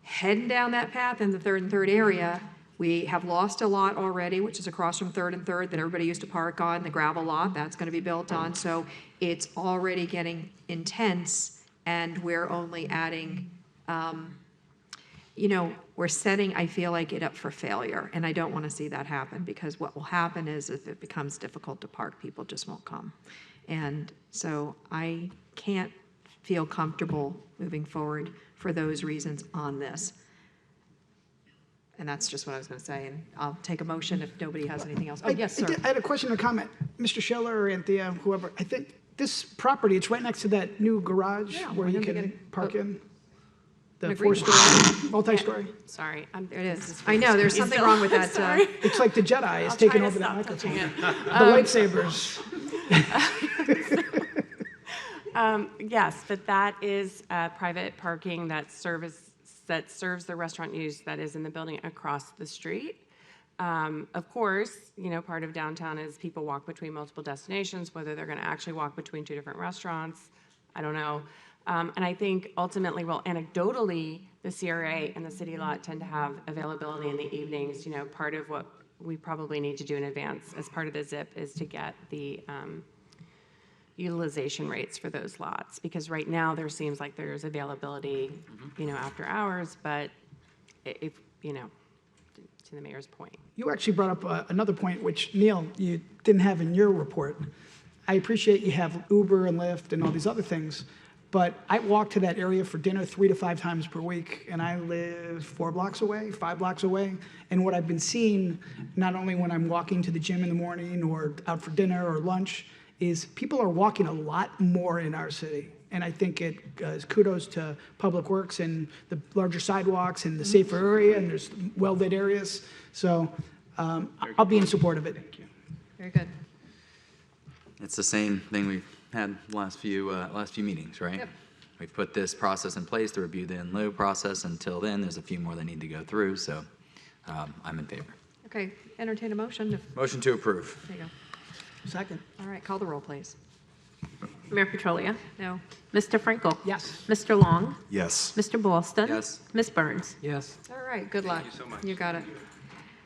heading down that path in the 3rd and 3rd area. We have lost a lot already, which is across from 3rd and 3rd that everybody used to park on, the gravel lot, that's going to be built on. So it's already getting intense, and we're only adding we're setting, I feel like, it up for failure, and I don't want to see that happen, because what will happen is if it becomes difficult to park, people just won't come. And so I can't feel comfortable moving forward for those reasons on this. And that's just what I was going to say, and I'll take a motion if nobody has anything else. Oh, yes, sir. I had a question or comment. Mr. Schiller or Anthea, whoever, I think this property, it's right next to that new garage where you can park in. The 4-story, multi-story. Sorry, there it is. I know, there's something wrong with that. It's like the Jedi is taking over that microphone. The lightsabers. Yes, but that is private parking that serves the restaurant use that is in the building across the street. Of course, part of downtown is people walk between multiple destinations, whether they're going to actually walk between 2 different restaurants, I don't know. And I think ultimately, anecdotally, the CRA and the city lot tend to have availability in the evenings. Part of what we probably need to do in advance as part of the ZIP is to get the utilization rates for those lots, because right now there seems like there's availability, after hours, but if, to the mayor's point. You actually brought up another point, which, Neil, you didn't have in your report. I appreciate you have Uber and Lyft and all these other things, but I walk to that area for dinner 3 to 5 times per week, and I live 4 blocks away, 5 blocks away. And what I've been seeing, not only when I'm walking to the gym in the morning or out for dinner or lunch, is people are walking a lot more in our city. And I think it is kudos to Public Works and the larger sidewalks and the safer area, and there's well-lit areas. So I'll be in support of it. Thank you. Very good. It's the same thing we've had last few meetings, right? Yep. We've put this process in place to review the in-lieu process. Until then, there's a few more that need to go through, so I'm in favor. Okay, entertain a motion. Motion to approve. There you go. Second. All right, call the roll, please. Mayor Petrolia? No. Mr. Frankel? Yes. Mr. Long? Yes. Mr. Boston? Yes. Ms. Burns? Yes. All right, good luck. Thank you so much. You got it.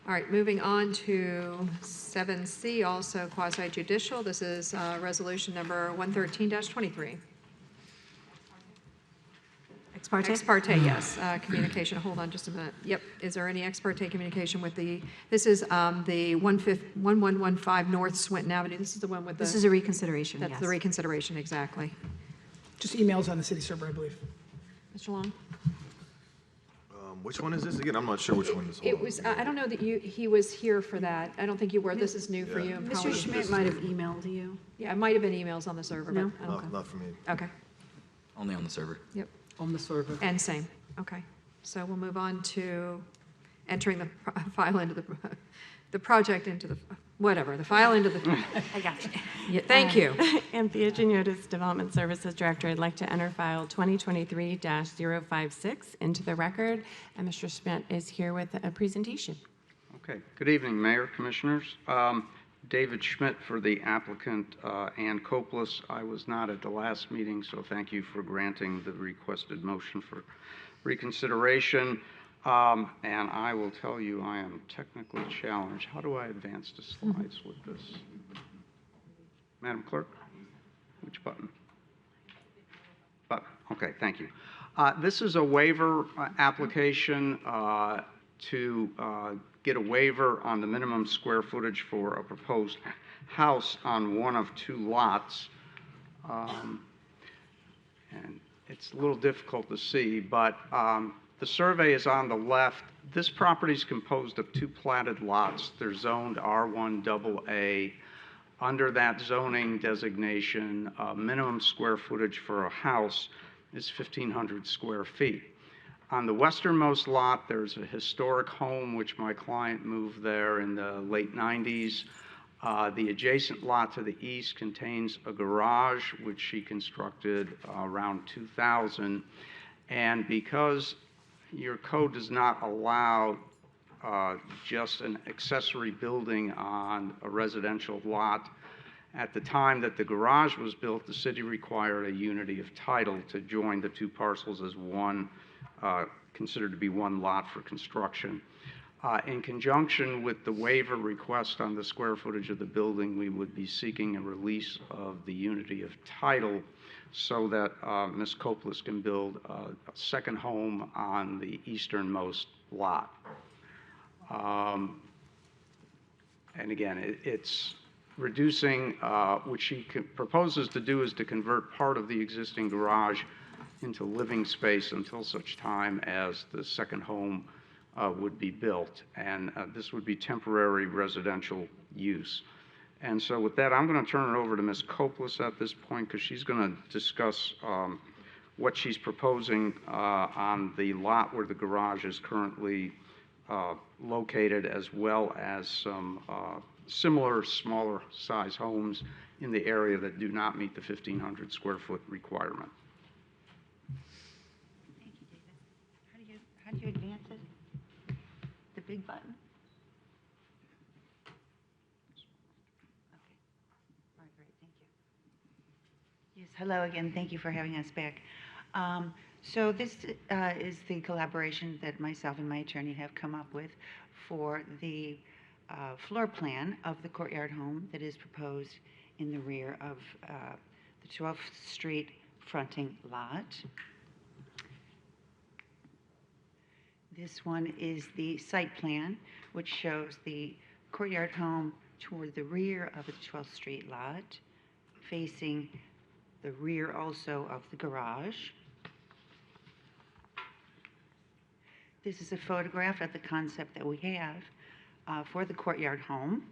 All right, moving on to 7C, also quasi judicial. This is resolution number 113-23. Ex parte? Ex parte, yes. Communication, hold on just a minute. Yep, is there any ex parte communication with this is the 1115 North Swinton Avenue. This is the one with the. This is a reconsideration, That's yes. the reconsideration, exactly. Just emails on the city server, I believe. Mr. Long? Which one is this again? I'm not sure which one this is. It was, I don't know that he was here for that. I don't think you were. This is new for you. Mr. Probably- Schmidt might have emailed you. Yeah, it might have been emails on the server, but No? I don't know. Not for me. Okay, Only on the server. yep. On the server. And same, okay. So we'll move on to entering the file into the project into the, whatever, the file into the. I got you. Yeah, thank you. Amphia Notice Development Services Director, I'd like to enter file 2023-056 into the record, and Mr. Schmidt is here with a presentation. Okay. Good evening, Mayor, Commissioners. David Schmidt for the applicant, Ann Copeless. I was not at the last meeting, so thank you for granting the requested motion for reconsideration. And I will tell you, I am technically challenged. How do I advance the slides with this? Madam Clerk? Which button? Button. Okay, thank you. This is a waiver application to get a waiver on the minimum square footage for a proposed house on one of 2 lots. And it's a little difficult to see, but the survey is on the left. This property is composed of 2 platted lots. They're zoned R1 AA. Under that zoning designation, minimum square footage for a house is 1,500 square feet. On the westernmost lot, there's a historic home, which my client moved there in the late 90s. The adjacent lot to the east contains a garage, which she constructed around 2000. And because your code does not allow just an accessory building on a residential lot, at the time that the garage was built, the city required a unity of title to join the 2 parcels as one, considered to be one lot for construction. In conjunction with the waiver request on the square footage of the building, we would be seeking a release of the unity of title so that Ms. Copeless can build a second home on the easternmost lot. And again, it's reducing, what she proposes to do is to convert part of the existing garage into living space until such time as the second home would be built. And this would be temporary residential use. And so with that, I'm going to turn it over to Ms. Copeless at this point because she's going to discuss what she's proposing on the lot where the garage is currently located, as well as some similar smaller size homes in the area that do not meet the 1,500 square foot requirement. Thank you, David. How do you advance it? The big button? Okay. All right, great. Thank you. Yes, hello again. Thank you for having us back. So this is the collaboration that myself and my attorney have come up with for the floor plan of the courtyard home that is proposed in the rear of the 12th Street fronting lot. This one is the site plan, which shows the courtyard home toward the rear of the 12th Street lot, facing the rear also of the garage. This is a photograph of the concept that we have for the courtyard home,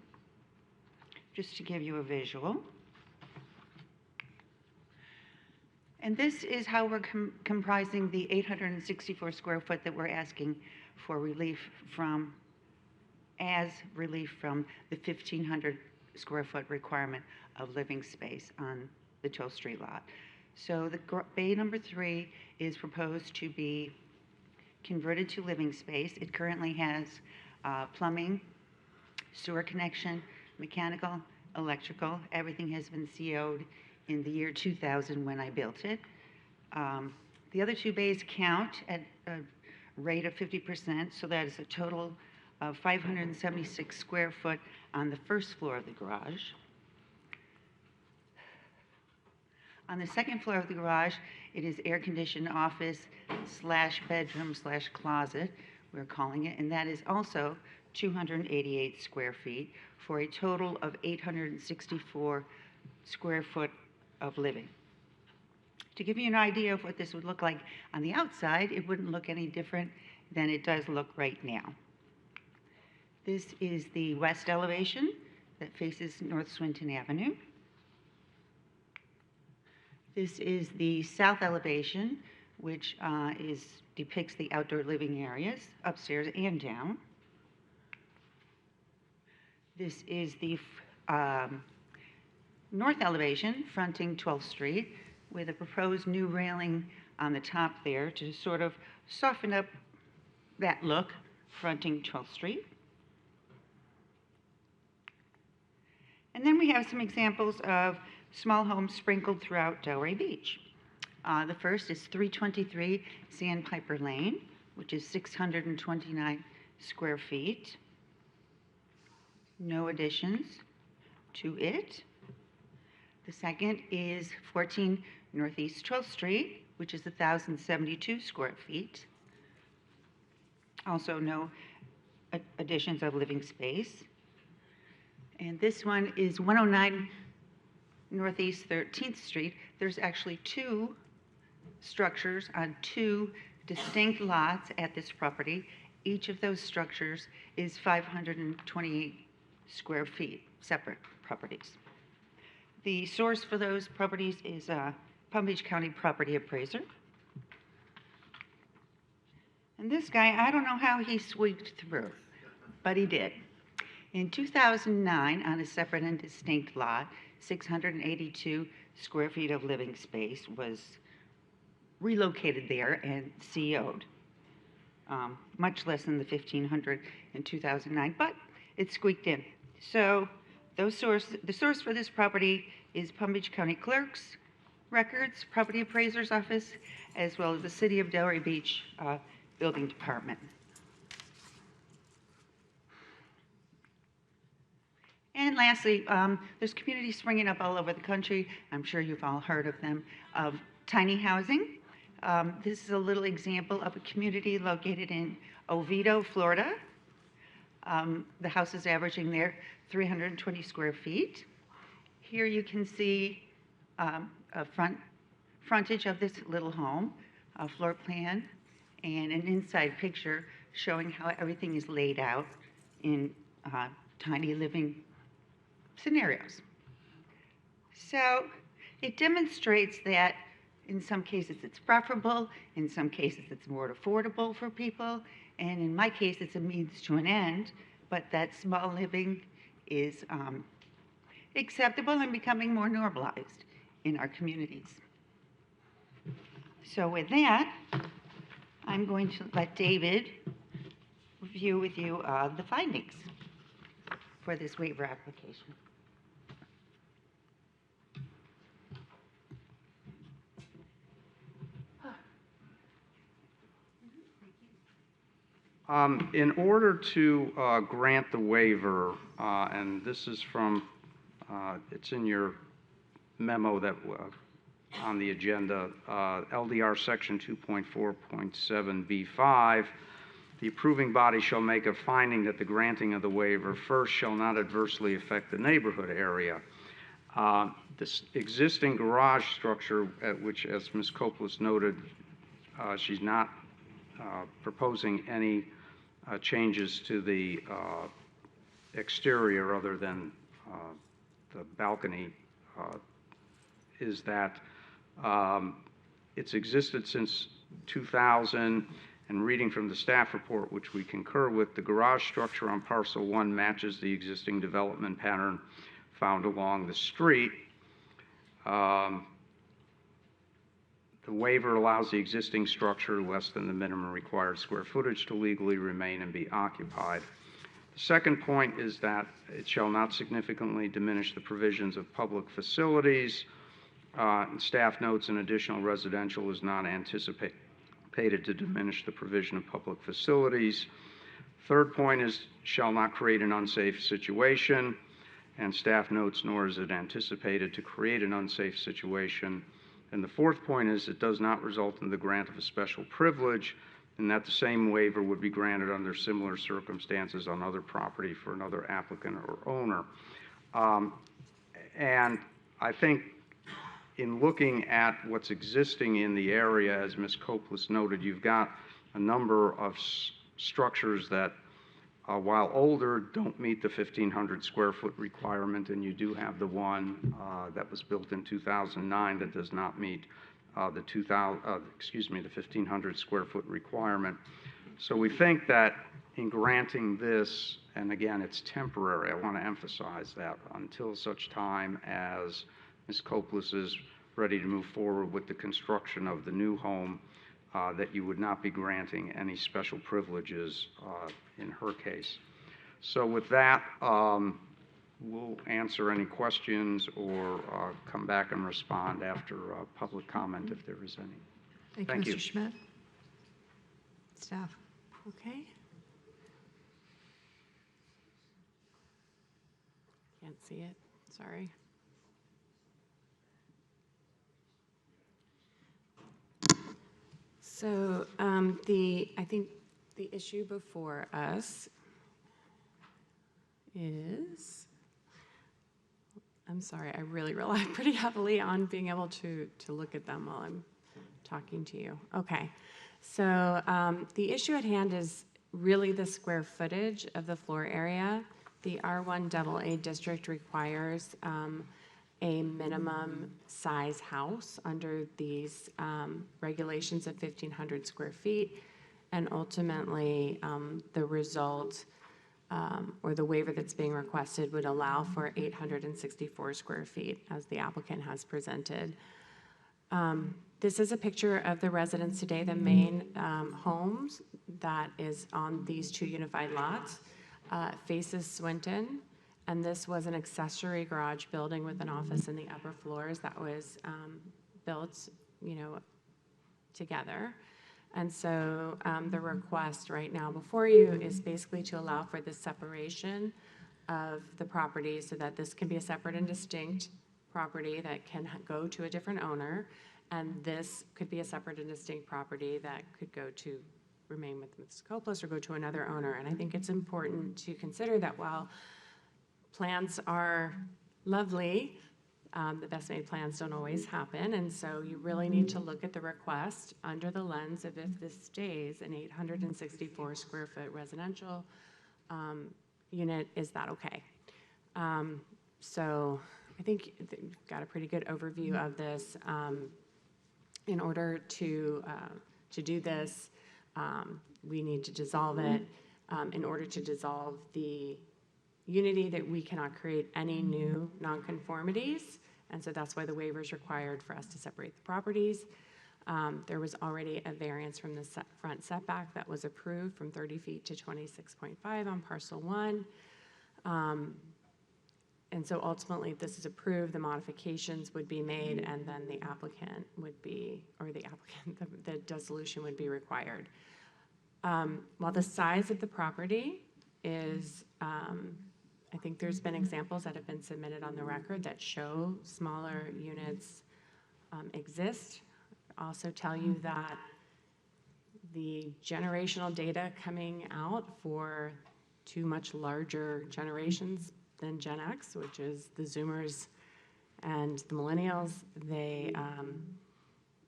just to give you a visual. And this is how we're comprising the 864 square foot that we're asking for relief from, as relief from the 1,500 square foot requirement of living space on the 12th Street lot. So the bay number 3 is proposed to be converted to living space. It currently has plumbing, sewer connection, mechanical, electrical. Everything has been CO'd in the year 2000 when I built it. The other 2 bays count at a rate of 50%, so that is a total of 576 square foot on the first floor of the garage. On the second floor of the garage, it is air-conditioned office / bedroom / closet, we're calling it, and that is also 288 square feet for a total of 864 square foot of living. To give you an idea of what this would look like on the outside, it wouldn't look any different than it does look right now. This is the west elevation that faces North Swinton Avenue. This is the south elevation, which depicts the outdoor living areas, upstairs and down. This is the north elevation, fronting 12th Street, with a proposed new railing on the top there to sort of soften up that look, fronting 12th Street. And then we have some examples of small homes sprinkled throughout Delray Beach. The first is 323 Sandpiper Lane, which is 629 square feet. No additions to it. The second is 14 Northeast 12th Street, which is 1,072 square feet. Also no additions of living space. And this one is 109 Northeast 13th Street. There's actually 2 structures on 2 distinct lots at this property. Each of those structures is 528 square feet, separate properties. The source for those properties is Palm Beach County property appraiser. And this guy, I don't know how he squeaked through, but he did. In 2009, on a separate and distinct lot, 682 square feet of living space was relocated there and CO'd. Much less than the 1,500 in 2009, but it squeaked in. So the source for this property is Palm Beach County Clerk's records, property appraiser's office, as well as the City of Delray Beach Building Department. And lastly, there's communities springing up all over the country. I'm sure you've all heard of them, of tiny housing. This is a little example of a community located in Oviedo, Florida. The house is averaging there 320 square feet. Here you can see a frontage of this little home, a floor plan, and an inside picture showing how everything is laid out in tiny living scenarios. So it demonstrates that in some cases it's preferable, in some cases it's more affordable for people, and in my case it's a means to an end, but that small living is acceptable and becoming more normalized in our communities. So with that, I'm going to let David review with you the findings for this waiver application. In order to grant the waiver, and this is from, it's in your memo that on the agenda, LDR section 2.4.7B5, the approving body shall make a finding that the granting of the waiver first shall not adversely affect the neighborhood area. This existing garage structure, which, as Ms. Copeland noted, she's not proposing any changes to the exterior other than the balcony, is that it's existed since 2000, and reading from the staff report, which we concur with, the garage structure on parcel 1 matches the existing development pattern found along the street. The waiver allows the existing structure less than the minimum required square footage to legally remain and be occupied. The second point is that it shall not significantly diminish the provisions of public facilities. Staff notes an additional residential is not anticipated to diminish the provision of public facilities. Third point is shall not create an unsafe situation, and staff notes nor is it anticipated to create an unsafe situation. And the fourth point is it does not result in the grant of a special privilege, and that the same waiver would be granted under similar circumstances on other property for another applicant or owner. And I think in looking at what's existing in the area, as Ms. Copeland noted, you've got a number of structures that, while older, don't meet the 1,500 square foot requirement, and you do have the one that was built in 2009 that does not meet the 1,500 square foot requirement. So we think that in granting this, and again, it's temporary, I want to emphasize that, until such time as Ms. Copeland is ready to move forward with the construction of the new home, that you would not be granting any special privileges in her case. So with that, we'll answer any questions or come back and respond after public comment if there is any. Thank you, Mr. Schmidt. Staff. Okay. Can't see it, sorry. So I think the issue before us is, I'm sorry, I really rely pretty heavily on being able to look at them while I'm talking to you. Okay, so the issue at hand is really the square footage of the floor area. The R1AA district requires a minimum size house under these regulations of 1,500 square feet. And ultimately, the result or the waiver that's being requested would allow for 864 square feet, as the applicant has presented. This is a picture of the residence today, the main homes that is on these two unified lots. Faces Swinton. And this was an accessory garage building with an office in the upper floors that was built, together. And so the request right now before you is basically to allow for the separation of the property so that this can be a separate and distinct property that can go to a different owner. And this could be a separate and distinct property that could go to remain with Ms. Copeland or go to another owner. And I think it's important to consider that while plans are lovely, the best made plans don't always happen, and so you really need to look at the request under the lens of if this stays an 864 square foot residential unit, is that okay? So I think you've got a pretty good overview of this. In order to do this, we need to dissolve it. In order to dissolve the unity, that we cannot create any new nonconformities, and so that's why the waiver is required for us to separate the properties. There was already a variance from the front setback that was approved from 30 feet to 26.5 on parcel 1. And so ultimately, if this is approved, the modifications would be made, and then the applicant would be, or the applicant, the dissolution would be required. While the size of the property is, I think there's been examples that have been submitted on the record that show smaller units exist. Also tell you that the generational data coming out for two much larger generations than Gen X, which is the Zoomers and the Millennials, they,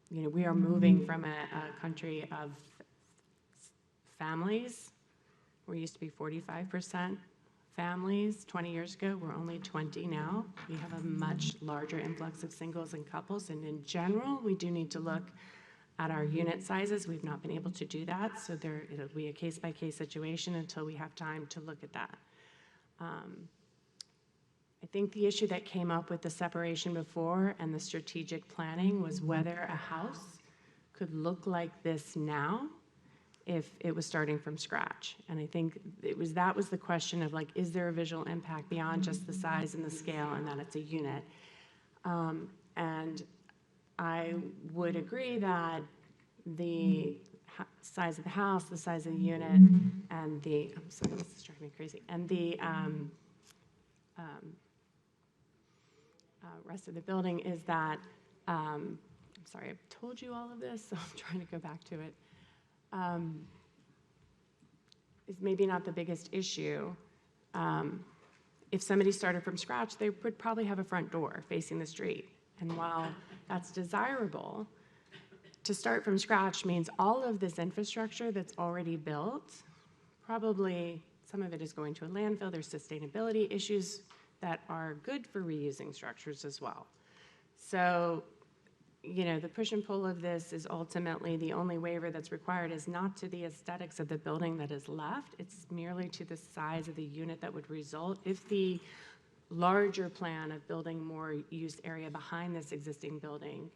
we are moving from a country of families. We used to be 45% families 20 years ago. We're only 20 now. We have a much larger influx of singles and couples, and in general, we do need to look at our unit sizes. We've not been able to do that, so it'll be a case-by-case situation until we have time to look at that. I think the issue that came up with the separation before and the strategic planning was whether a house could look like this now if it was starting from scratch. And I think that was the question of, like, is there a visual impact beyond just the size and the scale and that it's a unit? And I would agree that the size of the house, the size of the unit, and I'm sorry, this is driving me crazy, and the rest of the building is that, I'm sorry, I've told you all of this, so I'm trying to go back to it, is maybe not the biggest issue. If somebody started from scratch, they would probably have a front door facing the street. And while that's desirable, to start from scratch means all of this infrastructure that's already built, probably some of it is going to a landfill. There's sustainability issues that are good for reusing structures as well. So, the push and pull of this is ultimately the only waiver that's required is not to the aesthetics of the building that is left. It's merely to the size of the unit that would result if the larger plan of building more use area behind this existing building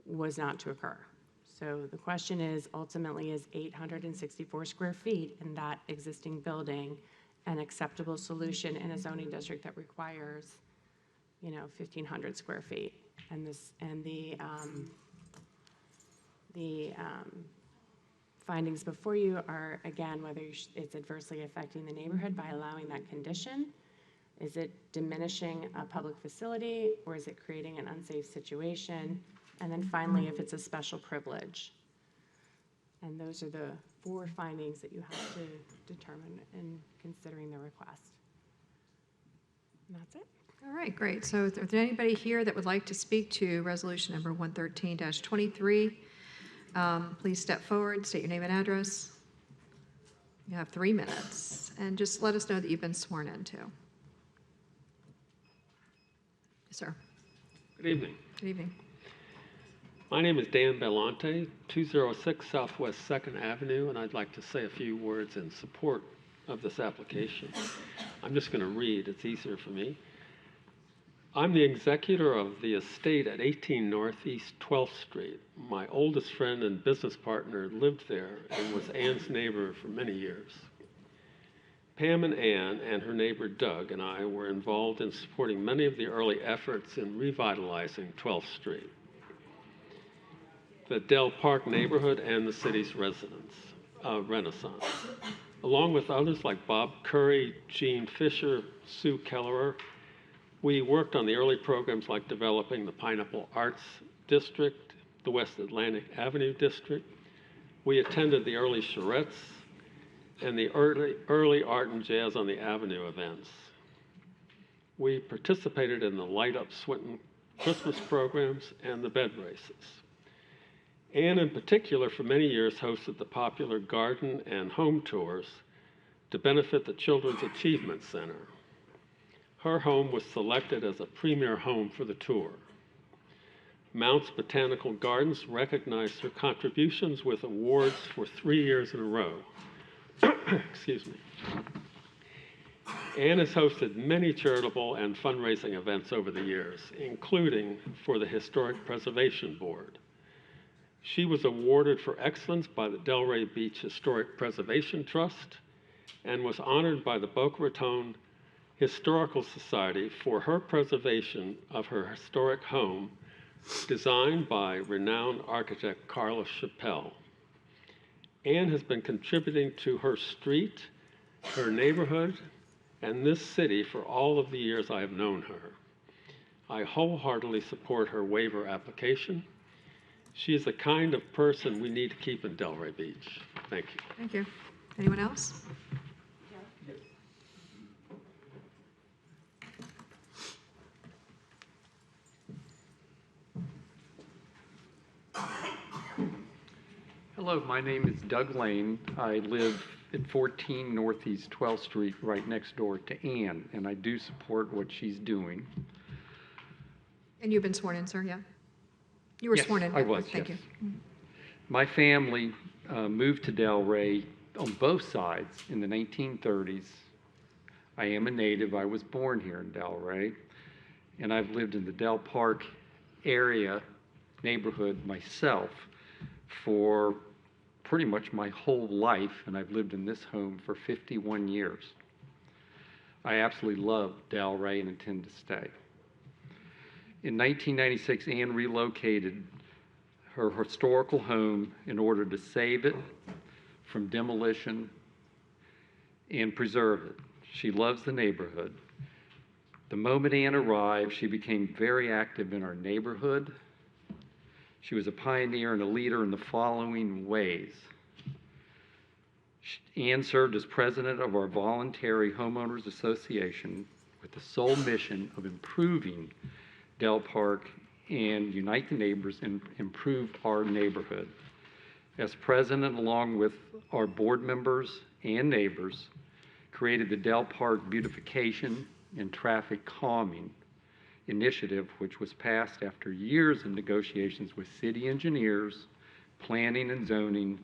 was not to occur. So the question is, ultimately, is 864 square feet in that existing building an acceptable solution in a zoning district that requires, 1,500 square feet? And the findings before you are, again, whether it's adversely affecting the neighborhood by allowing that condition. Is it diminishing a public facility, or is it creating an unsafe situation? And then finally, if it's a special privilege. And those are the 4 findings that you have to determine in considering the request. And that's it. All right, great. So if there's anybody here that would like to speak to resolution number 113-23, please step forward, state your name and address. You have 3 minutes, and just let us know that you've been sworn in too. Yes, sir. Good evening. Good evening. My name is Dan Bellante, 206 Southwest 2nd Avenue, and I'd like to say a few words in support of this application. I'm just going to read, it's easier for me. I'm the executor of the estate at 18 Northeast 12th Street. My oldest friend and business partner lived there and was Ann's neighbor for many years. Pam and Ann and her neighbor Doug and I were involved in supporting many of the early efforts in revitalizing 12th Street, the Dell Park neighborhood, and the city's renaissance. Along with others like Bob Curry, Gene Fisher, Sue Kellerer, we worked on the early programs like developing the Pineapple Arts District, the West Atlantic Avenue District. We attended the early charrettes and the early art and jazz on the Avenue events. We participated in the Light Up Swinton Christmas programs and the bed races. Ann, in particular, for many years hosted the popular garden and home tours to benefit the Children's Achievement Center. Her home was selected as a premier home for the tour. Mounts Botanical Gardens recognized her contributions with awards for 3 years in a row. Excuse me. Ann has hosted many charitable and fundraising events over the years, including for the Historic Preservation Board. She was awarded for excellence by the Delray Beach Historic Preservation Trust and was honored by the Boca Raton Historical Society for her preservation of her historic home, designed by renowned architect Carlos Chappelle. Ann has been contributing to her street, her neighborhood, and this city for all of the years I have known her. I wholeheartedly support her waiver application. She is the kind of person we need to keep in Delray Beach. Thank you. Thank you. Anyone else? Hello, my name is Doug Lane. I live at 14 Northeast 12th Street, right next door to Ann, and I do support what she's doing. And you've been sworn in, sir, yeah? You were Yes, sworn in. I was, Thank yes. you. My family moved to Delray on both sides in the 1930s. I am a native. I was born here in Delray, and I've lived in the Del Park area neighborhood myself for pretty much my whole life, and I've lived in this home for 51 years. I absolutely love Delray and intend to stay. In 1996, Ann relocated her historical home in order to save it from demolition and preserve it. She loves the neighborhood. The moment Ann arrived, she became very active in our neighborhood. She was a pioneer and a leader in the following ways. Ann served as president of our voluntary homeowners association with the sole mission of improving Del Park and unite the neighbors and improve our neighborhood. As president, along with our board members and neighbors, created the Del Park Beautification and Traffic Calming Initiative, which was passed after years of negotiations with city engineers, planning and zoning,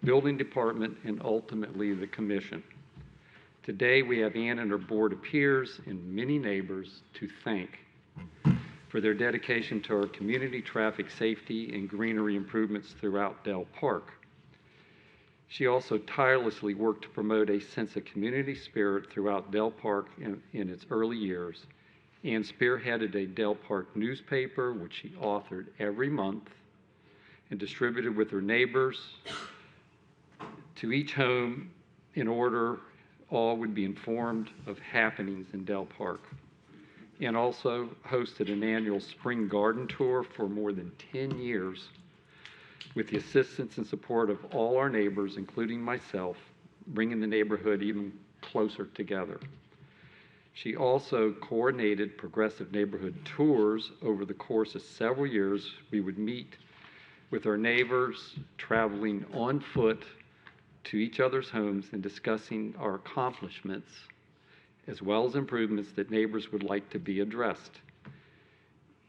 building department, and ultimately the commission. Today, we have Ann and her board of peers and many neighbors to thank for their dedication to our community traffic safety and greenery improvements throughout Del Park. She also tirelessly worked to promote a sense of community spirit throughout Del Park in its early years, and spearheaded a Del Park newspaper, which she authored every month and distributed with her neighbors to each home in order all would be informed of happenings in Del Park. And also hosted an annual spring garden tour for more than 10 years with the assistance and support of all our neighbors, including myself, bringing the neighborhood even closer together. She also coordinated progressive neighborhood tours over the course of several years. We would meet with our neighbors, traveling on foot to each other's homes and discussing our accomplishments, as well as improvements that neighbors would like to be addressed.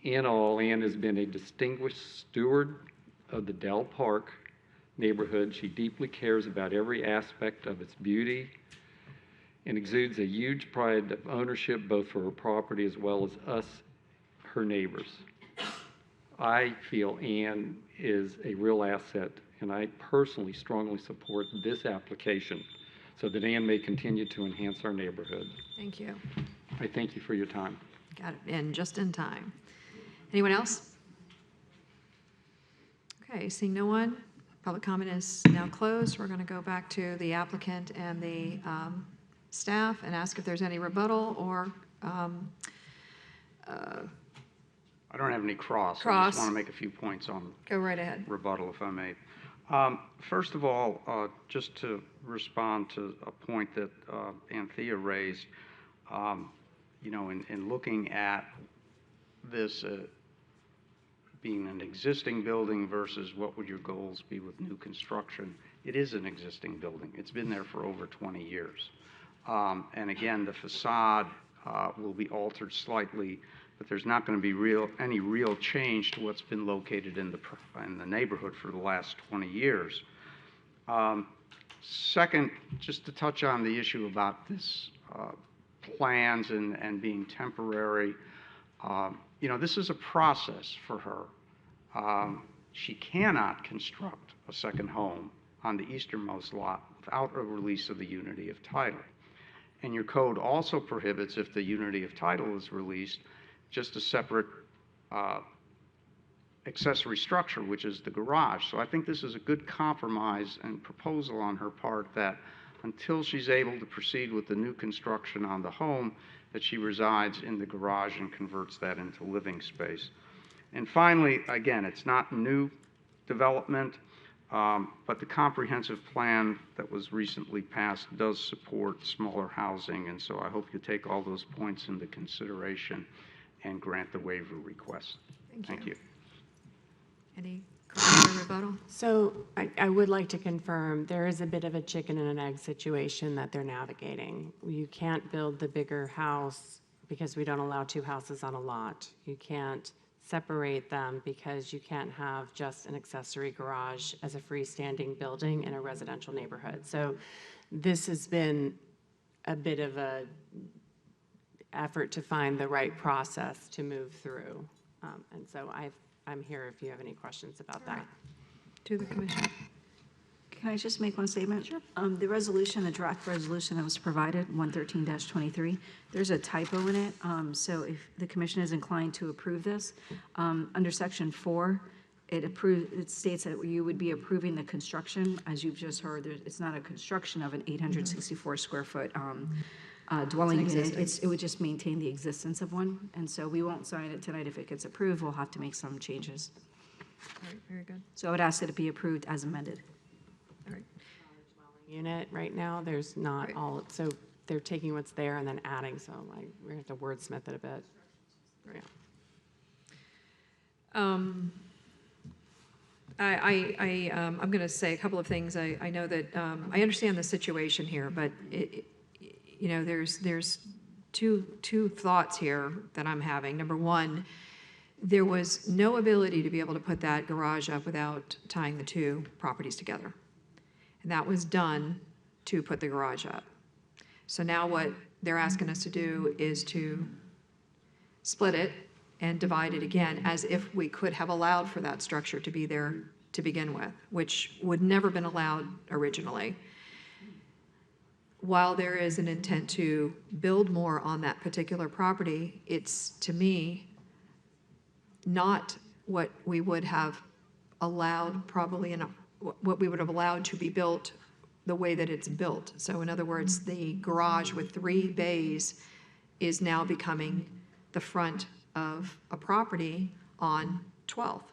In all, Ann has been a distinguished steward of the Del Park neighborhood. She deeply cares about every aspect of its beauty and exudes a huge pride of ownership both for her property as well as us, her neighbors. I feel Ann is a real asset, and I personally strongly support this application so that Ann may continue to enhance our neighborhood. Thank you. I thank you for your time. Got it, and just in time. Anyone else? Okay, seeing no one, public comment is now closed. We're going to go back to the applicant and the staff and ask if there's any rebuttal or I don't have any cross. I Cross. just want to make a few points on go right ahead. rebuttal, if I may. First of all, just to respond to a point that Anthea raised, you know, in looking at this being an existing building versus what would your goals be with new construction, it is an existing building. It's been there for over 20 years. And again, the facade will be altered slightly, but there's not going to be any real change to what's been located in the neighborhood for the last 20 years. Second, just to touch on the issue about this plans and being temporary, you know, this is a process for her. She cannot construct a second home on the easternmost lot without a release of the unity of title. And your code also prohibits, if the unity of title is released, just a separate accessory structure, which is the garage. So I think this is a good compromise and proposal on her part that until she's able to proceed with the new construction on the home, that she resides in the garage and converts that into living space. And finally, again, it's not new development, but the comprehensive plan that was recently passed does support smaller housing, and so I hope you take all those points into consideration and grant the waiver request. Thank you. Any comment or rebuttal? So I would like to confirm, there is a bit of a chicken and an egg situation that they're navigating. You can't build the bigger house because we don't allow two houses on a lot. You can't separate them because you can't have just an accessory garage as a freestanding building in a residential neighborhood. So this has been a bit of a effort to find the right process to move through. And so I'm here if you have any questions about that. To the commission. Can I just make one statement? Sure. The resolution, the draft resolution that was provided, 113-23, there's a typo in it. So if the commission is inclined to approve this, under section 4, it states that you would be approving the construction. As you've just heard, it's not a construction of an 864 square foot dwelling unit. It would just maintain the existence of one. And so we won't sign it tonight. If it gets approved, we'll have to make some changes. All right, very good. So I would ask that it be approved as amended. All right. Unit right now, there's not all, so they're taking what's there and then adding, so like we're going to have to wordsmith it a bit. Right. I'm going to say a couple of things. I know that I understand the situation here, but you know, there's two thoughts here that I'm having. Number one, there was no ability to be able to put that garage up without tying the two properties together. And that was done to put the garage up. So now what they're asking us to do is to split it and divide it again, as if we could have allowed for that structure to be there to begin with, which would never been allowed originally. While there is an intent to build more on that particular property, it's, to me, not what we would have allowed probably what we would have allowed to be built the way that it's built. So in other words, the garage with 3 bays is now becoming the front of a property on 12th.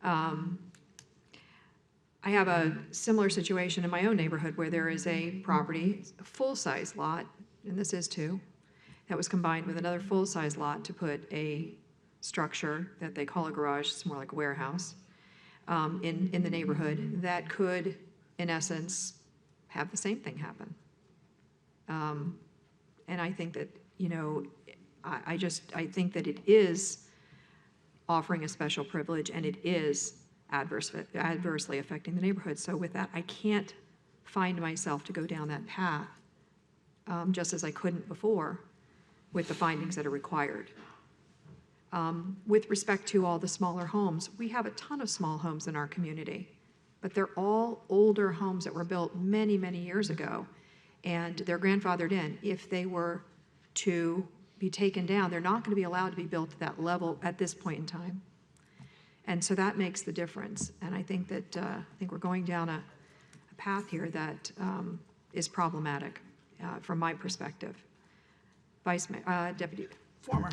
I have a similar situation in my own neighborhood where there is a property, a full-size lot, and this is too, that was combined with another full-size lot to put a structure that they call a garage, it's more like a warehouse, in the neighborhood that could, in essence, have the same thing happen. And I think that, you know, I think that it is offering a special privilege, and it is adversely affecting the neighborhood. So with that, I can't find myself to go down that path, just as I couldn't before, with the findings that are required. With respect to all the smaller homes, we have a ton of small homes in our community, but they're all older homes that were built many, many years ago, and they're grandfathered in. If they were to be taken down, they're not going to be allowed to be built at that level at this point in time. And so that makes the difference. And I think that we're going down a path here that is problematic from my perspective. Deputy. Former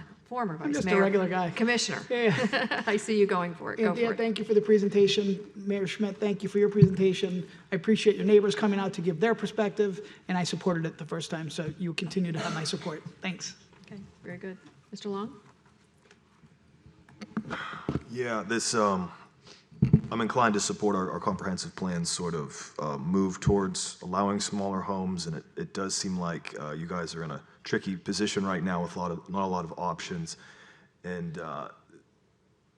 Vice Mayor. I'm just a regular guy. Commissioner. Yeah. I see you going for it. Go for it. Thank you for the presentation. Mayor Schmidt, thank you for your presentation. I appreciate your neighbors coming out to give their perspective, and I supported it the first time, so you continue to have my support. Thanks. Okay, very good. Mr. Long? Yeah, I'm inclined to support our comprehensive plan's sort of move towards allowing smaller homes, and it does seem like you guys are in a tricky position right now with not a lot of options, and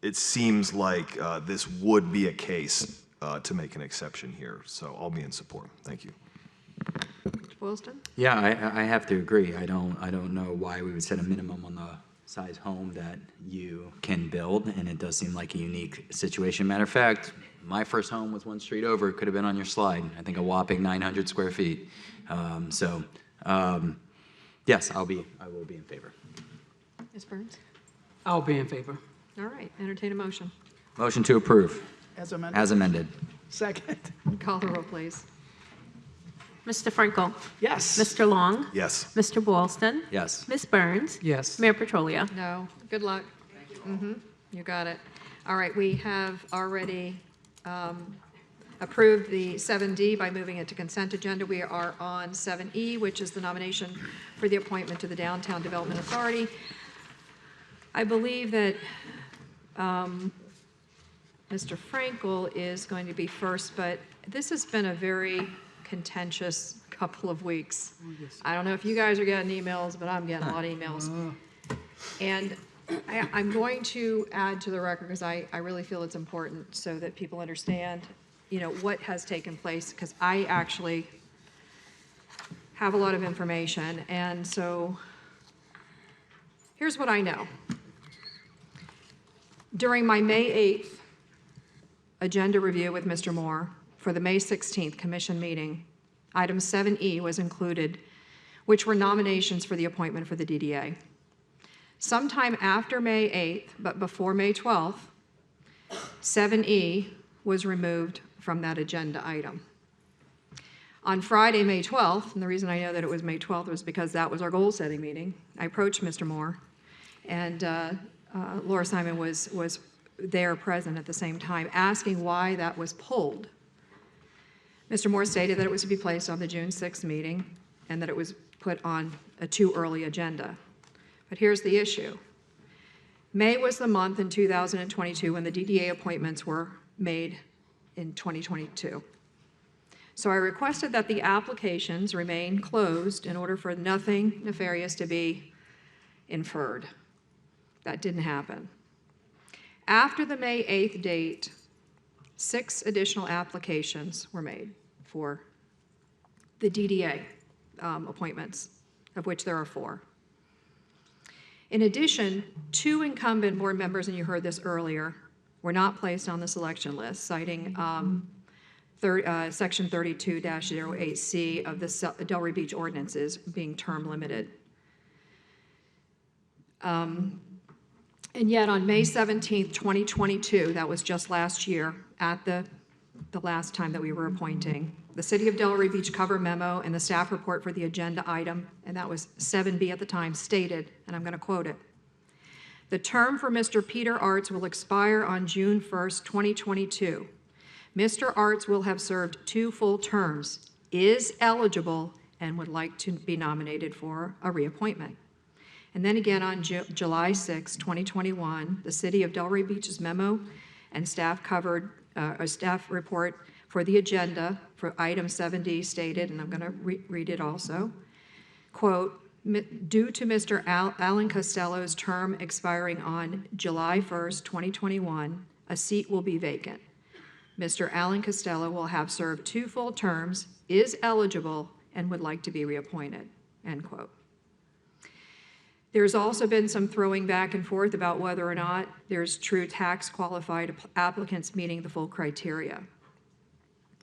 it seems like this would be a case to make an exception here, so I'll be in support. Thank you. Mr. Boylston? Yeah, I have to agree. I don't know why we would set a minimum on the size home that you can build, and it does seem like a unique situation. Matter of fact, my first home was one street over. It could have been on your slide. I think a whopping 900 square feet. Yes, I will be in favor. Ms. Burns? I'll be in favor. All right, entertain a motion. Motion to approve. As amended. As amended. Second. Call the roll, please. Mr. Frankel? Yes. Mr. Long? Yes. Mr. Boylston? Yes. Ms. Burns? Yes. Mayor Petrolia? No. Good luck. You got it. All right, we have already approved the 7D by moving it to consent agenda. We are on 7E, which is the nomination for the appointment to the Downtown Development Authority. I believe that Mr. Frankel is going to be first, but this has been a very contentious couple of weeks. I don't know if you guys are getting emails, but I'm getting a lot of emails. And I'm going to add to the record, because I really feel it's important so that people understand, what has taken place, because I actually have a lot of information. And so here's what I know. During my May 8th agenda review with Mr. Moore for the May 16th commission meeting, item 7E was included, which were nominations for the appointment for the DDA. Sometime after May 8th, but before May 12th, 7E was removed from that agenda item. On Friday, May 12th, and the reason I know that it was May 12th was because that was our goal-setting meeting, I approached Mr. Moore, and Laura Simon was there present at the same time, asking why that was pulled. Mr. Moore stated that it was to be placed on the June 6th meeting and that it was put on a too early agenda. But here's the issue. May was the month in 2022 when the DDA appointments were made in 2022. So I requested that the applications remain closed in order for nothing nefarious to be inferred. That didn't happen. After the May 8th date, 6 additional applications were made for the DDA appointments, of which there are 4. In addition, 2 incumbent board members, and you heard this earlier, were not placed on the selection list, citing Section 32-08C of the Delray Beach ordinances being term limited. And yet on May 17th, 2022, that was just last year, at the last time that we were appointing, the City of Delray Beach cover memo and the staff report for the agenda item, and that was 7B at the time, stated, and I'm going to quote it, "The term for Mr. Peter Arts will expire on June 1st, 2022. Mr. Arts will have served 2 full terms, is eligible, and would like to be nominated for a reappointment." And then again on July 6, 2021, the City of Delray Beach's memo and staff report for the agenda for item 7D stated, and I'm going to read it also, quote, "Due to Mr. Alan Costello's term expiring on July 1st, 2021, a seat will be vacant. Mr. Alan Costello will have served 2 full terms, is eligible, and would like to be reappointed," end quote. There's also been some throwing back and forth about whether or not there's true tax qualified applicants meeting the full criteria.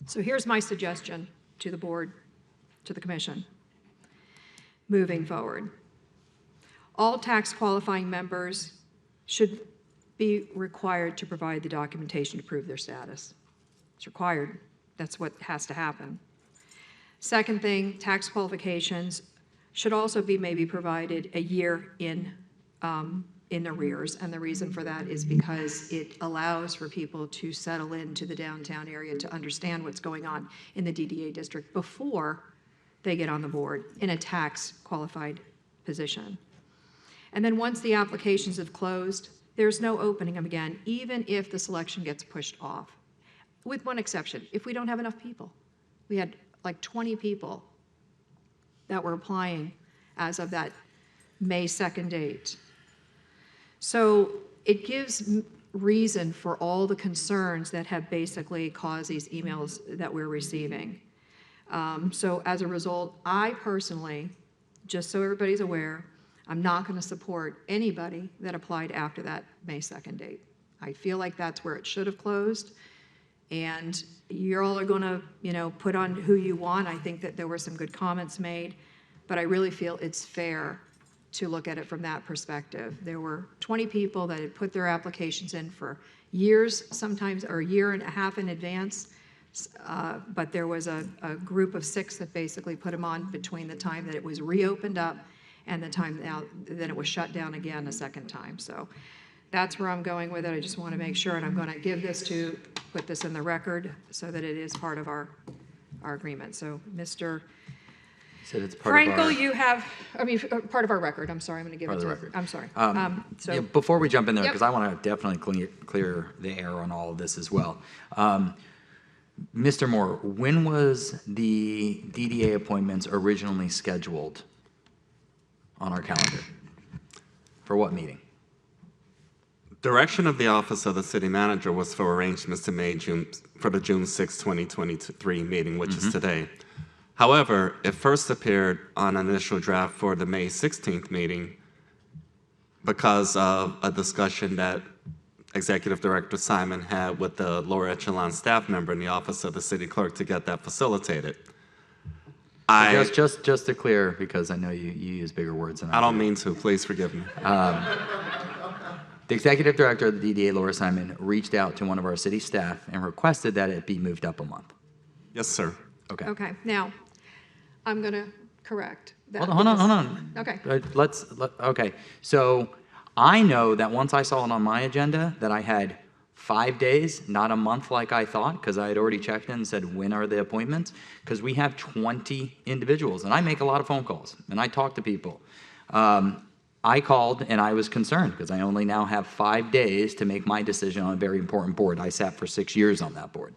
So here's my suggestion to the board, to the commission, moving forward. All tax qualifying members should be required to provide the documentation to prove their status. It's required. That's what has to happen. Second thing, tax qualifications should also be maybe provided a year in arrears, and the reason for that is because it allows for people to settle into the downtown area to understand what's going on in the DDA district before they get on the board in a tax qualified position. And then once the applications have closed, there's no opening them again, even if the selection gets pushed off, with one exception, if we don't have enough people. We had like 20 people that were applying as of that May 2nd date. So it gives reason for all the concerns that have basically caused these emails that we're receiving. So as a result, I personally, just so everybody's aware, I'm not going to support anybody that applied after that May 2nd date. I feel like that's where it should have closed. And you all are going to, put on who you want. I think that there were some good comments made, but I really feel it's fair to look at it from that perspective. There were 20 people that had put their applications in for years, sometimes, or a year and a half in advance. But there was a group of 6 that basically put them on between the time that it was reopened up and the time then it was shut down again a second time. So that's where I'm going with it. I just want to make sure, and I'm going to give this put this in the record so that it is part of our agreement. So Mr. Said it's part of Frankel, our, you have, part of our record. I'm sorry, I'm going to give it to record. I'm sorry. Yeah, before we jump in there, Yep. because I want to definitely clear the air on all of this as well. Mr. Moore, when was the DDA appointments originally scheduled on our calendar? For what meeting? Direction of the Office of the City Manager was for arrangements to May, for the June 6, 2023 meeting, which is today. However, it first appeared on an initial draft for the May 16th meeting because of a discussion that Executive Director Simon had with the lower echelon staff member in the Office of the City Clerk to get that facilitated. Just to clear, because I know you use bigger words than I don't mean to. Please forgive me. The Executive Director of the DDA, Laura Simon, reached out to one of our city staff and requested that it be moved up a month. Yes, sir. Okay. Okay, now, I'm going to correct that. Hold on. Okay. Okay. So I know that once I saw it on my agenda that I had 5 days, not a month like I thought, because I had already checked in and said, when are the appointments? Because we have 20 individuals, and I make a lot of phone calls, and I talk to people. I called, and I was concerned, because I only now have 5 days to make my decision on a very important board. I sat for 6 years on that board.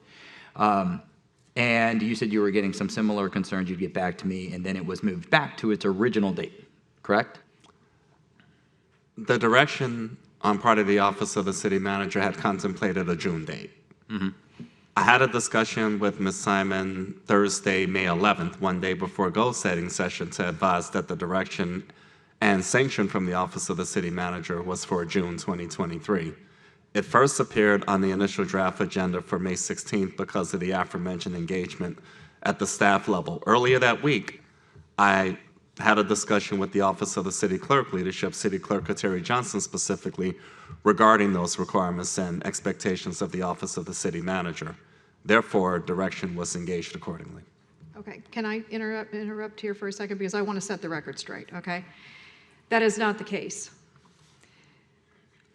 And you said you were getting some similar concerns, you'd get back to me, and then it was moved back to its original date, correct? The direction on part of the Office of the City Manager had contemplated a June date. I had a discussion with Ms. Simon Thursday, May 11th, one day before goal-setting session, to advise that the direction and sanction from the Office of the City Manager was for June 2023. It first appeared on the initial draft agenda for May 16th because of the aforementioned engagement at the staff level. Earlier that week, I had a discussion with the Office of the City Clerk leadership, City Clerk Terry Johnson specifically, regarding those requirements and expectations of the Office of the City Manager. Therefore, direction was engaged accordingly. Okay, can I interrupt here for a second, because I want to set the record straight, okay? That is not the case.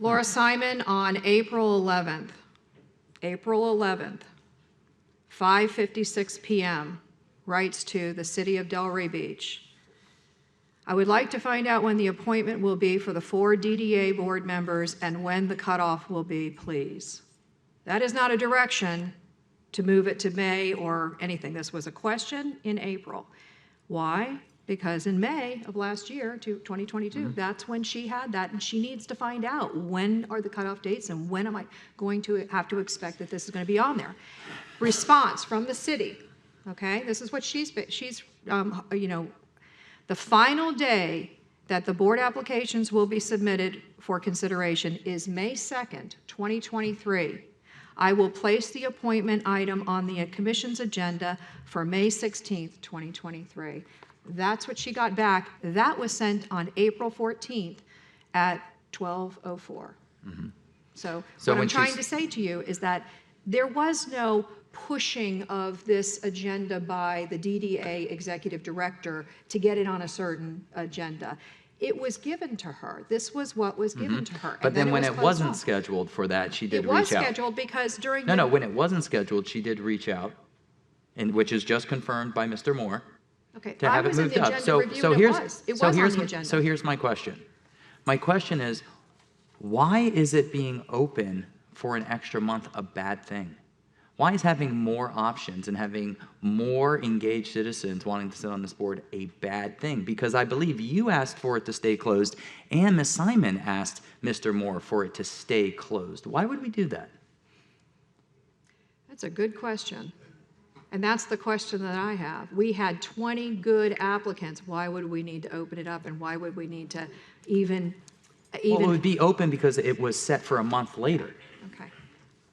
Laura Simon on April 11th, 5:56 p.m., writes to the City of Delray Beach, I would like to find out when the appointment will be for the 4 DDA board members and when the cutoff will be, please. That is not a direction to move it to May or anything. This was a question in April. Why? Because in May of last year, 2022, that's when she had that, and she needs to find out when are the cutoff dates and when am I going to have to expect that this is going to be on there. Response from the city, okay? This is what she's the final day that the board applications will be submitted for consideration is May 2nd, 2023. I will place the appointment item on the commission's agenda for May 16th, 2023. That's what she got back. That was sent on April 14th at 12:04. So what I'm trying to say to you is that there was no pushing of this agenda by the DDA executive director to get it on a certain agenda. It was given to her. This was what was given to her. But then when it wasn't scheduled for that, she did reach out. It was scheduled because during No, when it wasn't scheduled, she did reach out, and which is just confirmed by Mr. Moore. Okay, To have I it was in moved the up. agenda review, and it was on the agenda. So here's my question. My question is, why is it being open for an extra month a bad thing? Why is having more options and having more engaged citizens wanting to sit on this board a bad thing? Because I believe you asked for it to stay closed, and Ms. Simon asked Mr. Moore for it to stay closed. Why would we do that? That's a good question. And that's the question that I have. We had 20 good applicants. Why would we need to open it up, and why would we need to even Well, it would be open because it was set for a month later. Okay.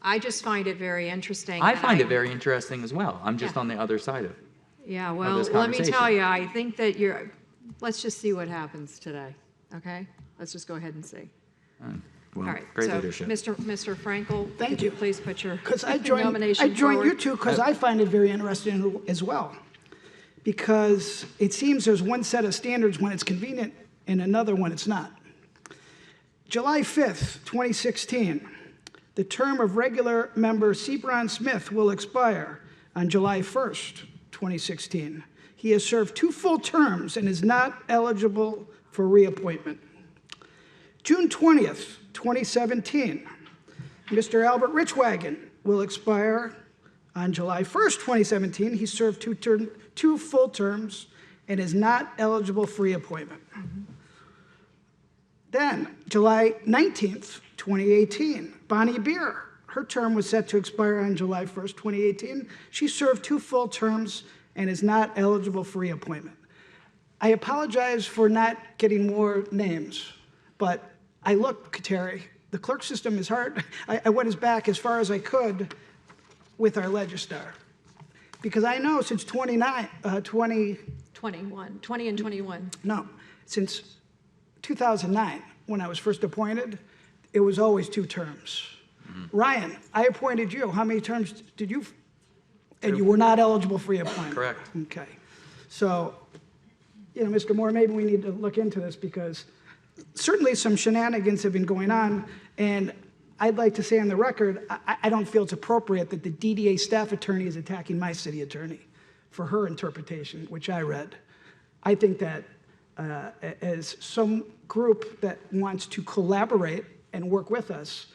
I just find it very interesting. I find it very interesting as well. I'm just on the other side of it. Yeah, well, let me tell you, I think that let's just see what happens today. Okay, let's just go ahead and see. Well, All right, great so leadership. Mr. Frankel, Thank could you. please put your Because I nomination joined you forward? two because I find it very interesting as well. Because it seems there's one set of standards when it's convenient and another when it's not. July 5th, 2016, the term of regular member Sebron Smith will expire on July 1st, 2016. He has served 2 full terms and is not eligible for reappointment. June 20th, 2017, Mr. Albert Richwagon will expire on July 1st, 2017. He served 2 full terms and is not eligible for reappointment. Then, July 19th, 2018, Bonnie Beer. Her term was set to expire on July 1st, 2018. She served 2 full terms and is not eligible for reappointment. I apologize for not getting more names, but I looked, Terry, the clerk system is hard. I went as back as far as I could with our Legistar. Because I know since 20 and 21. No, since 2009, when I was first appointed, it was always 2 terms. Ryan, I appointed you. How many terms did you? And you were not eligible for reappointment. Correct. Okay. So, you know, Mr. Moore, maybe we need to look into this because certainly some shenanigans have been going on, and I'd like to say on the record, I don't feel it's appropriate that the DDA staff attorney is attacking my city attorney for her interpretation, which I read. I think that as some group that wants to collaborate and work with us,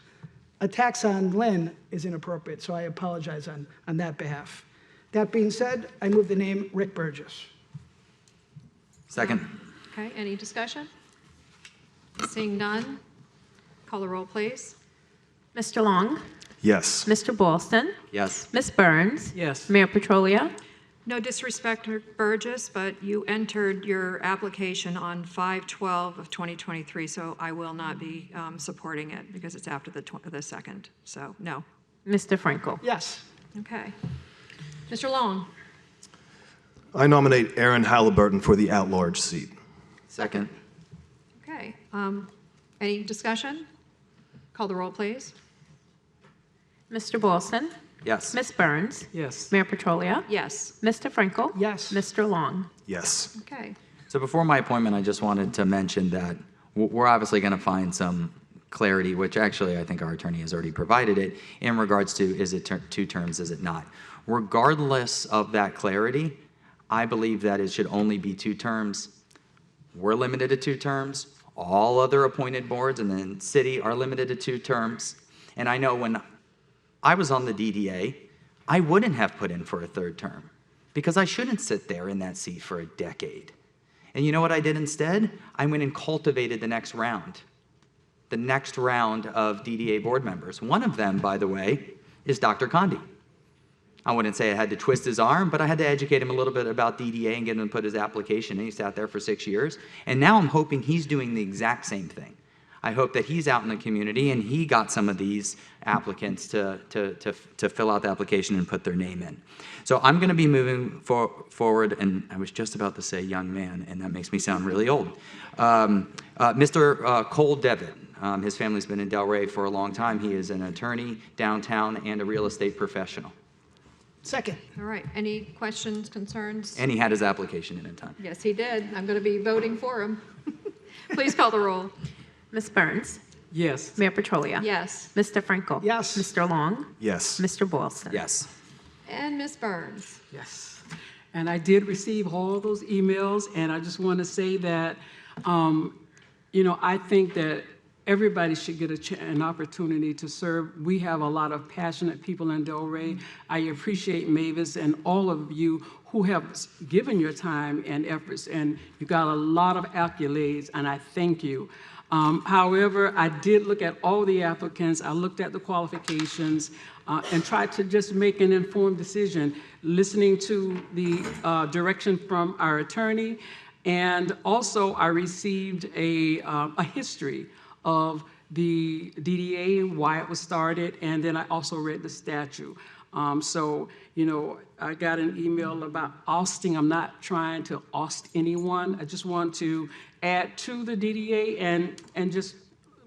attacks on Lynn is inappropriate, so I apologize on that behalf. That being said, I move the name Rick Burgess. Second. Okay, any discussion? Seeing none, call the roll, please. Mr. Long? Yes. Mr. Boylston? Yes. Ms. Burns? Yes. Mayor Petrolia? No disrespect, Burgess, but you entered your application on 5/12 of 2023, so I will not be supporting it because it's after the 2nd. So, no. Mr. Frankel? Yes. Okay. Mr. Long? I nominate Aaron Halliburton for the at-large seat. Second. Okay. Any discussion? Call the roll, please. Mr. Boylston? Yes. Ms. Burns? Yes. Mayor Petrolia? Yes. Mr. Frankel? Yes. Mr. Long? Yes. Okay. So before my appointment, I just wanted to mention that we're obviously going to find some clarity, which actually I think our attorney has already provided it, in regards to is it 2 terms, is it not? Regardless of that clarity, I believe that it should only be 2 terms. We're limited to 2 terms. All other appointed boards and then city are limited to 2 terms. And I know when I was on the DDA, I wouldn't have put in for a 3rd term because I shouldn't sit there in that seat for a decade. And you know what I did instead? I went and cultivated the next round of DDA board members. One of them, by the way, is Dr. Condi. I wouldn't say I had to twist his arm, but I had to educate him a little bit about DDA and get him to put his application in. He sat there for 6 years. And now I'm hoping he's doing the exact same thing. I hope that he's out in the community and he got some of these applicants to fill out the application and put their name in. So I'm going to be moving forward, and I was just about to say young man, and that makes me sound really old. Mr. Cole Devitt. His family's been in Delray for a long time. He is an attorney downtown and a real estate professional. Second. All right. Any questions, concerns? And he had his application in time. Yes, he did. I'm going to be voting for him. Please call the roll. Ms. Burns? Yes. Mayor Petrolia? Yes. Mr. Frankel? Yes. Mr. Long? Yes. Mr. Boylston? Yes. And Ms. Burns? Yes. And I did receive all those emails, and I just want to say that, you know, I think that everybody should get an opportunity to serve. We have a lot of passionate people in Delray. I appreciate Mavis and all of you who have given your time and efforts, and you got a lot of accolades, and I thank you. However, I did look at all the applicants. I looked at the qualifications and tried to just make an informed decision, listening to the direction from our attorney. And also, I received a history of the DDA and why it was started, and then I also read the statute. So, you know, I got an email about ousting. I'm not trying to oust anyone. I just want to add to the DDA and just,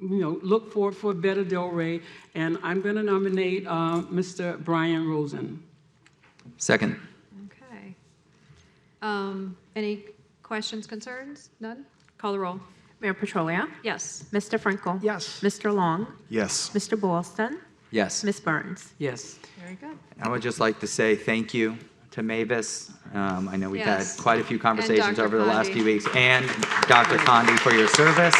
look forward for a better Delray. And I'm going to nominate Mr. Brian Rosen. Second. Okay. Any questions, concerns? None? Call the roll. Mayor Petrolia? Yes. Mr. Frankel? Yes. Mr. Long? Yes. Mr. Boylston? Yes. Ms. Burns? Yes. Very good. I would just like to say thank you to Mavis. I know we've Yes. had quite a few conversations Dr. over the last Condi. few weeks, and Dr. Condi for your service.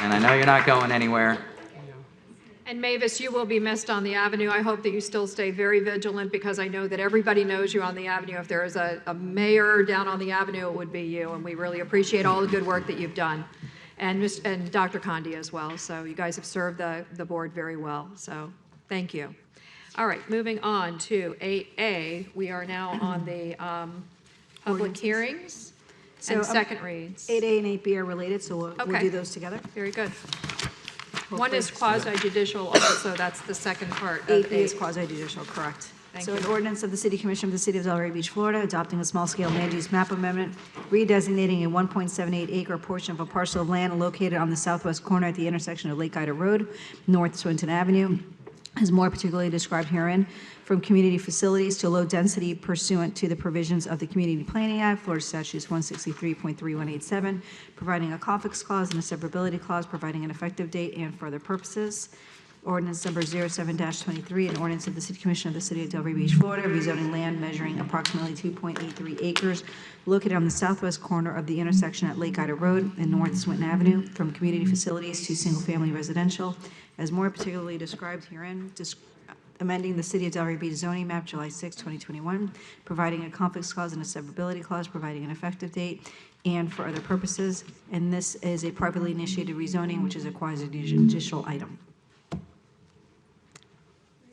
And I know you're not going anywhere. And Mavis, you will be missed on the Avenue. I hope that you still stay very vigilant, because I know that everybody knows you on the Avenue. If there is a mayor down on the Avenue, it would be you, and we really appreciate all the good work that you've done. And Dr. Condi as well. So you guys have served the board very well. So thank you. All right, moving on to 8A. We are now on the public hearings and second reads. 8A and 8B are related, so we'll Okay. do those together. Very good. One is quasi judicial, also that's the second part of 8B is 8. quasi judicial, correct. Thank So you. an ordinance of the City Commission of the City of Delray Beach, Florida, adopting a small-scale land use map amendment, redesignating a 1.78-acre portion of a parcel of land located on the southwest corner at the intersection of Lake Ida Road, North Swinton Avenue, as more particularly described herein, from community facilities to low density pursuant to the provisions of the Community Planning Act, Florida Statutes 163.3187, providing a conflicts clause and a severability clause, providing an effective date and for other purposes. Ordinance number 07-23, an ordinance of the City Commission of the City of Delray Beach, Florida, rezoning land measuring approximately 2.83 acres located on the southwest corner of the intersection at Lake Ida Road and North Swinton Avenue from community facilities to single-family residential, as more particularly described herein, amending the City of Delray Beach zoning map July 6, 2021, providing a conflicts clause and a severability clause, providing an effective date, and for other purposes. And this is a privately initiated rezoning, which is a quasi-judicial item.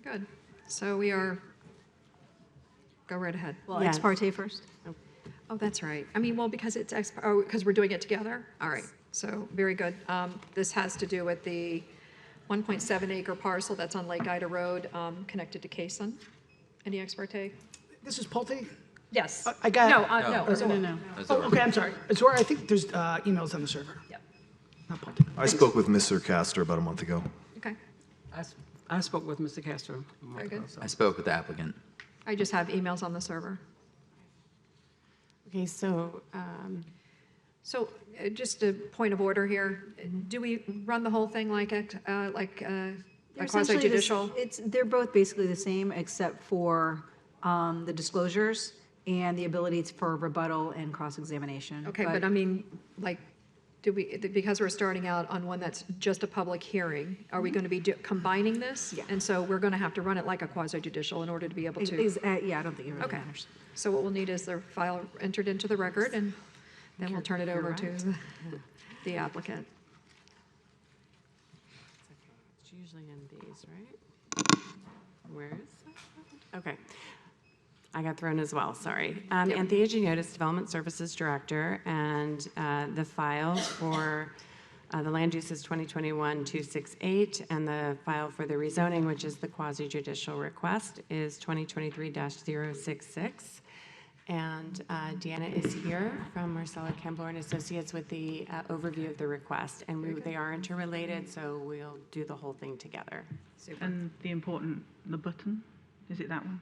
Good. So we are, go right ahead. Well, ex parte first. Oh, that's right. I mean, well, because it's, because we're doing it together? All right. So, very good. This has to do with the 1.7 acre parcel that's on Lake Ida Road, connected to Cason. Any ex parte? This is Pulte? Yes. I got. No, no. Oh, okay, I'm sorry. Zora, I think there's emails on the server. Yep. Not Pulte. I spoke with Mr. Castor about a month ago. Okay. I spoke with Mr. Castro. Very good. I spoke with the applicant. I just have emails on the server. Okay, so, just a point of order here. Do we run the whole thing like a They're essentially quasi-judicial? They're both basically the same, except for the disclosures and the ability for rebuttal and cross-examination. Okay, but I mean, like, do we, because we're starting out on one that's just a public hearing, are we going to be combining this? Yeah. And so we're going to have to run it like a quasi-judicial in order to be able to. Yeah, I don't think it really Okay. matters. So what we'll need is the file entered into the record, and then we'll turn it over to the applicant. it's usually in these, right? Where is that? Okay. I got thrown as well, sorry. Anthea Geniotis, Development Services Director, and the files for the land use is 2021-268, and the file for the rezoning, which is the quasi-judicial request, is 2023-066. And Deanna is here from Marcella Kembler and Associates with the overview of the request. And they are interrelated, so we'll do the whole thing together. Super. And the button, is it that one?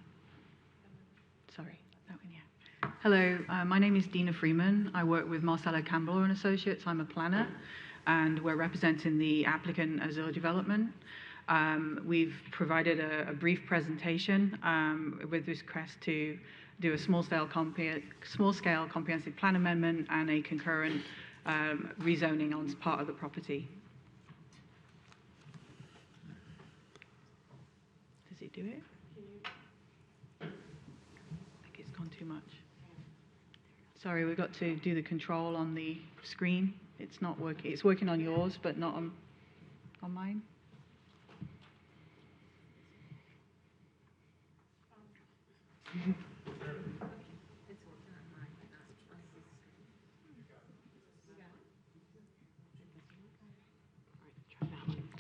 Sorry, that one, yeah. Hello, my name is Dina Freeman. I work with Marcella Campbell and Associates. I'm a planner, and we're representing the applicant Azure Development. We've provided a brief presentation with request to do a small-scale comprehensive plan amendment and a concurrent rezoning on part of the property. Does it do it? I think it's gone too much. Sorry, we've got to do the control on the screen. It's not working. It's working on yours, but not on mine.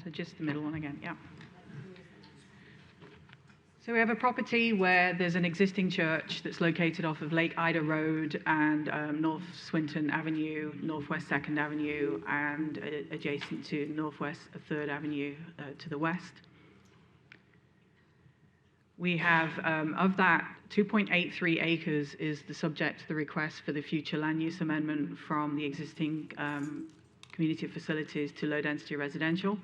So just the middle one again, yeah. So we have a property where there's an existing church that's located off of Lake Ida Road and North Swinton Avenue, Northwest 2nd Avenue, and adjacent to Northwest 3rd Avenue to the west. We have, of that, 2.83 acres is the subject to the request for the future land use amendment from the existing community facilities to low-density residential.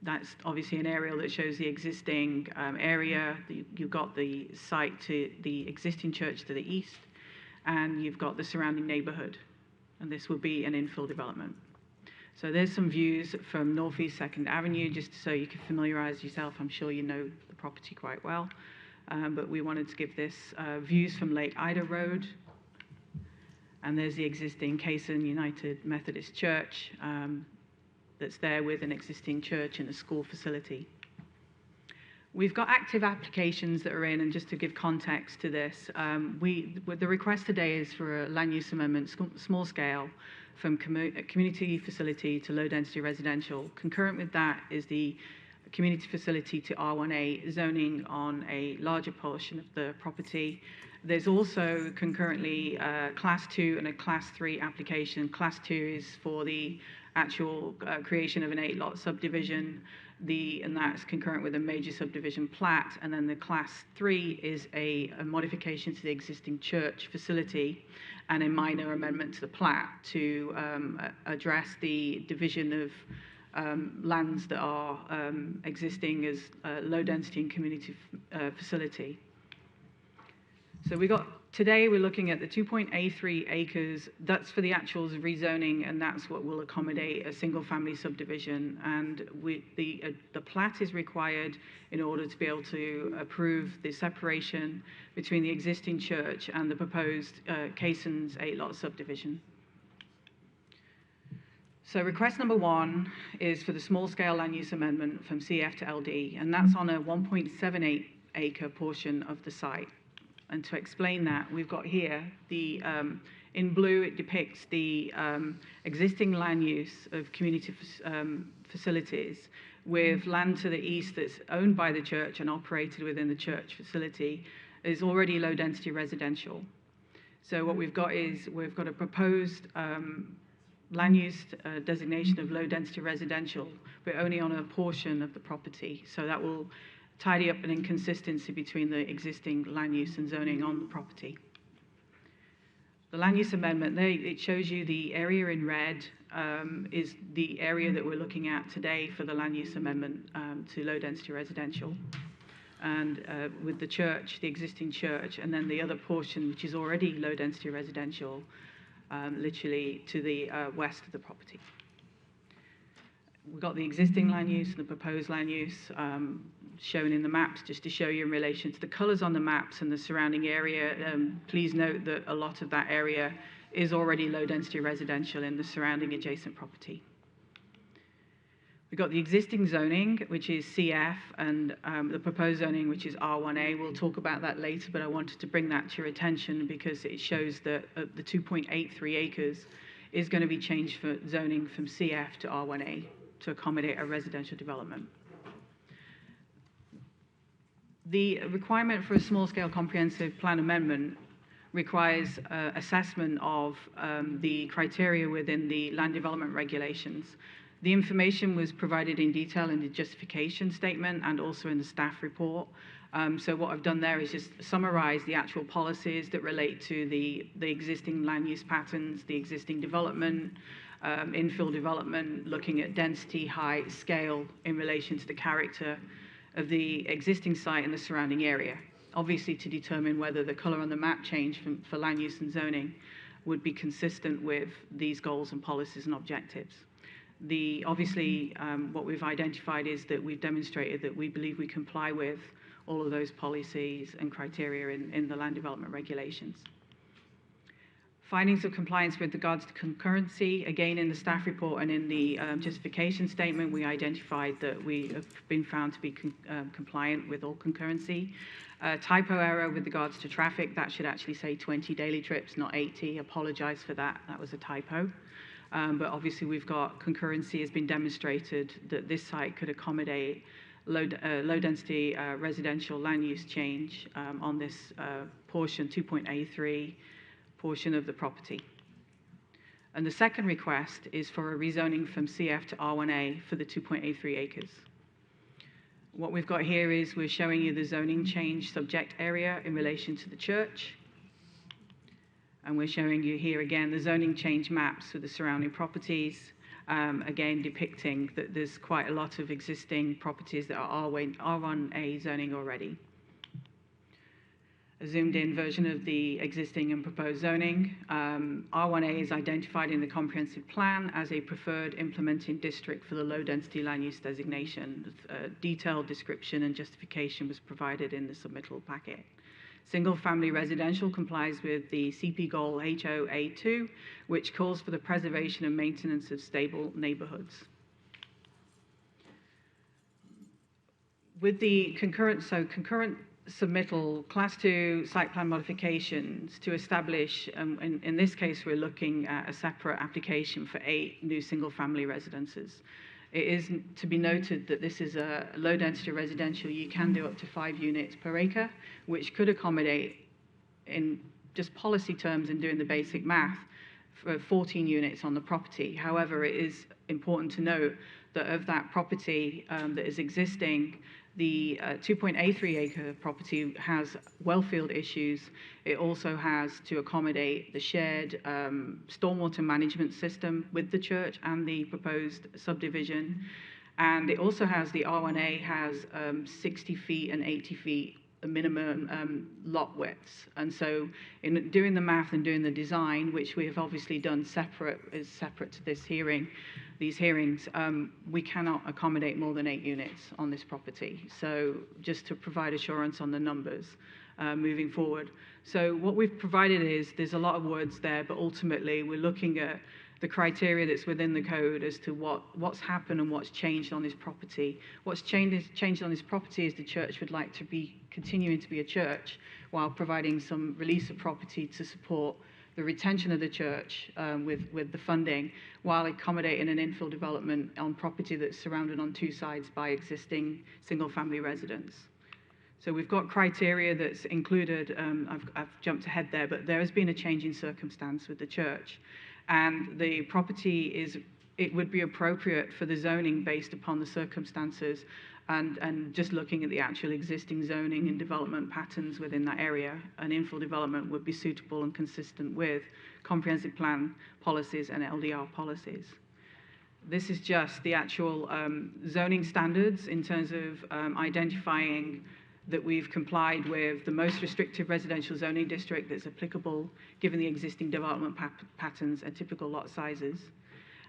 That's obviously an aerial that shows the existing area. You've got the site to the existing church to the east, and you've got the surrounding neighborhood. And this will be an infill development. So there's some views from Northeast 2nd Avenue, just so you can familiarize yourself. I'm sure you know the property quite well. But we wanted to give this views from Lake Ida Road. And there's the existing Kaysen United Methodist Church that's there with an existing church and a school facility. We've got active applications that are in, and just to give context to this, the request today is for a land use amendment, small scale, from community facility to low density residential. Concurrent with that is the community facility to R1A zoning on a larger portion of the property. There's also concurrently Class 2 and a Class 3 application. Class 2 is for the actual creation of an 8-lot subdivision, and that's concurrent with a major subdivision plat. And then the Class 3 is a modification to the existing church facility and a minor amendment to the plat to address the division of lands that are existing as low density and community facility. So today we're looking at the 2.83 acres. That's for the actual rezoning, and that's what will accommodate a single family subdivision. And the plat is required in order to be able to approve the separation between the existing church and the proposed Kaysen's 8-lot subdivision. So request number 1 is for the small scale land use amendment from CF to LD, and that's on a 1.78 acre portion of the site. And to explain that, we've got here in blue, it depicts the existing land use of community facilities with land to the east that's owned by the church and operated within the church facility is already low density residential. So what we've got is we've got a proposed land use designation of low density residential, but only on a portion of the property. So that will tidy up an inconsistency between the existing land use and zoning on the property. The land use amendment, it shows you the area in red is the area that we're looking at today for the land use amendment to low density residential. And with the church, the existing church, and then the other portion which is already low density residential, literally to the west of the property. We've got the existing land use and the proposed land use shown in the maps, just to show you in relation to the colours on the maps and the surrounding area. Please note that a lot of that area is already low density residential in the surrounding adjacent property. We've got the existing zoning, which is CF, and the proposed zoning, which is R1A. We'll talk about that later, but I wanted to bring that to your attention because it shows that the 2.83 acres is going to be changed for zoning from CF to R1A to accommodate a residential development. The requirement for a small-scale comprehensive plan amendment requires assessment of the criteria within the land development regulations. The information was provided in detail in the justification statement and also in the staff report. So what I've done there is just summarize the actual policies that relate to the existing land use patterns, the existing development, infill development, looking at density, height, scale in relation to the character of the existing site and the surrounding area. Obviously to determine whether the colour on the map change for land use and zoning would be consistent with these goals and policies and objectives. Obviously, what we've identified is that we've demonstrated that we believe we comply with all of those policies and criteria in the land development regulations. Findings of compliance with regards to concurrency, again in the staff report and in the justification statement, we identified that we have been found to be compliant with all concurrency. Typo error with regards to traffic, that should actually say 20 daily trips, not 80. Apologize for that, that was a typo. But obviously we've got concurrency has been demonstrated that this site could accommodate low-density residential land use change on this portion, 2.A3 portion of the property. And the second request is for a rezoning from CF to R1A for the 2.83 acres. What we've got here is we're showing you the zoning change subject area in relation to the church. And we're showing you here again the zoning change maps for the surrounding properties, again depicting that there's quite a lot of existing properties that are R1A zoning already. A zoomed in version of the existing and proposed zoning. R1A is identified in the comprehensive plan as a preferred implementing district for the low density land use designation. A detailed description and justification was provided in the submittal packet. Single family residential complies with the CP goal HOA2, which calls for the preservation and maintenance of stable neighborhoods. With the concurrent submittal class 2 site plan modifications to establish, in this case we're looking at a separate application for 8 new single family residences. It is to be noted that this is a low density residential. You can do up to 5 units per acre, which could accommodate, in just policy terms and doing the basic math, for 14 units on the property. However, it is important to note that of that property that is existing, the 2.83 acre property has wellfield issues. It also has to accommodate the shared stormwater management system with the church and the proposed subdivision. And it also has, the R1A has 60 feet and 80 feet minimum lot widths. And so in doing the math and doing the design, which we have obviously done separate to this hearing, these hearings, we cannot accommodate more than 8 units on this property. So just to provide assurance on the numbers moving forward. So what we've provided is, there's a lot of words there, but ultimately we're looking at the criteria that's within the code as to what's happened and what's changed on this property. What's changed on this property is the church would like to be continuing to be a church while providing some release of property to support the retention of the church with the funding, while accommodating an infill development on property that's surrounded on 2 sides by existing single-family residents. So we've got criteria that's included. I've jumped ahead there, but there has been a change in circumstance with the church, and the property it would be appropriate for the zoning based upon the circumstances and just looking at the actual existing zoning and development patterns within that area. An infill development would be suitable and consistent with comprehensive plan policies and LDR policies. This is just the actual zoning standards in terms of identifying that we've complied with the most restrictive residential zoning district that's applicable given the existing development patterns and typical lot sizes.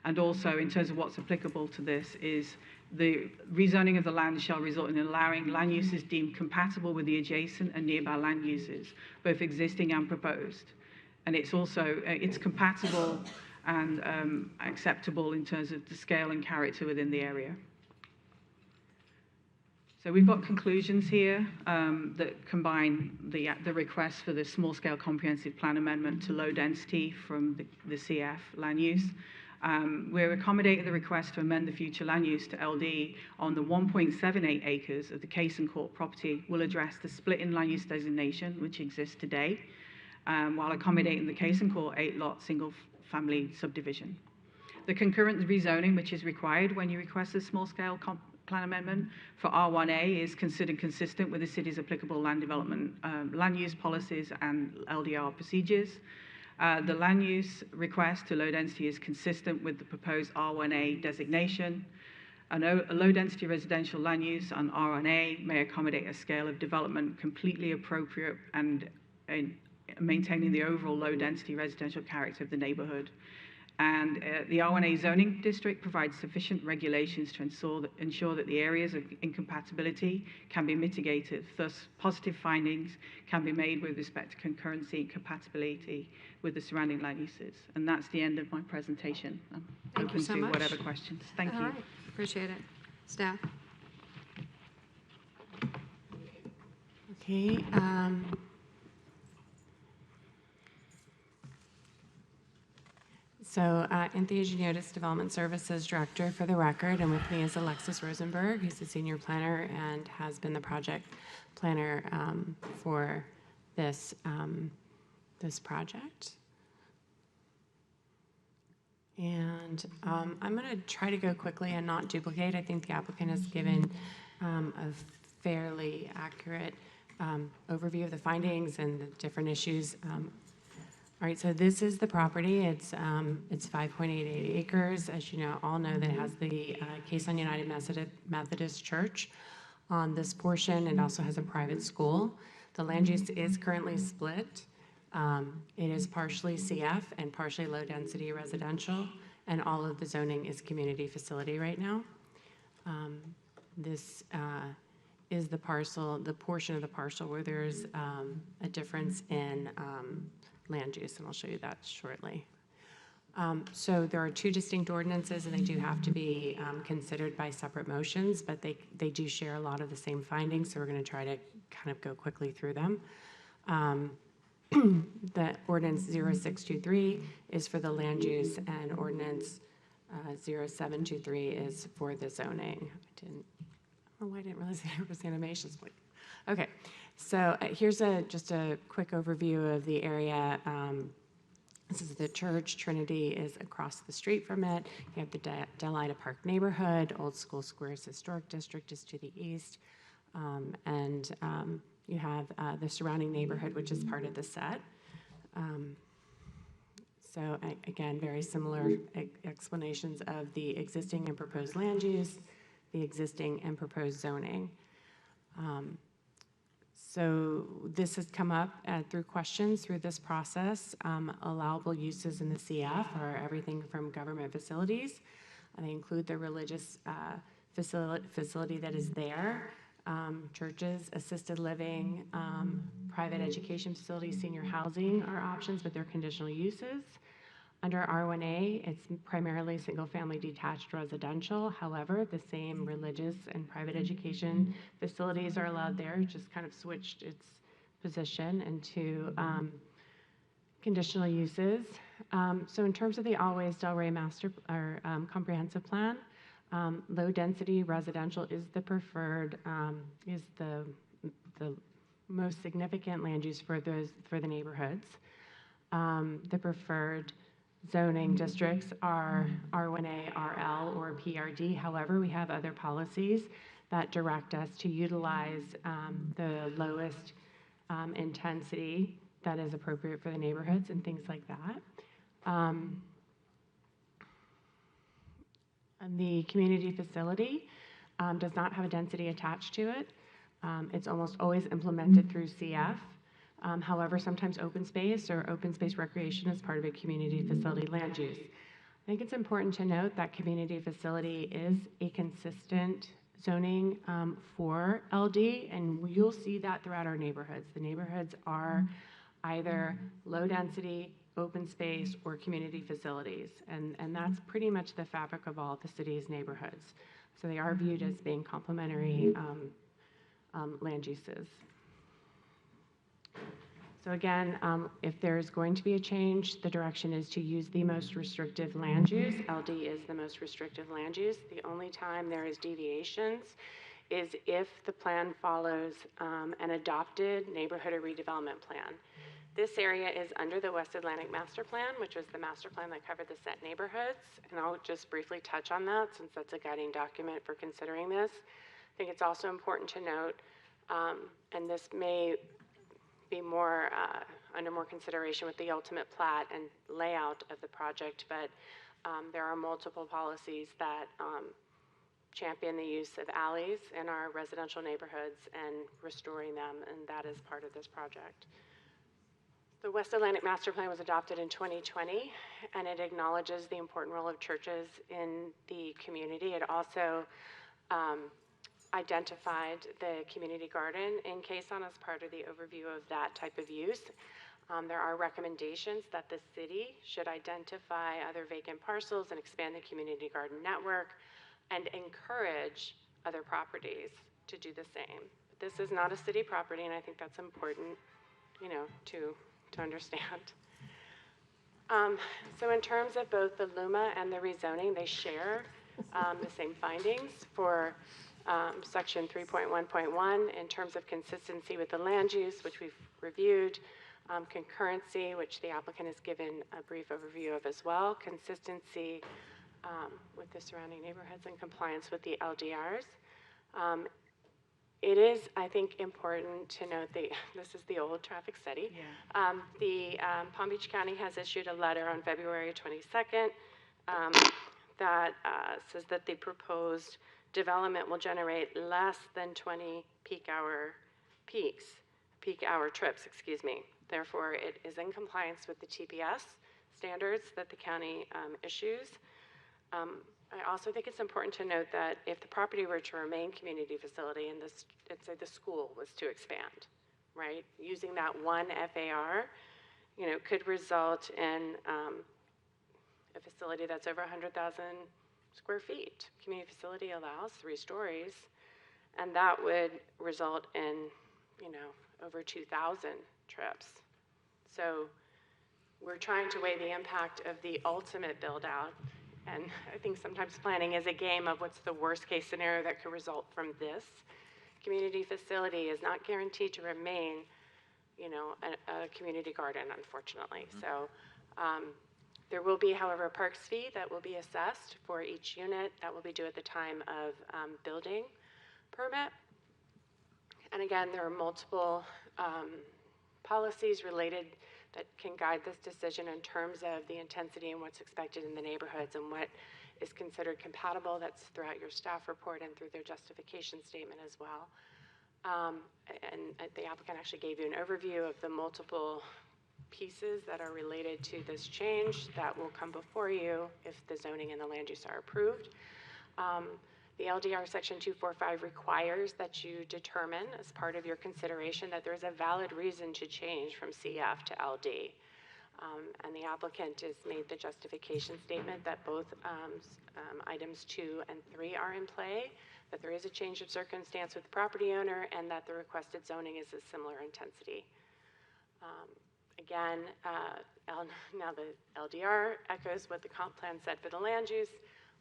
And also, in terms of what's applicable to this, is the rezoning of the land shall result in allowing land uses deemed compatible with the adjacent and nearby land uses, both existing and proposed. And it's also, it's compatible and acceptable in terms of the scale and character within the area. So we've got conclusions here that combine the request for the small-scale comprehensive plan amendment to low density from the CF land use. We're accommodating the request to amend the future land use to LD on the 1.78 acres of the Case and Court property will address the split in land use designation which exists today, while accommodating the Case and Court 8-lot single-family subdivision. The concurrent rezoning, which is required when you request a small-scale plan amendment for R1A, is considered consistent with the city's applicable land development, land use policies and LDR procedures. The land use request to low density is consistent with the proposed R1A designation. A low density residential land use on R1A may accommodate a scale of development completely appropriate and maintaining the overall low density residential character of the neighborhood. And the R1A zoning district provides sufficient regulations to ensure that the areas of incompatibility can be mitigated. Thus, positive findings can be made with respect to concurrency and compatibility with the surrounding land uses. And that's the end of my presentation. I'm Thank you open so to much. whatever questions. Thank All you. right. Appreciate it. Staff? Okay. So Anthea Janiotis, Development Services Director for the record, and with me is Alexis Rosenberg, who's the Senior Planner and has been the project planner for this, this project. And I'm going to try to go quickly and not duplicate. I think the applicant has given a fairly accurate overview of the findings and the different issues. All right, so this is the property. It's 5.88 acres. As you know, all know that it has the Quezon United Methodist Church on this portion. It also has a private school. The land use is currently split. It is partially CF and partially low-density residential, and all of the zoning is community facility right now. This is the parcel, the portion of the parcel where there's a difference in land use, and I'll show you that shortly. So there are two distinct ordinances, and they do have to be considered by separate motions, but they do share a lot of the same findings, so we're going to try to kind of go quickly through them. The ordinance 0623 is for the land use, and ordinance 0723 is for the zoning. I don't know why I didn't realize there was animations. Okay, so here's just a quick overview of the area. This is the church. Trinity is across the street from it. You have the Delida Park neighborhood. Old School Squares Historic District is to the east. And you have the surrounding neighborhood, which is part of the set. So again, very similar explanations of the existing and proposed land use, the existing and proposed zoning. So this has come up through questions through this process. Allowable uses in the CF are everything from government facilities. They include the religious facility that is there, churches, assisted living, private education facilities, senior housing are options, but they're conditional uses. Under R1A, it's primarily single-family detached residential. However, the same religious and private education facilities are allowed there. It just kind of switched its position into conditional uses. So in terms of the Always Delray Master or Comprehensive Plan, low-density residential is the preferred, is the most significant land use for the neighborhoods. The preferred zoning districts are R1A, RL, or PRD. However, we have other policies that direct us to utilize the lowest intensity that is appropriate for the neighborhoods and things like that. And the community facility does not have a density attached to it. It's almost always implemented through CF. However, sometimes open space or open space recreation is part of a community facility land use. I think it's important to note that community facility is a consistent zoning for LD, and you'll see that throughout our neighborhoods. The neighborhoods are either low density, open space, or community facilities, and that's pretty much the fabric of all the city's neighborhoods. So they are viewed as being complementary land uses. So again, if there's going to be a change, the direction is to use the most restrictive land use. LD is the most restrictive land use. The only time there is deviations is if the plan follows an adopted neighborhood or redevelopment plan. This area is under the West Atlantic Master Plan, which was the master plan that covered the set neighborhoods. And I'll just briefly touch on that since that's a guiding document for considering this. I think it's also important to note, and this may be more under more consideration with the ultimate plat and layout of the project, but there are multiple policies that champion the use of alleys in our residential neighborhoods and restoring them, and that is part of this project. The West Atlantic Master Plan was adopted in 2020, and it acknowledges the important role of churches in the community. It also identified the community garden in Quezon as part of the overview of that type of use. There are recommendations that the city should identify other vacant parcels and expand the community garden network and encourage other properties to do the same. But this is not a city property, and I think that's important, you know, to understand. So in terms of both the LUMA and the rezoning, they share the same findings for section 3.1.1 in terms of consistency with the land use, which we've reviewed, concurrency, which the applicant has given a brief overview of as well, consistency with the surrounding neighborhoods and compliance with the LDRs. It is, I think, important to note that this is the old traffic study. Yeah. Palm Beach County has issued a letter on February 22nd that says that the proposed development will generate less than 20 peak hour trips, excuse me. Therefore, it is in compliance with the TPS standards that the county issues. I also think it's important to note that if the property were to remain community facility and let's say the school was to expand, right, using that one FAR, could result in a facility that's over 100,000 square feet. Community facility allows 3 stories, and that would result in, over 2,000 trips. So we're trying to weigh the impact of the ultimate build out. And I think sometimes planning is a game of what's the worst case scenario that could result from this. Community facility is not guaranteed to remain, a community garden, unfortunately. Mm-hmm. So there will be, however, a perks fee that will be assessed for each unit that will be due at the time of building permit. And again, there are multiple policies related that can guide this decision in terms of the intensity and what's expected in the neighborhoods and what is considered compatible. That's throughout your staff report and through their justification statement as well. And the applicant actually gave you an overview of the multiple pieces that are related to this change that will come before you if the zoning and the land use are approved. The LDR section 245 requires that you determine as part of your consideration that there is a valid reason to change from CF to LD. And the applicant has made the justification statement that both items 2 and 3 are in play, that there is a change of circumstance with the property owner, and that the requested zoning is a similar intensity. Again, now the LDR echoes what the comp plan said for the land use,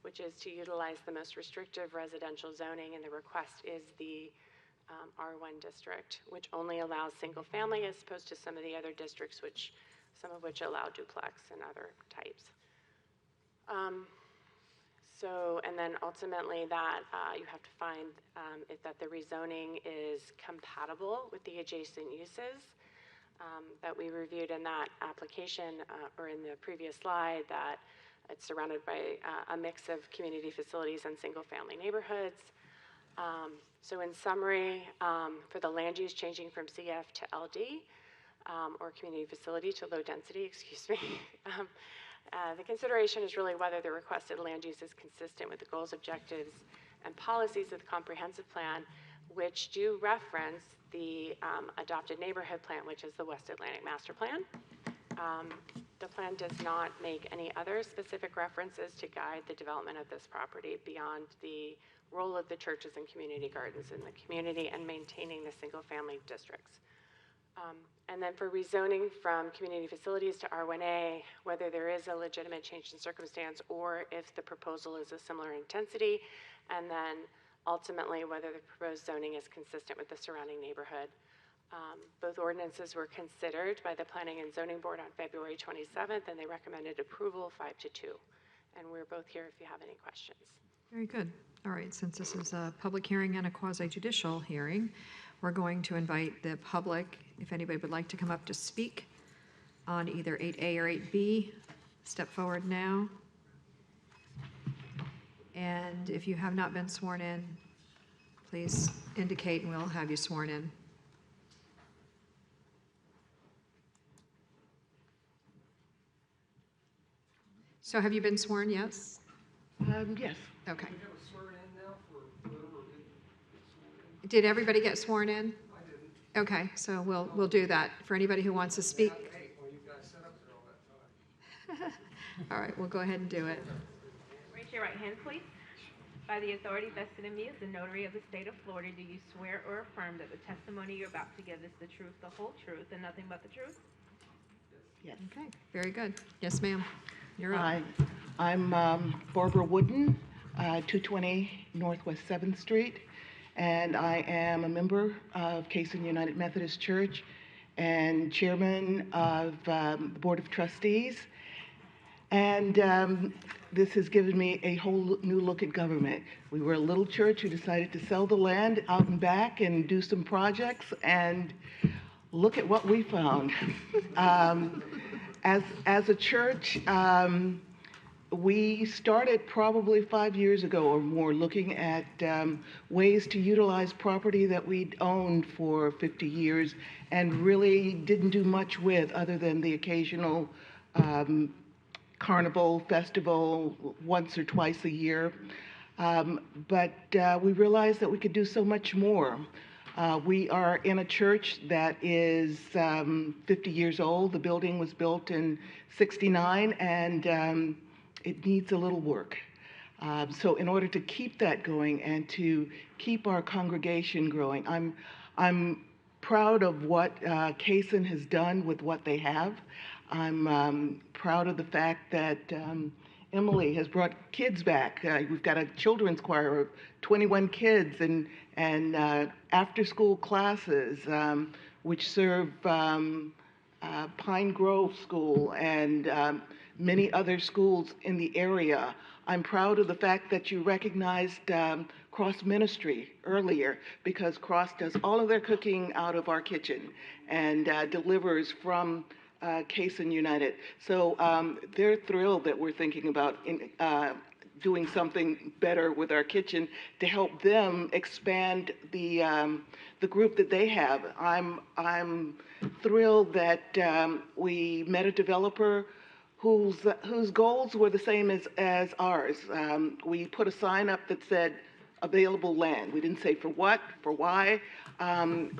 which is to utilize the most restrictive residential zoning, and the request is the R1 district, which only allows single family as opposed to some of the other districts, some of which allow duplex and other types. And then ultimately that you have to find that the rezoning is compatible with the adjacent uses that we reviewed in that application or in the previous slide, that it's surrounded by a mix of community facilities and single-family neighborhoods. So in summary, for the land use changing from CF to LD, or community facility to low density, excuse me, the consideration is really whether the requested land use is consistent with the goals, objectives, and policies of the comprehensive plan, which do reference the adopted neighborhood plan, which is the West Atlantic Master Plan. The plan does not make any other specific references to guide the development of this property beyond the role of the churches and community gardens in the community and maintaining the single-family districts. And then for rezoning from community facilities to R1A, whether there is a legitimate change in circumstance or if the proposal is a similar intensity, and then ultimately whether the proposed zoning is consistent with the surrounding neighborhood. Both ordinances were considered by the Planning and Zoning Board on February 27th, and they recommended approval 5-2. And we're both here if you have any questions. Very good. All right, since this is a public hearing and a quasi-judicial hearing, we're going to invite the public, if anybody would like to come up to speak on either 8A or 8B, step forward now. And if you have not been sworn in, please indicate and we'll have you sworn in. So have you been sworn, yes? Yes. Okay. Did everybody get sworn in? I didn't. Okay, so we'll do that. For anybody who wants to speak. All right, we'll go ahead and do it. Raise your right hand, please. By the authority vested in me as the notary of the state of Florida, do you swear or affirm that the testimony you're about to give is the truth, the whole truth, and nothing but the truth? Yes. Okay, very good. Yes, ma'am. You're up. Hi, I'm Barbara Wooden, 220 Northwest 7th Street, and I am a member of Cason United Methodist Church and chairman of the Board of Trustees. And this has given me a whole new look at government. We were a little church who decided to sell the land out and back and do some projects, and look at what we found. As a church, we started probably 5 years ago or more looking at ways to utilize property that we'd owned for 50 years and really didn't do much with other than the occasional carnival, festival, once or twice a year. But we realized that we could do so much more. We are in a church that is 50 years old. The building was built in '69, and it needs a little work. So in order to keep that going and to keep our congregation growing, I'm proud of what Cason has done with what they have. I'm proud of the fact that Emily has brought kids back. We've got a children's choir of 21 kids and after-school classes, which serve Pine Grove School and many other schools in the area. I'm proud of the fact that you recognized Cross Ministry earlier, because Cross does all of their cooking out of our kitchen and delivers from Cason United. So they're thrilled that we're thinking about doing something better with our kitchen to help them expand the group that they have. I'm thrilled that we met a developer whose goals were the same as ours. We put a sign up that said available land. We didn't say for what, for why.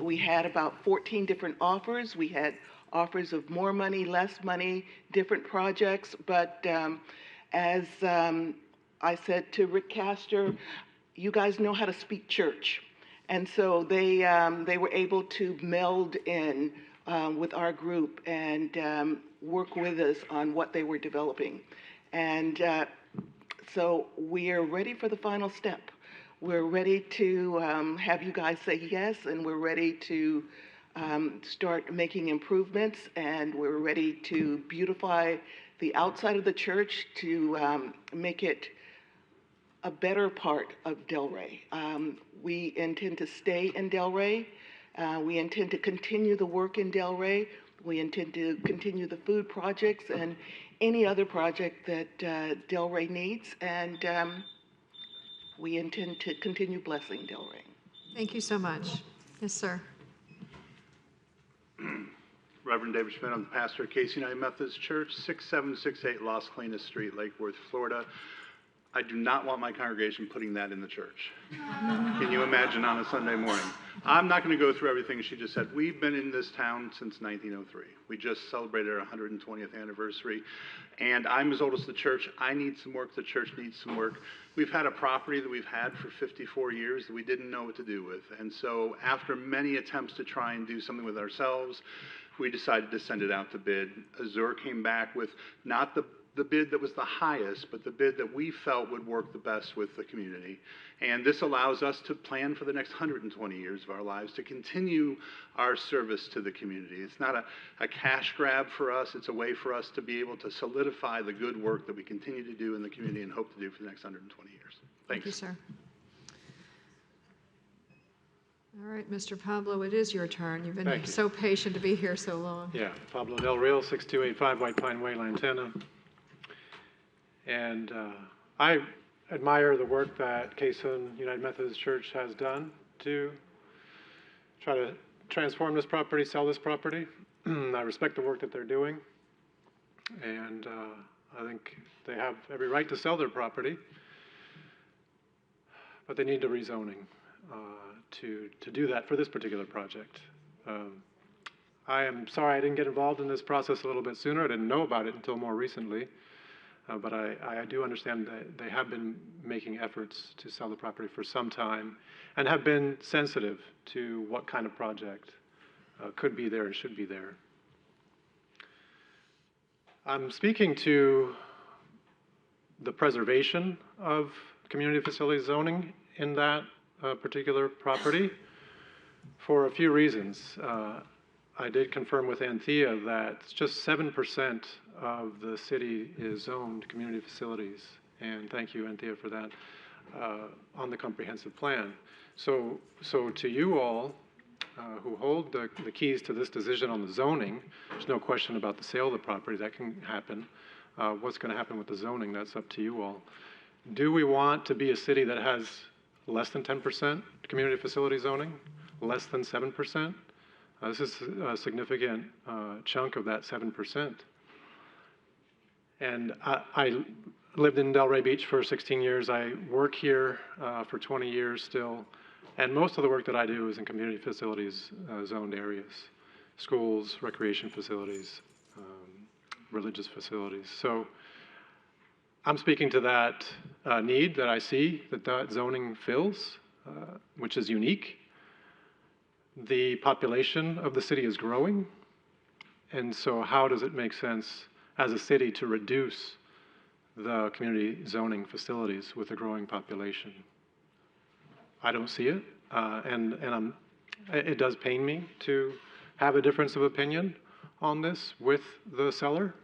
We had about 14 different offers. We had offers of more money, less money, different projects, but as I said to Rick Castor, you guys know how to speak church. And so they were able to meld in with our group and work with us on what they were developing. And so we are ready for the final step. We're ready to have you guys say yes, and we're ready to start making improvements, and we're ready to beautify the outside of the church to make it a better part of Delray. We intend to stay in Delray. We intend to continue the work in Delray. We intend to continue the food projects and any other project that Delray needs, and we intend to continue blessing Delray. Thank you so much. Yes, sir. Reverend David Schmidt, I'm the pastor at Cason United Methodist Church, 6768 Las Colinas Street, Lake Worth, Florida. I do not want my congregation putting that in the church. Can you imagine on a Sunday morning? I'm not going to go through everything she just said. We've been in this town since 1903. We just celebrated our 120th anniversary, and I'm as old as the church. I need some work. The church needs some work. We've had a property that we've had for 54 years that we didn't know what to do with, and so after many attempts to try and do something with ourselves, we decided to send it out to bid. Azure came back with not the bid that was the highest, but the bid that we felt would work the best with the community. And this allows us to plan for the next 120 years of our lives, to continue our service to the community. It's not a cash grab for us. It's a way for us to be able to solidify the good work that we continue to do in the community and hope to do for the next 120 years. Thanks. Thank you, sir. All right, Mr. Pablo, it is your turn. You've been so patient to be here so long. Yeah, Pablo Del Real, 6285 White Pine Way, Lantana. And I admire the work that Cason United Methodist Church has done to try to transform this property, sell this property. I respect the work that they're doing, and I think they have every right to sell their property, but they need a rezoning to do that for this particular project. I am sorry I didn't get involved in this process a little bit sooner. I didn't know about it until more recently. But I do understand that they have been making efforts to sell the property for some time and have been sensitive to what kind of project could be there and should be there. I'm speaking to the preservation of community facility zoning in that particular property for a few reasons. I did confirm with Anthea that just 7% of the city is zoned community facilities, and thank you, Anthea, for that, on the comprehensive plan. So to you all who hold the keys to this decision on the zoning, there's no question about the sale of the property, that can happen. What's going to happen with the zoning, that's up to you all. Do we want to be a city that has less than 10% community facility zoning, less than 7%? This is a significant chunk of that 7%. And I lived in Delray Beach for 16 years. I work here for 20 years still. And most of the work that I do is in community facilities zoned areas, schools, recreation facilities, religious facilities. So I'm speaking to that need that I see that zoning fills, which is unique. The population of the city is growing, and so how does it make sense as a city to reduce the community zoning facilities with a growing population? I don't see it, and it does pain me to have a difference of opinion on this with the seller,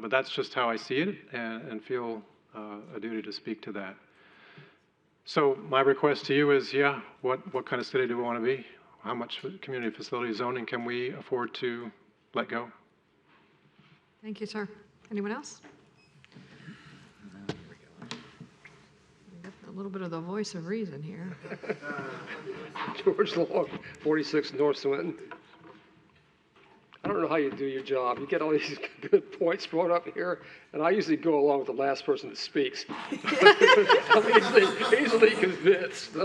but that's just how I see it and feel a duty to speak to that. So my request to you is, yeah, what kind of city do we want to be? How much community facility zoning can we afford to let go? Thank you, sir. Anyone else? A little bit of the voice of reason here. George Long, 46 North Swinton. I don't know how you do your job. You get all these good points brought up here, and I usually go along with the last person that speaks. I'm easily convinced.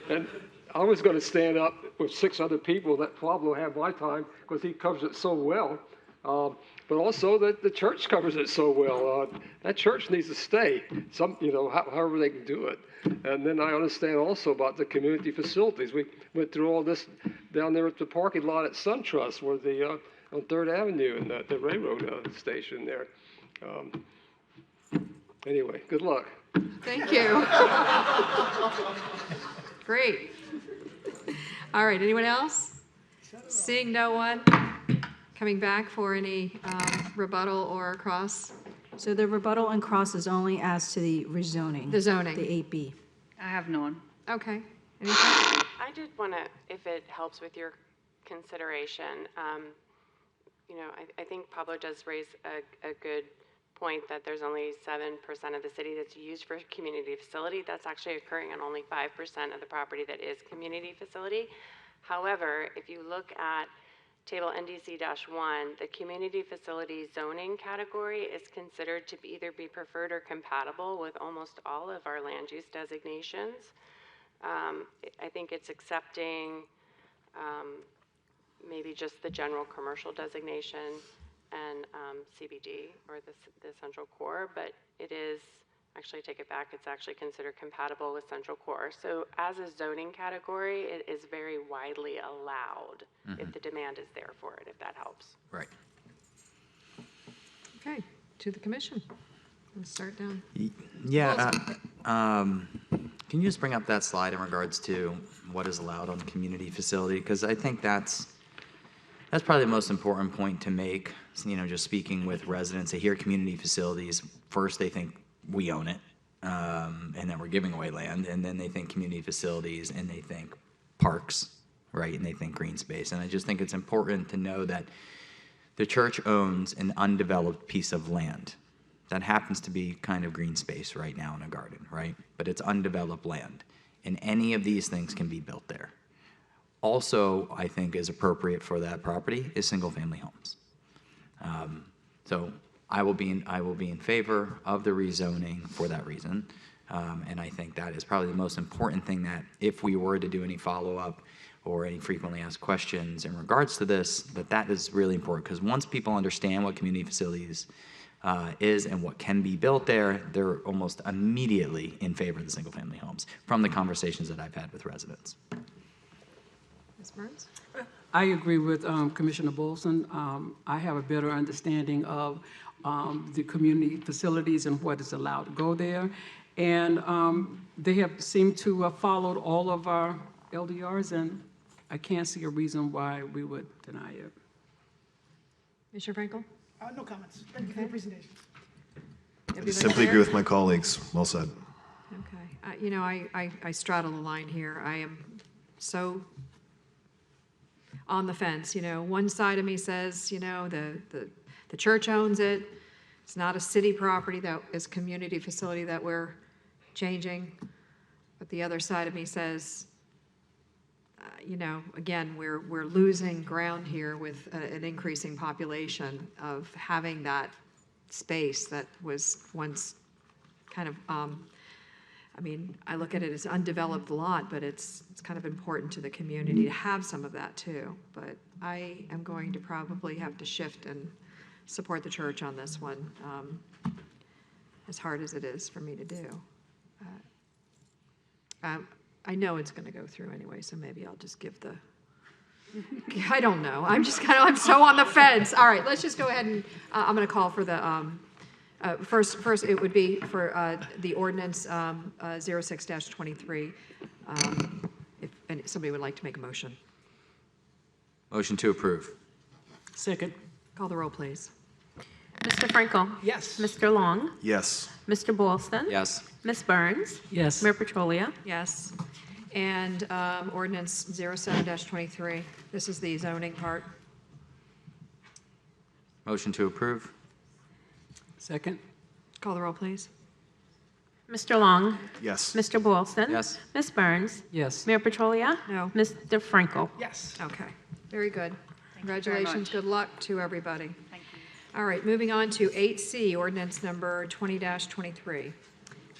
And I was going to stand up with 6 other people that Pablo had my time because he covers it so well. But also that the church covers it so well. That church needs to stay, however they can do it. And then I understand also about the community facilities. We went through all this down there at the parking lot at SunTrust, where on 3rd Avenue and the railroad station there. Anyway, good luck. Thank you. Great. All right, anyone else? Seeing no one, coming back for any rebuttal or cross? So the rebuttal and cross is only as to the rezoning. The zoning. The 8B. I have none. Okay. I did want to, if it helps with your consideration, I think Pablo does raise a good point that there's only 7% of the city that's used for community facility. That's actually occurring on only 5% of the property that is community facility. However, if you look at Table NDC-1, the community facility zoning category is considered to either be preferred or compatible with almost all of our land use designations. I think it's accepting maybe just the general commercial designation and CBD or the central core, but it is, actually I take it back, it's actually considered compatible with central core. So as a zoning category, it is very widely allowed if the demand is there for it, if that helps. Right. Okay, to the commission. Let's start down. Yeah. Can you just bring up that slide in regards to what is allowed on the community facility? Because I think that's probably the most important point to make. Just speaking with residents, they hear community facilities. First, they think we own it, and then we're giving away land, and then they think community facilities, and they think parks, right? And they think green space. And I just think it's important to know that the church owns an undeveloped piece of land that happens to be kind of green space right now in a garden, right? But it's undeveloped land, and any of these things can be built there. Also, I think is appropriate for that property is single-family homes. So I will be in favor of the rezoning for that reason, and I think that is probably the most important thing, that if we were to do any follow-up or any frequently asked questions in regards to this, that is really important, because once people understand what community facilities is and what can be built there, they're almost immediately in favor of the single-family homes from the conversations that I've had with residents. Ms. Burns? I agree with Commissioner Bolson. I have a better understanding of the community facilities and what is allowed to go there. And they have seemed to have followed all of our LDRs, and I can't see a reason why we would deny it. Mr. Frankel? No comments. Thank you for the presentation. I just simply agree with my colleagues. Well said. Okay. You know, I straddle the line here. I am so on the fence. You know, one side of me says, you know, the church owns it. It's not a city property, that is community facility that we're changing. But the other side of me says, you know, again, we're losing ground here with an increasing population of having that space that was once kind of, I mean, I look at it as undeveloped lot, but it's kind of important to the community to have some of that too. But I am going to probably have to shift and support the church on this one, as hard as it is for me to do. I know it's going to go through anyway, so maybe I'll just give the, I don't know. I'm so on the fence. All right, let's just go ahead and, I'm going to call for the, first it would be for the ordinance 06-23, if somebody would like to make a motion. Motion to approve. Second. Call the roll, please. Mr. Frankel? Yes. Mr. Long? Yes. Mr. Boylston? Yes. Ms. Burns? Yes. Mayor Petrolia? Yes. And ordinance 07-23, this is the zoning part. Motion to approve. Second. Call the roll, please. Mr. Long? Yes. Mr. Boylston? Yes. Ms. Burns? Yes. Mayor Petrolia? No. Mr. Frankel? Yes. Okay, very good. very Congratulations, much. good luck to everybody. Thank you. All right, moving on to 8C, ordinance number 20-23.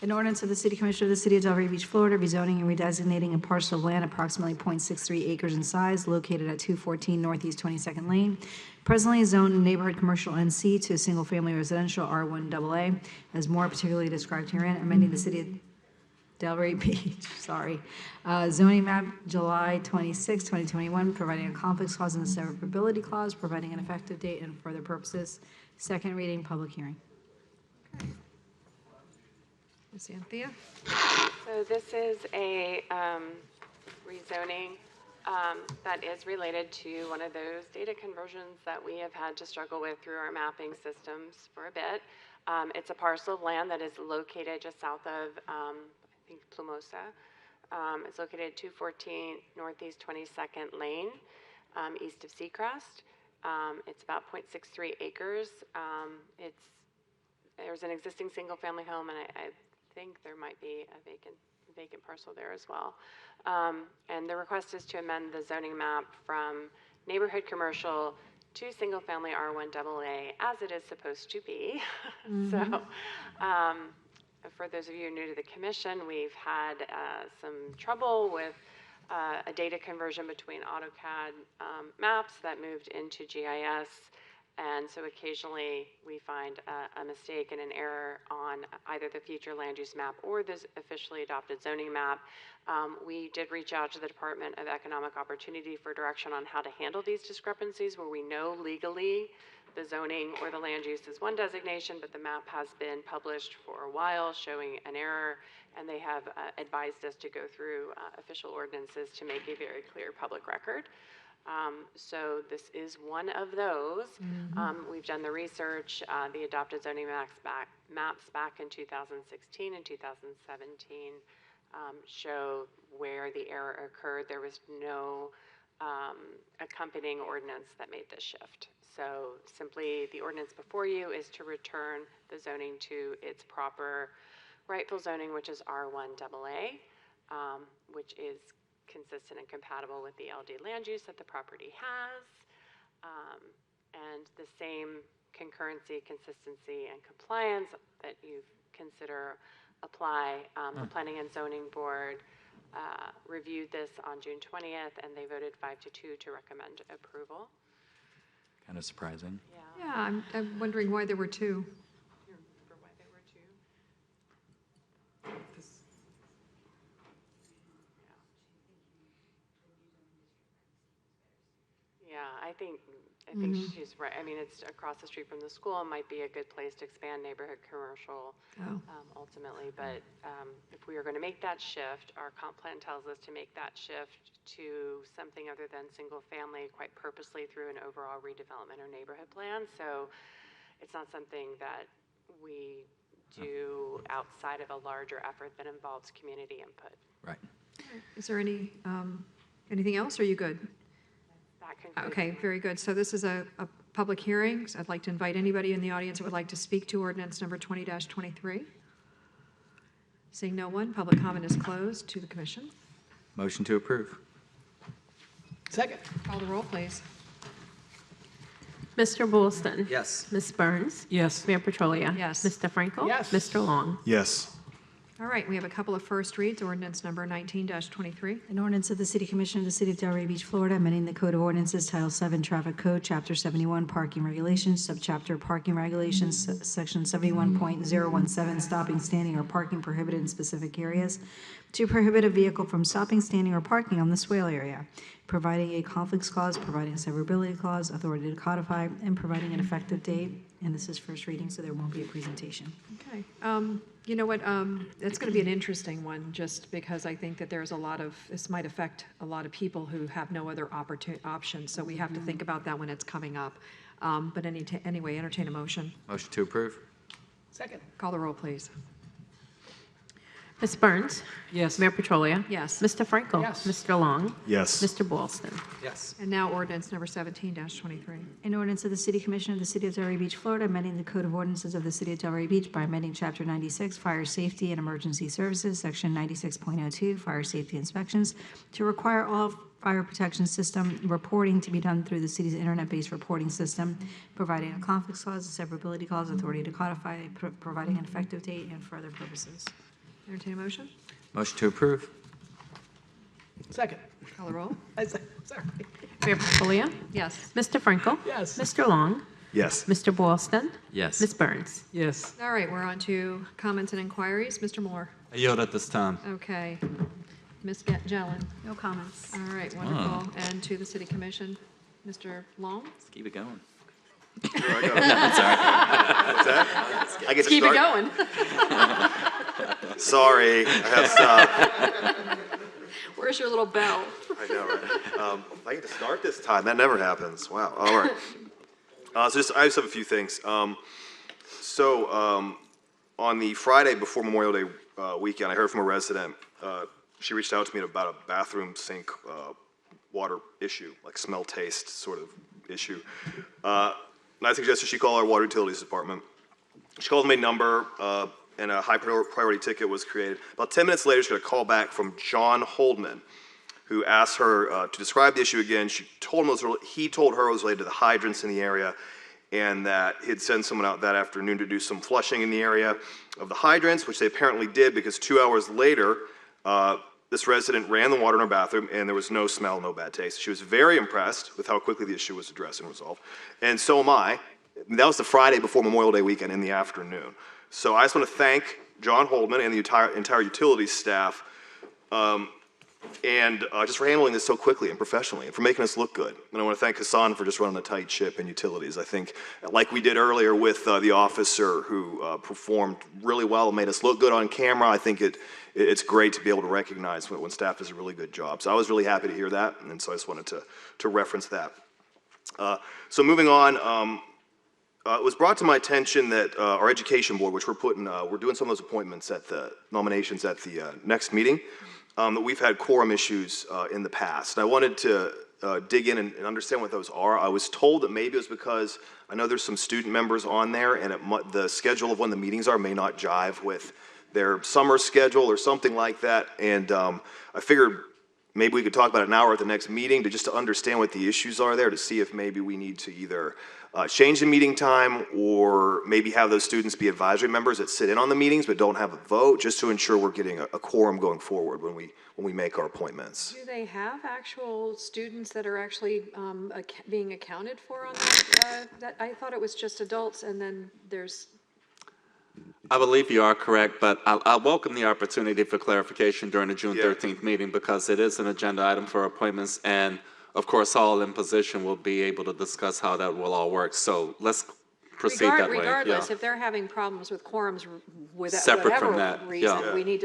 An ordinance of the City Commission of the City of Delray Beach, Florida, rezoning and redesignating a parcel of land approximately .63 acres in size located at 214 Northeast 22nd Lane, presently zoned neighborhood commercial NC to single-family residential R1 AA, as more particularly described herein, amending the City of Delray Beach, zoning map July 26, 2021, providing a conflicts clause and a severability clause, providing an effective date and for other purposes. Second reading, public hearing. Ms. Anthea? So this is a rezoning that is related to one of those data conversions that we have had to struggle with through our mapping systems for a bit. It's a parcel of land that is located just south of, I think, Plumosa. It's located at 214 Northeast 22nd Lane, east of Seacrest. It's about .63 acres. There's an existing single-family home, and I think there might be a vacant parcel there as well. And the request is to amend the zoning map from neighborhood commercial to single-family R1 AA, as it is supposed to be. So, for those of you new to the commission, we've had some trouble with a data conversion between AutoCAD maps that moved into GIS. And so occasionally we find a mistake and an error on either the future land use map or the officially adopted zoning map. We did reach out to the Department of Economic Opportunity for direction on how to handle these discrepancies where we know legally the zoning or the land use is one designation, but the map has been published for a while showing an error, and they have advised us to go through official ordinances to make a very clear public record. So this is one of those. We've done the research. The adopted zoning maps back in 2016 and 2017 show where the error occurred. There was no accompanying ordinance that made this shift. So simply the ordinance before you is to return the zoning to its proper rightful zoning, which is R1 AA, which is consistent and compatible with the LD land use that the property has, and the same concurrency, consistency, and compliance that you consider apply. The Planning and Zoning Board reviewed this on June 20th, and they voted 5-2 to recommend approval. Kind of surprising. Yeah, I'm wondering why there were two. Do you remember why there were two? I think she's right. I mean, it's across the street from the school. It might be a good place to expand neighborhood commercial ultimately. But if we are going to make that shift, our comp plan tells us to make that shift to something other than single family quite purposely through an overall redevelopment or neighborhood plan. So it's not something that we do outside of a larger effort that involves community input. Right. Is there anything else, or are you good? That concludes Okay, very good. So this is a public hearing. So I'd like to invite anybody in the audience that would like to speak to ordinance number 20-23. Seeing no one, public comment is closed to the commission. Motion to approve. Second. Call the roll, please. Mr. Boylston? Yes. Ms. Burns? Yes. Mayor Petrolia? Yes. Mr. Frankel? Yes. Mr. Long? Yes. All right, we have a couple of first reads. Ordinance number 19-23. An ordinance of the City Commission of the City of Delray Beach, Florida, amending the Code of Ordinances, Title 7 Traffic Code, Chapter 71 Parking Regulations, Subchapter Parking Regulations, Section 71.017 Stopping, Standing, or Parking Prohibited in Specific Areas, to prohibit a vehicle from stopping, standing, or parking on the swale area, providing a conflicts clause, providing a severability clause, authority to codify, and providing an effective date. And this is first reading, so there won't be a presentation. Okay. You know what? It's going to be an interesting one, just because I think that there's a lot of, this might affect a lot of people who have no other options. So we have to think about that when it's coming up. But anyway, entertain a motion. Motion to approve. Second. Call the roll, please. Ms. Burns? Yes. Mayor Petrolia? Yes. Mr. Frankel? Yes. Mr. Long? Yes. Mr. Boylston? Yes. And now ordinance number 17-23. An ordinance of the City Commission of the City of Delray Beach, Florida, amending the Code of Ordinances of the City of Delray Beach by amending Chapter 96, Fire Safety and Emergency Services, Section 96.02, Fire Safety Inspections, to require all fire protection system reporting to be done through the city's internet-based reporting system, providing a conflicts clause, a severability clause, authority to codify, providing an effective date, and for other purposes. Entertain a motion. Motion to approve. Second. Call the roll. Sorry. Mayor Petrolia? Yes. Mr. Frankel? Yes. Mr. Long? Yes. Mr. Boylston? Yes. Ms. Burns? Yes. All right, we're on to comments and inquiries. Mr. Moore. I yield at this time. Okay. Ms. Jelen. No comments. All right, wonderful. And to the City Commission, Mr. Long. Let's keep it going. That's all right. What's that? I get to Keep it start? going. Sorry, I have Where's your little bell? I know, right? I get to start this time. That never happens. Wow. All right. I just have a few things. On the Friday before Memorial Day weekend, I heard from a resident. She reached out to me about a bathroom sink water issue, like smell taste sort of issue. And I suggested she call our water utilities department. She called me a number, and a high priority ticket was created. About 10 minutes later, she got a call back from John Holdman, who asked her to describe the issue again. He told her it was related to the hydrants in the area, and that he'd send someone out that afternoon to do some flushing in the area of the hydrants, which they apparently did, because 2 hours later, this resident ran the water in her bathroom, and there was no smell, no bad taste. She was very impressed with how quickly the issue was addressed and resolved. And so am I. That was the Friday before Memorial Day weekend in the afternoon. So I just want to thank John Holdman and the entire utilities staff just for handling this so quickly and professionally and for making us look good. And I want to thank Hassan for just running a tight ship in utilities. I think, like we did earlier with the officer who performed really well and made us look good on camera, I think it's great to be able to recognize when staff does a really good job. So I was really happy to hear that, and so I just wanted to reference that. So moving on, it was brought to my attention that our education board, which we're doing some of those appointments at the nominations at the next meeting, that we've had quorum issues in the past. And I wanted to dig in and understand what those are. I was told that maybe it was because I know there's some student members on there, and the schedule of when the meetings are may not jive with their summer schedule or something like that. And I figured maybe we could talk about it now or at the next meeting to understand what the issues are there, to see if maybe we need to either change the meeting time or maybe have those students be advisory members that sit in on the meetings but don't have a vote, just to ensure we're getting a quorum going forward when we make our appointments. Do they have actual students that are actually being accounted for on that? I thought it was just adults, and then there's... I believe you are correct, but I'll welcome the opportunity for clarification during the June 13th meeting, because it is an agenda item for appointments, and of course, all in position will be able to discuss how that will all work. So let's proceed that way. Regardless, Yeah. if they're having problems with quorums with Separate from whatever that, reason, yeah. we need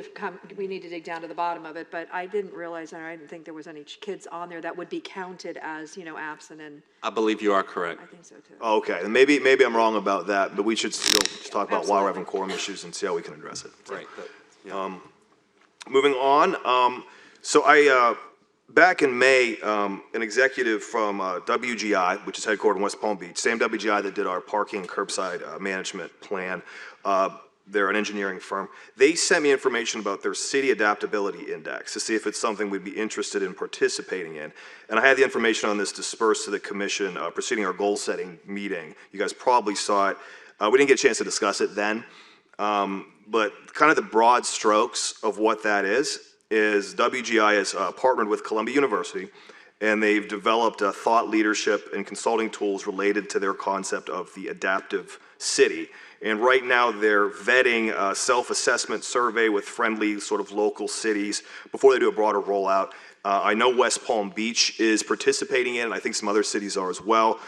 to dig down to the bottom of it. But I didn't realize, and I didn't think there was any kids on there that would be counted as, absent, and I believe you are correct. I think so too. Okay, and maybe I'm wrong about that, but we should still just talk about why we're having quorum issues and see how we can address it. Right. Moving on, so back in May, an executive from WGI, which is headquartered in West Palm Beach, same WGI that did our parking curbside management plan, they're an engineering firm, they sent me information about their city adaptability index to see if it's something we'd be interested in participating in. And I had the information on this dispersed to the commission preceding our goal-setting meeting. You guys probably saw it. We didn't get a chance to discuss it then, but kind of the broad strokes of what that is WGI has partnered with Columbia University, and they've developed thought leadership and consulting tools related to their concept of the adaptive city. And right now they're vetting a self-assessment survey with friendly sort of local cities before they do a broader rollout. I know West Palm Beach is participating in it, and I think some other cities are as well.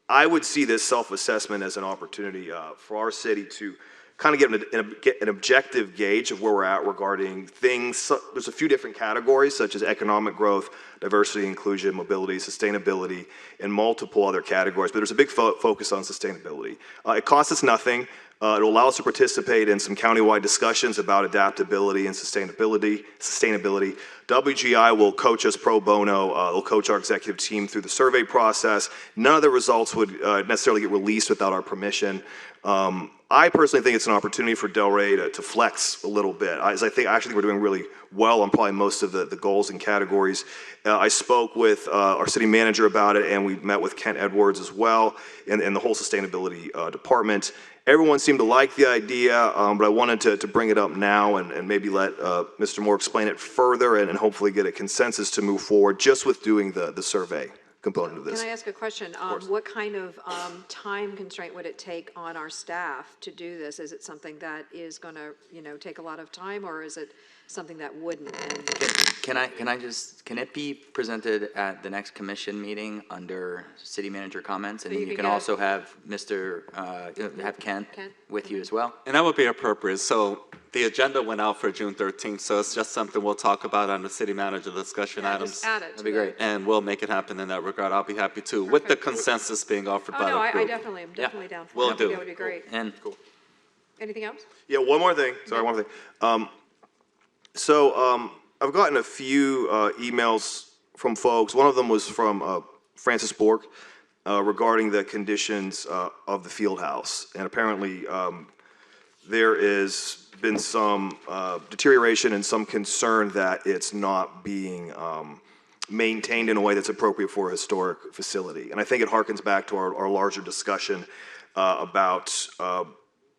I would see this self-assessment as an opportunity for our city to kind of get an objective gauge of where we're at regarding things. There's a few different categories, such as economic growth, diversity, inclusion, mobility, sustainability, and multiple other categories. But there's a big focus on sustainability. It costs us nothing. It'll allow us to participate in some countywide discussions about adaptability and sustainability. WGI will coach us pro bono. They'll coach our executive team through the survey process. None of the results would necessarily get released without our permission. I personally think it's an opportunity for Delray to flex a little bit. I actually think we're doing really well on probably most of the goals and categories. I spoke with our city manager about it, and we met with Kent Edwards as well, and the whole sustainability department. Everyone seemed to like the idea, but I wanted to bring it up now and maybe let Mr. Moore explain it further and hopefully get a consensus to move forward just with doing the survey component of this. Can I ask a question? What kind of time constraint would it take on our staff to do this? Is it something that is going to, take a lot of time, or is it something that wouldn't? Can it be presented at the next commission meeting under city manager comments? And So then you you can can get- also have have Kent with you as well? And that would be appropriate. So the agenda went out for June 13th, so it's just something we'll talk about on the city manager discussion items. Just add it. That'd be great. And we'll make it happen in that regard. I'll be happy to, with the consensus being offered Oh, by no, the I group. definitely am definitely down for Will that. do. That would be great. And Anything else? Yeah, one more thing. Sorry, one more thing. I've gotten a few emails from folks. One of them was from Francis Bork regarding the conditions of the field house. And apparently there has been some deterioration and some concern that it's not being maintained in a way that's appropriate for a historic facility. And I think it harkens back to our larger discussion about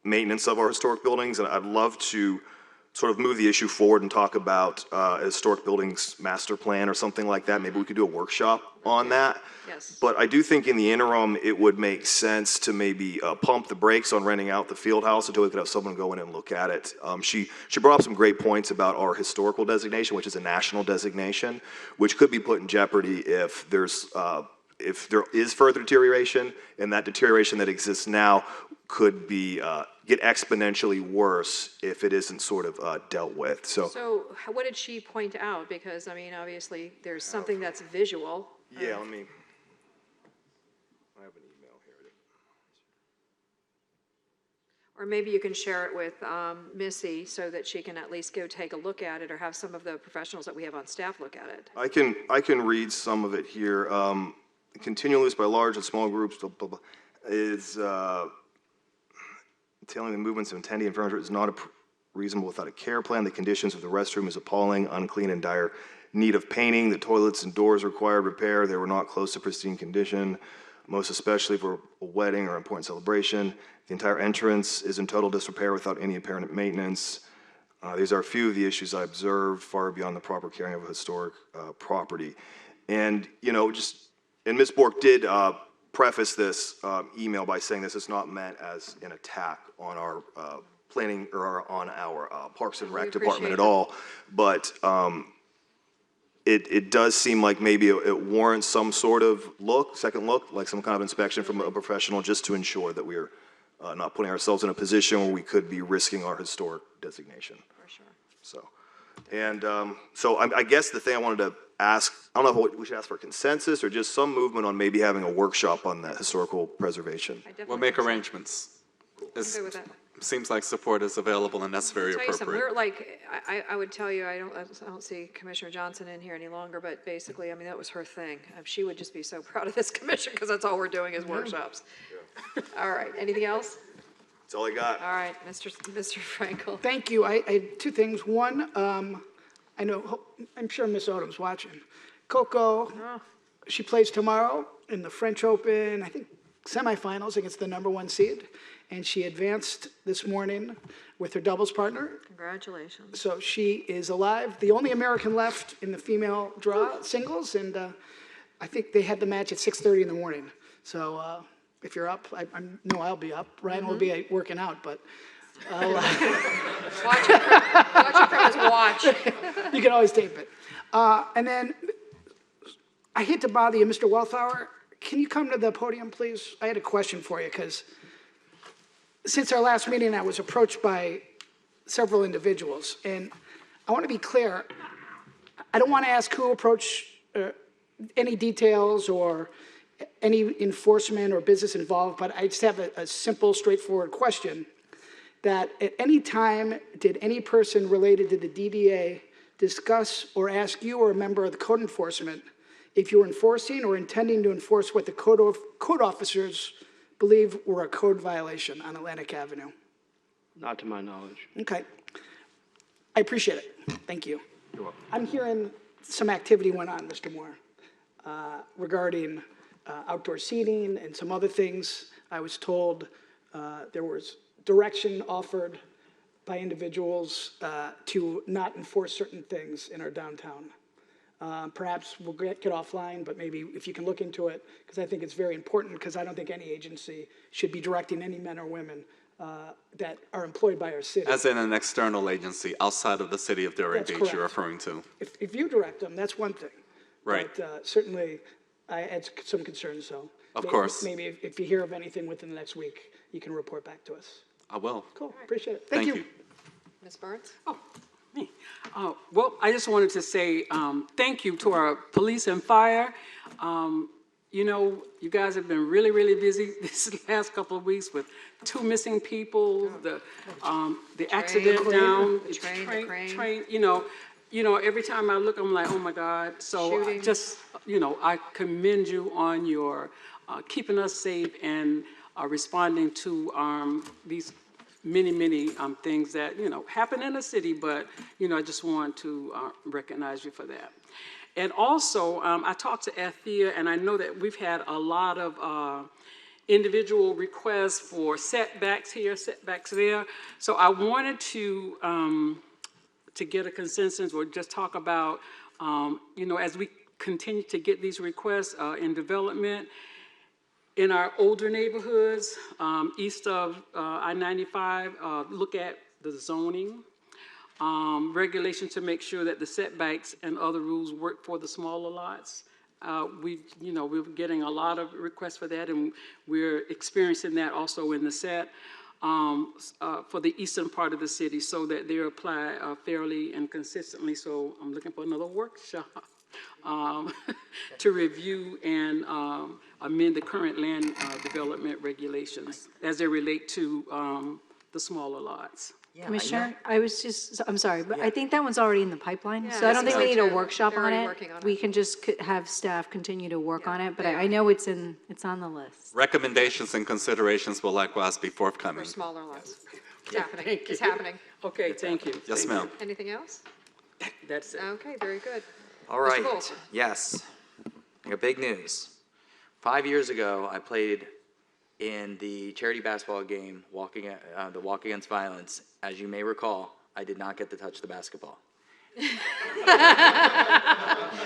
maintenance of our historic buildings. And I'd love to sort of move the issue forward and talk about a historic buildings master plan or something like that. Maybe we could do a workshop on that. Yes. But I do think in the interim, it would make sense to maybe pump the brakes on renting out the field house until we could have someone go in and look at it. She brought up some great points about our historical designation, which is a national designation, which could be put in jeopardy if there is further deterioration, and that deterioration that exists now could be get exponentially worse if it isn't sort of dealt with. So what did she point out? Because, I mean, obviously, there's something that's visual. Yeah, let me. I have an email here. Or maybe you can share it with Missy so that she can at least go take a look at it, or have some of the professionals that we have on staff look at it. I can read some of it here. Continual use by large and small groups blah, blah, blah, is entailing the movements of attendee and furniture is not reasonable without a care plan. The conditions of the restroom is appalling, unclean, and dire need of painting. The toilets and doors required repair. They were not close to pristine condition, most especially for a wedding or important celebration. The entire entrance is in total disrepair without any apparent maintenance. These are a few of the issues I observed far beyond the proper caring of a historic property. And, and Ms. Bork did preface this email by saying this is not meant as an attack on our planning or on our Parks and Rec department at all. But it does seem like maybe it warrants some sort of second look, like some kind of inspection from a professional, just to ensure that we're not putting ourselves in a position where we could be risking our historic designation. For sure. So, and so I guess the thing I wanted to ask, I don't know if we should ask for consensus or just some movement on maybe having a workshop on that historical preservation. We'll make arrangements. I'm good with that. Seems like support is available, and that's very I'll tell you something, appropriate. we're like, I would tell you, I don't see Commissioner Johnson in here any longer, but basically, I mean, that was her thing. She would just be so proud of this commission, because that's all we're doing is workshops. All right, anything else? That's all I got. All right, Mr. Frankel. Thank you. I had two things. One, I know, I'm sure Miss Odom's watching. Coco, she plays tomorrow in the French Open, I think, semifinals against the #1 seed. And she advanced this morning with her doubles partner. Congratulations. So she is alive, the only American left in the female draw singles, and I think they had the match at 6:30 in the morning. So if you're up, I know I'll be up. Ryan will be working out, but I'll, Watch it from his watch. you can always tape it. And then I hate to bother you, Mr. Wellflower. Can you come to the podium, please? I had a question for you, because since our last meeting, I was approached by several individuals, and I want to be clear. I don't want to ask who approached any details or any enforcement or business involved, but I just have a simple, straightforward question. That at any time, did any person related to the DDA discuss or ask you or a member of the code enforcement if you were enforcing or intending to enforce what the code officers believe were a code violation on Atlantic Avenue? Not to my knowledge. Okay. I appreciate it. Thank you. You're welcome. I'm hearing some activity went on, Mr. Moore, regarding outdoor seating and some other things. I was told there was direction offered by individuals to not enforce certain things in our downtown. Perhaps we'll get offline, but maybe if you can look into it, because I think it's very important, because I don't think any agency should be directing any men or women that are employed by our city. As in an external agency outside of the city of Delray That's Beach correct. you're referring to. If you direct them, that's one thing. Right. But certainly, I had some concerns, so. Of course. Maybe if you hear of anything within the next week, you can report back to us. I will. Cool, appreciate it. Thank you. Ms. Burns? Well, I just wanted to say thank you to our police and fire. You know, you guys have been really, really busy this last couple of weeks with 2 missing people, the accident down, the train. You know, every time I look, I'm like, oh my God. So I just, I commend you on your keeping us safe and responding to these many things that, happen in the city, but, I just want to recognize you for that. And also, I talked to Althea, and I know that we've had a lot of individual requests for setbacks here, setbacks there. So I wanted to get a consensus or just talk about, as we continue to get these requests in development, in our older neighborhoods, east of I-95, look at the zoning, regulation to make sure that the setbacks and other rules work for the smaller lots. We're getting a lot of requests for that, and we're experiencing that also in the set for the eastern part of the city, so that they apply fairly and consistently. So I'm looking for another workshop to review and amend the current land development regulations as they relate to the smaller lots. Commissioner, I'm sorry, but I think that one's already in the pipeline, so Yeah, I don't think we need a so workshop they're on already it. working on it. We can just have staff continue to work on it, but I know it's on the list. Recommendations and considerations will likewise be For forthcoming. smaller lots. It's happening. Thank you. It's happening. Okay, thank you. Yes, ma'am. Anything else? That's it. Okay, very good. All Mr. right, Wolf. yes. I got big news. 5 years ago, I played in the charity basketball game, the Walk Against Violence. As you may recall, I did not get to touch the basketball.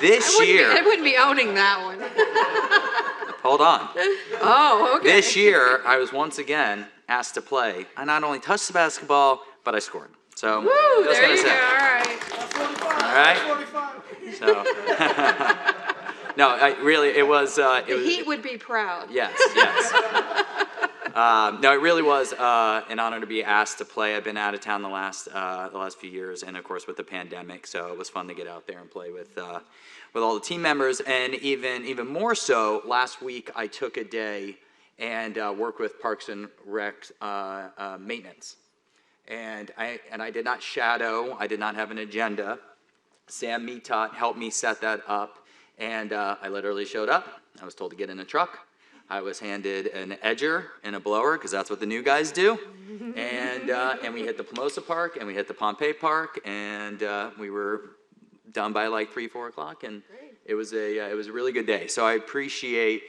This year, I wouldn't be owning that one. hold on. Oh, okay. This year, I was once again asked to play. I not only touched the basketball, but I scored. So, Woo, just there gonna you say. go, all right. All right? So, no, it was. The Heat would be proud. Yes, yes. No, it really was an honor to be asked to play. I've been out of town the last few years, and of course with the pandemic, so it was fun to get out there and play with all the team members, and even more so. Last week, I took a day and worked with Parks and Rec maintenance, and I did not shadow. I did not have an agenda. Sam Metot helped me set that up, and I literally showed up. I was told to get in a truck. I was handed an edger and a blower, because that's what the new guys do. And we hit the Plumosa Park, and we hit the Pompeii Park, and we were done by like 3, 4 o'clock, and it was a really good day. So I appreciate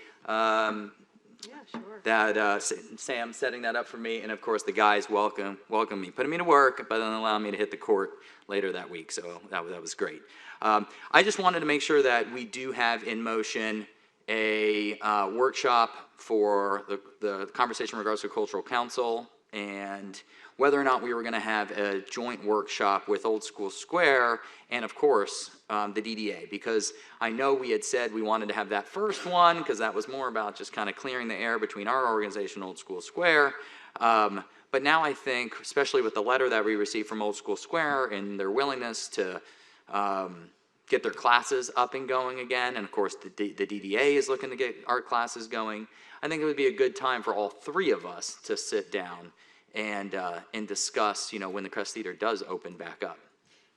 that Sam setting that up for me, and of course the guys welcome me, putting me to work, but then allowing me to hit the court later that week. So that was great. I just wanted to make sure that we do have in motion a workshop for the conversation in regards to Cultural Council, and whether or not we were going to have a joint workshop with Old School Square and, of course, the DDA, because I know we had said we wanted to have that first one because that was more about just kind of clearing the air between our organization, Old School Square. But now I think, especially with the letter that we received from Old School Square and their willingness to get their classes up and going again, and of course the DDA is looking to get art classes going, I think it would be a good time for all three of us to sit down and discuss, when the Crest Theater does open back up.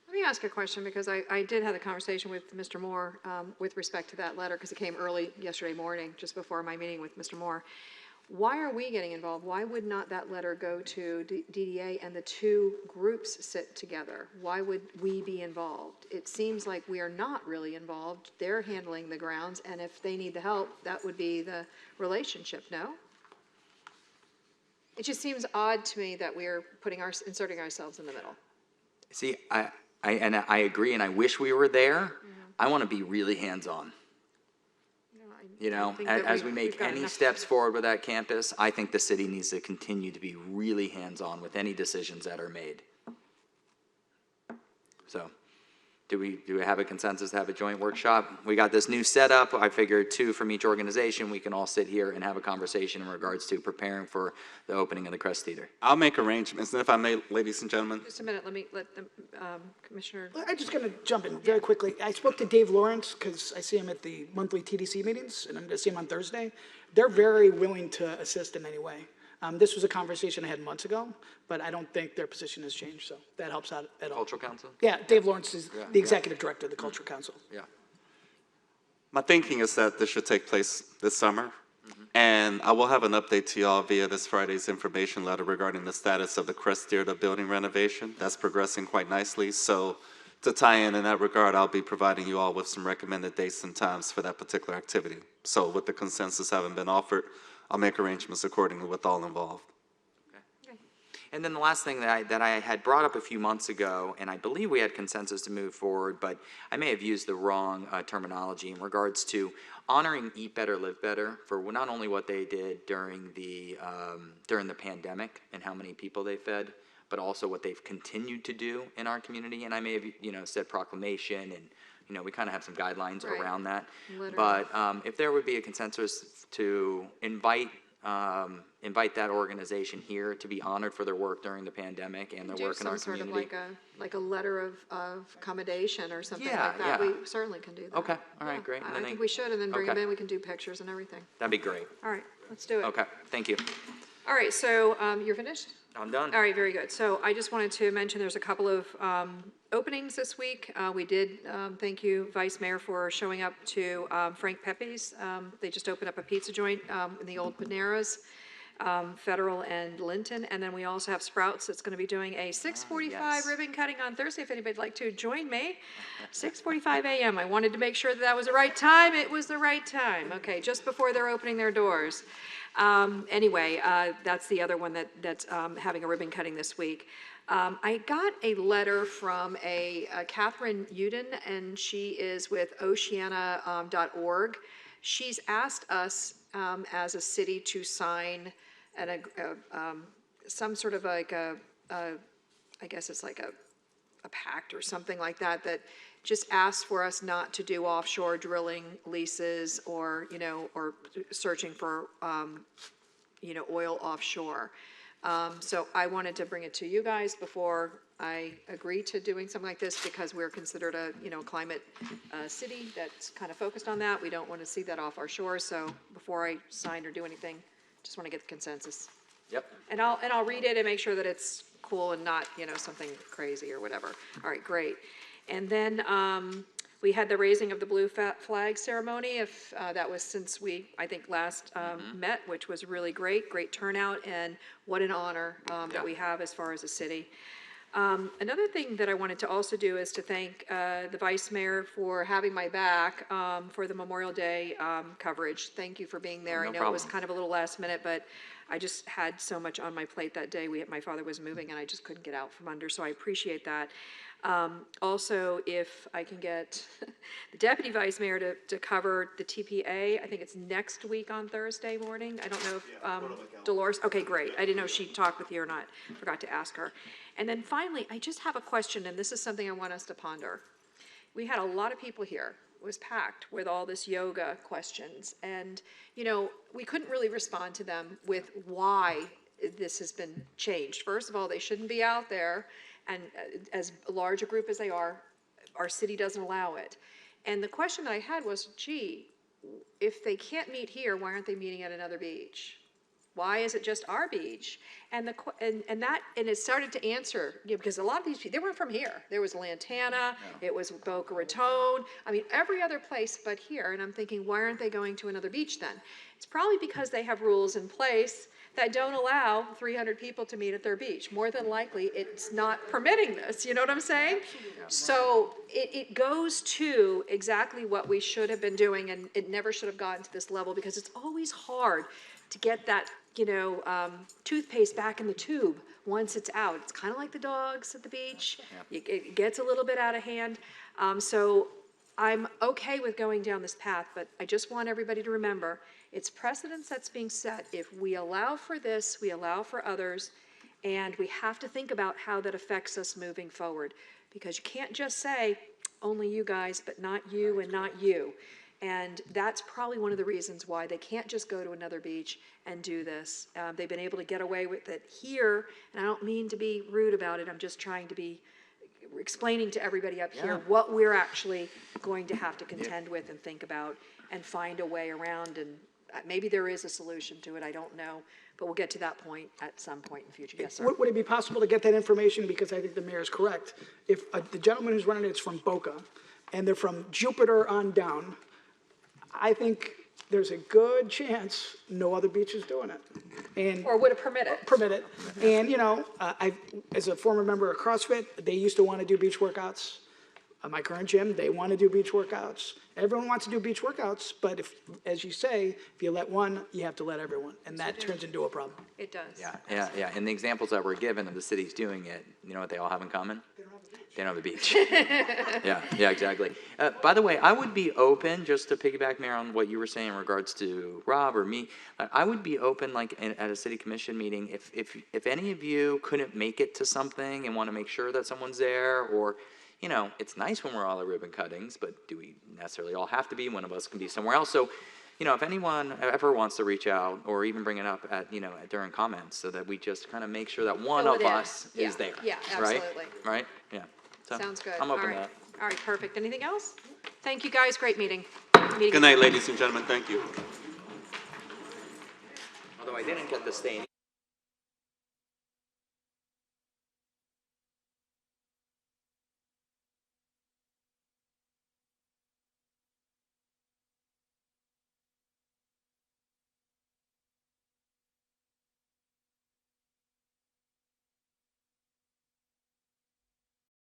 Let me ask a question, because I did have a conversation with Mr. Moore with respect to that letter, because it came early yesterday morning, just before my meeting with Mr. Moore. Why are we getting involved? Why would not that letter go to DDA and the two groups sit together? Why would we be involved? It seems like we are not really involved. They're handling the grounds, and if they need the help, that would be the relationship, no? It just seems odd to me that we are inserting ourselves in the middle. See, I agree, and I wish we were there. Mm-hmm. I want to be really hands-on. As we make any steps forward with that campus, I think the city needs to continue to be really hands-on with any decisions that are made. So, do we have a consensus to have a joint workshop? We got this new setup. I figured 2 from each organization. We can all sit here and have a conversation in regards to preparing for the opening of the Crest Theater. I'll make arrangements, and if I may, ladies and gentlemen. Just a minute, let the Commissioner. I'm just going to jump in very quickly. I spoke to Dave Lawrence, because I see him at the monthly TDC meetings, and I'm going to see him on Thursday. They're very willing to assist in any way. This was a conversation I had months ago, but I don't think their position has changed, so that helps out at all. Cultural Council? Yeah, Dave Lawrence is the executive director of the Cultural Council. Yeah. My thinking is that this should take place this summer, and I will have an update to y'all via this Friday's information letter regarding the status of the Crest Theater building renovation. That's progressing quite nicely, so to tie in that regard, I'll be providing you all with some recommended dates and times for that particular activity. So with the consensus having been offered, I'll make arrangements accordingly with all involved. Okay. And then the last thing that I had brought up a few months ago, and I believe we had consensus to move forward, but I may have used the wrong terminology in regards to honoring Eat Better, Live Better for not only what they did during the pandemic and how many people they fed, but also what they've continued to do in our community. And I may have said proclamation, and we kind of have some guidelines around that. Literally. But if there would be a consensus to invite that organization here to be honored for their work during the pandemic and their work in our community. Sort of like a letter of commendation or something like that. We certainly can do that. Okay, all right, great. I think we should, and then bring them in. We can do pictures and everything. That'd be great. All right, let's do it. Okay, thank you. All right, so you're finished? I'm done. All right, very good. So I just wanted to mention there's a couple of openings this week. We did thank you, Vice Mayor, for showing up to Frank Pepe's. They just opened up a pizza joint in the old Paneras, Federal and Linton. And then we also have Sprouts that's going to be doing a 6:45 ribbon cutting on Thursday. If anybody'd like to join me, 6:45 a.m. I wanted to make sure that was the right time. It was the right time. Okay, just before they're opening their doors. Anyway, that's the other one that's having a ribbon cutting this week. I got a letter from a Catherine Uden, and she is with Oceana.org. She's asked us as a city to sign some sort of like I guess it's like a pact or something like that just asked for us not to do offshore drilling leases or, you know, or searching for, you know, oil offshore. So I wanted to bring it to you guys before I agree to doing something like this, because we're considered a, you know, climate city that's kind of focused on that. We don't want to see that off our shores. So before I sign or do anything, just want to get the consensus. Yep. And I'll read it and make sure that it's cool and not, you know, something crazy or whatever. All right, great. And then we had the raising of the blue flag ceremony. If that was since we, I think, last met, which was really great turnout, and what an honor that we have as far as a city. Another thing that I wanted to also do is to thank the Vice Mayor for having my back for the Memorial Day coverage. Thank you for being there. No I know it was kind of a little last minute, but I just had so much on my plate that day. My father was moving and I just couldn't get out from under, so I appreciate that. Also, if I can get the Deputy Vice Mayor to cover the TPA, I think it's next week on Thursday morning. I don't know if Dolores, okay, great. I didn't know if she talked with you or not. Forgot to ask her. And then finally, I just have a question, and this is something I want us to ponder. We had a lot of people here. It was packed with all this yoga questions, and, you know, we couldn't really respond to them with why this has been changed. First of all, they shouldn't be out there, and as large a group as they are, our city doesn't allow it. And the question that I had was, gee, if they can't meet here, why aren't they meeting at another beach? Why is it just our beach? And it started to answer, you know, because a lot of these people, they weren't from here. There was Lantana, it was Boca Raton, I mean, every other place but here. And I'm thinking, why aren't they going to another beach then? It's probably because they have rules in place that don't allow 300 people to meet at their beach. More than likely, it's not permitting this, you know what I'm saying? So it goes to exactly what we should have been doing, and it never should have gotten to this level, because it's always hard to get that, you know, toothpaste back in the tube once it's out. It's kind of like the dogs at the beach. It gets a little bit out of hand. So I'm okay with going down this path, but I just want everybody to remember, it's precedence that's being set. If we allow for this, we allow for others, and we have to think about how that affects us moving forward, because you can't just say, only you guys, but not you and not you. And that's probably one of the reasons why they can't just go to another beach and do this. They've been able to get away with it here, and I don't mean to be rude about it. I'm just trying to be explaining to everybody up here what we're actually going to have to contend with and think about and find a way around. And maybe there is a solution to it. I don't know, but we'll get to that point at some point in the future. Yes, sir. Would it be possible to get that information? Because I think the mayor is correct. If the gentleman who's running it's from Boca, and they're from Jupiter on down, I think there's a good chance no other beach is doing it. And or would it permit it? Permit it. And, you know, as a former member of CrossFit, they used to want to do beach workouts. My current gym, they want to do beach workouts. Everyone wants to do beach workouts, but if, as you say, if you let one, you have to let everyone, and that turns into a problem. It does. Yeah. And the examples that were given of the cities doing it, you know what they all have in common? They don't have a beach. Yeah, exactly. By the way, I would be open, just to piggyback, Mayor, on what you were saying in regards to Rob or me. I would be open, like at a city commission meeting, if any of you couldn't make it to something and want to make sure that someone's there, or, you know, it's nice when we're all at ribbon cuttings, but do we necessarily all have to be? One of us can be somewhere else. So, you know, if anyone ever wants to reach out or even bring it up at, you know, during comments, so that we just kind of make sure that one of us is there. Yeah, absolutely. Right? Yeah. So Sounds good. I'm open All to right. that. All right, perfect. Anything else? Thank you, guys. Great meeting. Good night, ladies and gentlemen. Thank you. Although I didn't get the stain.